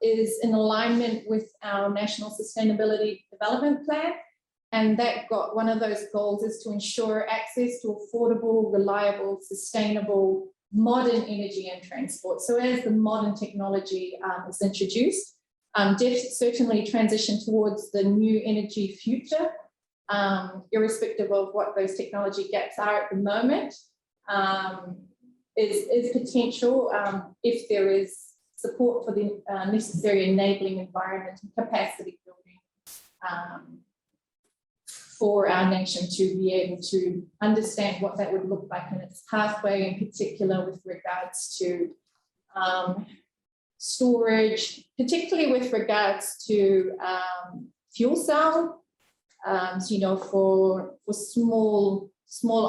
is in alignment with our National Sustainability Development Plan. And that got one of those goals is to ensure access to affordable, reliable, sustainable, modern energy and transport. So as the modern technology is introduced, certainly transition towards the new energy future, irrespective of what those technology gaps are at the moment, is potential if there is support for the necessary enabling environment and capacity building for our nation to be able to understand what that would look like in its pathway, in particular with regards to storage, particularly with regards to fuel cell. So, you know, for small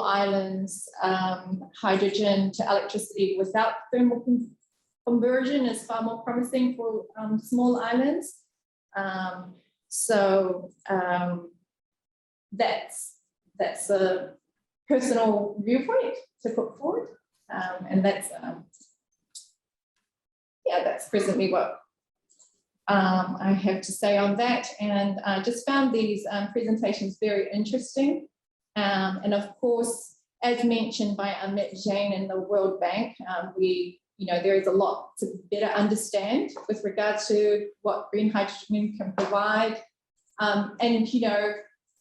islands, hydrogen to electricity without thermal conversion is far more promising for small islands. That's a personal viewpoint to put forward, and that's presently what I have to say on that. And I just found these presentations very interesting. And of course, as mentioned by Amit Jain in the World Bank, there is a lot to better understand with regards to what green hydrogen can provide, and you know,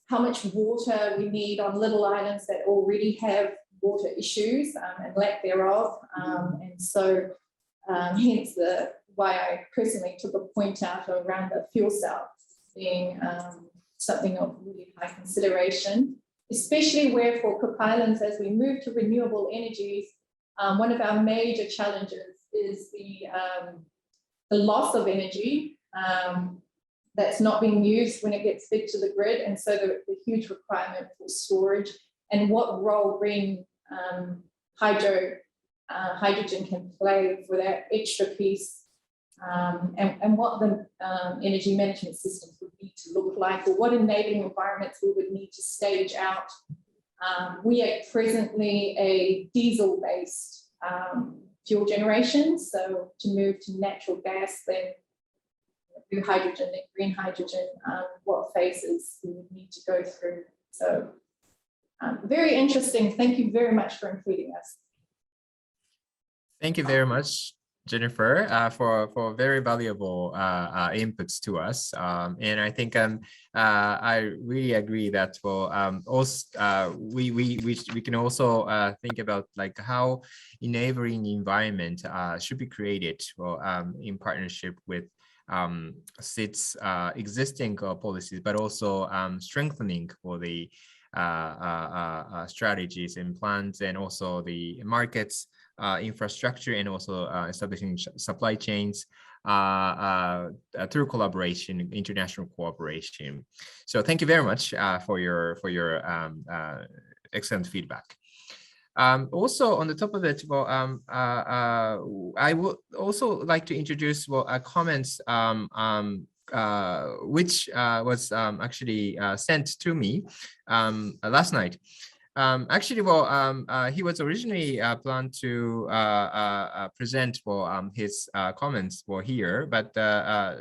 how much water we need on little islands that already have water issues and lack thereof. And so hence why I personally took a point out around the fuel cell being something of really high consideration, especially where for Cook Islands, as we move to renewable energies, one of our major challenges is the loss of energy that's not being used when it gets fed to the grid, and so the huge requirement for storage and what role green hydrogen can play for that extra piece, and what the energy management systems would need to look like, or what enabling environments we would need to stage out. We are presently a diesel-based fuel generation, so to move to natural gas, then blue hydrogen and green hydrogen, what phases we would need to go through. So very interesting. Thank you very much for including us. Thank you very much, Jennifer, for very valuable inputs to us. And I think I really agree that also we can also think about like how enabling environment should be created in partnership with SIDS existing policies, but also strengthening for the strategies and plans, and also the markets, infrastructure, and also establishing supply chains through collaboration, international cooperation. So thank you very much for your excellent feedback. Also, on the top of it, I would also like to introduce comments which was actually sent to me last night. Actually, he was originally planned to present his comments here, but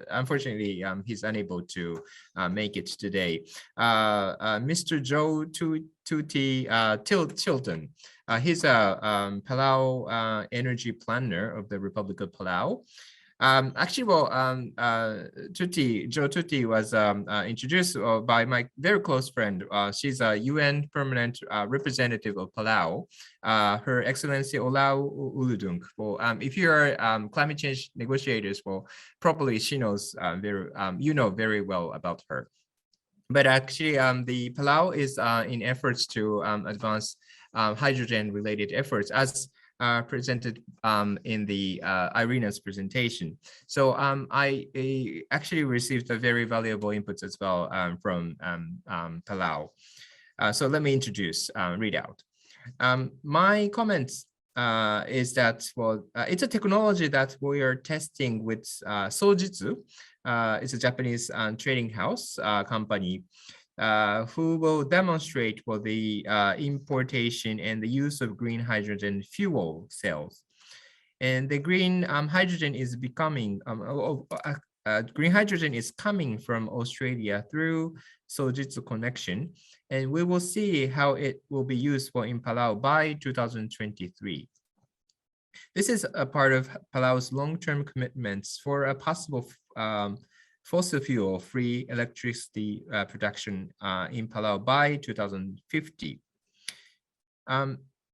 unfortunately, he's unable to make it today. Mr. Joe Tuti Chilton, he's a Palau energy planner of the Republic of Palau. Actually, Joe Tuti was introduced by my very close friend. She's a UN permanent representative of Palau, Her Excellency Olau Uludung. If you are climate change negotiators, probably she knows you know very well about her. But actually, the Palau is in efforts to advance hydrogen-related efforts, as presented in the Irina's presentation. So I actually received a very valuable inputs as well from Palau. So let me read out. My comments is that, it's a technology that we are testing with Sojitsu. It's a Japanese trading house company who will demonstrate the importation and the use of green hydrogen fuel cells. And the green hydrogen is becoming, green hydrogen is coming from Australia through Sojitsu connection, and we will see how it will be used in Palau by 2023. This is a part of Palau's long-term commitments for a possible fossil fuel-free electricity production in Palau by 2050.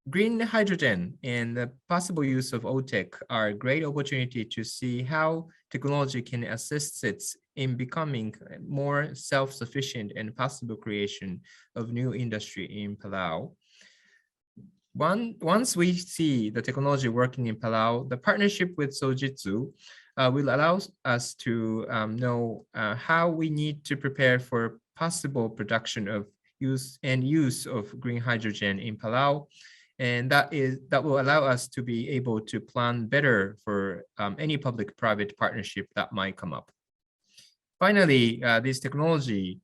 Green hydrogen and the possible use of OTEC are a great opportunity to see how technology can assist SIDS in becoming more self-sufficient and possible creation of new industry in Palau. Once we see the technology working in Palau, the partnership with Sojitsu will allow us to know how we need to prepare for possible production of use of green hydrogen in Palau, and that will allow us to be able to plan better for any public-private partnership that might come up. Finally, this technology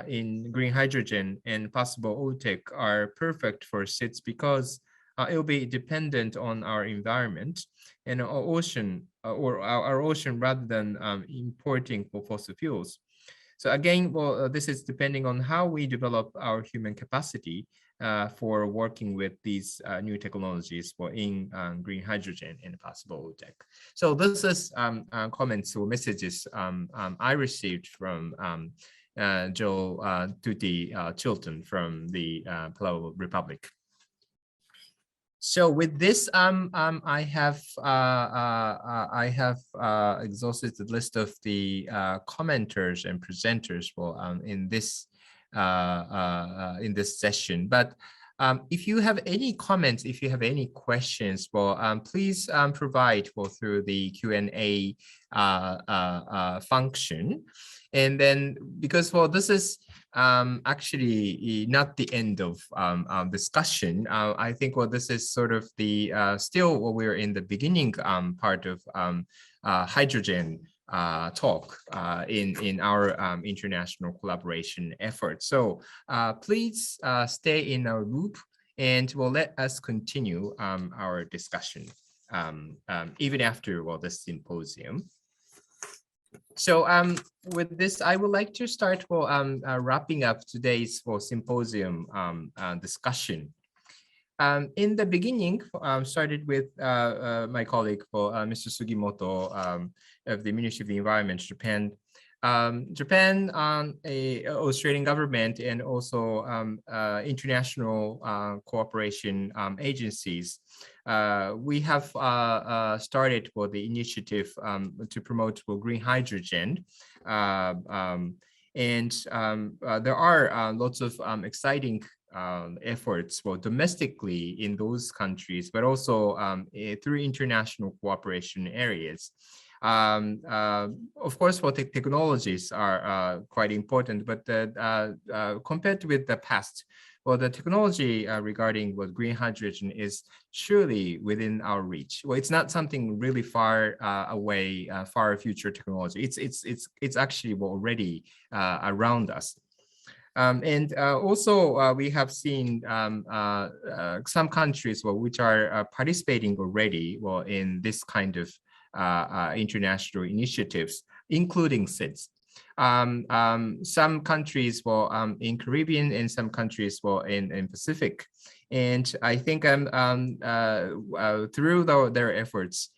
in green hydrogen and possible OTEC are perfect for SIDS because it will be dependent on our environment and our ocean, rather than importing fossil fuels. So again, this is depending on how we develop our human capacity for working with these new technologies in green hydrogen and possible OTEC. So this is comments or messages I received from Joe Tuti Chilton from the Palau Republic. So with this, I have exhausted the list of the commenters and presenters in this session. But if you have any comments, if you have any questions, please provide through the Q&A function. And then, because this is actually not the end of discussion, I think this is sort of the still we're in the beginning part of hydrogen talk in our international collaboration efforts. So please stay in our loop, and will let us continue our discussion even after this symposium. So with this, I would like to start wrapping up today's symposium discussion. In the beginning, started with my colleague, Mr. Sugimoto of the Ministry of the Environment, Japan. Japan, Australian government, and also international cooperation agencies. We have started the initiative to promote green hydrogen. And there are lots of exciting efforts domestically in those countries, but also through international cooperation areas. Of course, technologies are quite important, but compared with the past, the technology regarding green hydrogen is surely within our reach. Well, it's not something really far away, far future technology. It's actually already around us. And also, we have seen some countries which are participating already in this kind of international initiatives, including SIDS. Some countries in Caribbean, and some countries in Pacific. And I think through their efforts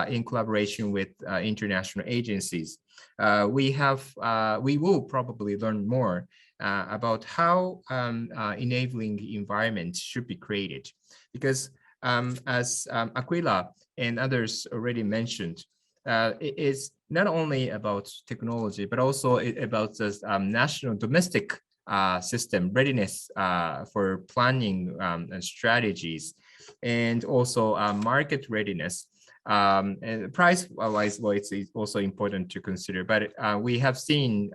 in collaboration with international agencies, we will probably learn more about how enabling environment should be created. Because as Aquila and others already mentioned, it is not only about technology, but also about the national domestic system readiness for planning and strategies, and also market readiness. And price-wise, it's also important to consider. But we have seen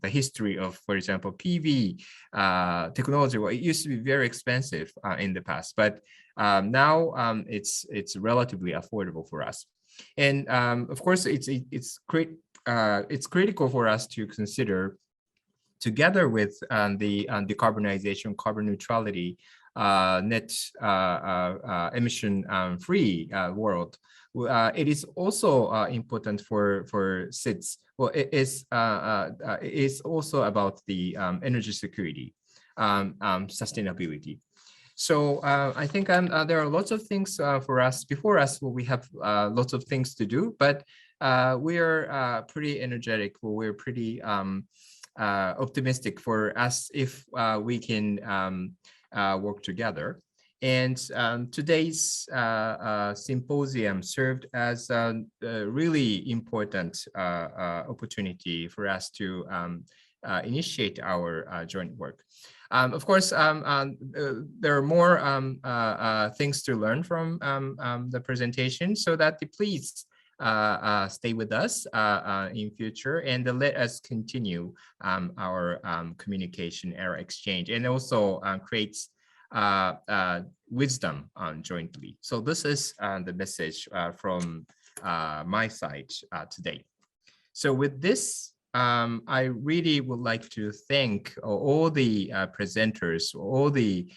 the history of, for example, PV technology. Well, it used to be very expensive in the past, but now it's relatively affordable for us. And of course, it's critical for us to consider, together with the decarbonization, carbon neutrality, net emission free world. It is also important for SIDS. Well, it is also about the energy security, sustainability. So I think there are lots of things for us before us. Well, we have lots of things to do, but we are pretty energetic. Well, we're pretty optimistic for us if we can work together. And today's symposium served as a really important opportunity for us to initiate our joint work. Of course, there are more things to learn from the presentation, so that please stay with us in future, and let us continue our communication, our exchange, and also creates wisdom jointly. So this is the message from my side today. So with this, I really would like to thank all the presenters, all the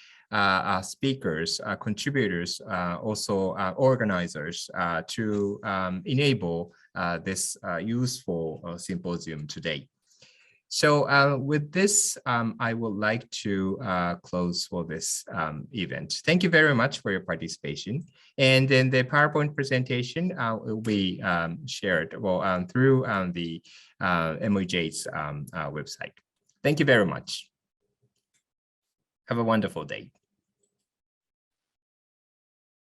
speakers, contributors, also organizers to enable this useful symposium today. So with this, I would like to close for this event. Thank you very much for your participation. And then the PowerPoint presentation will be shared through the MOJ's website. Thank you very much. Have a wonderful day.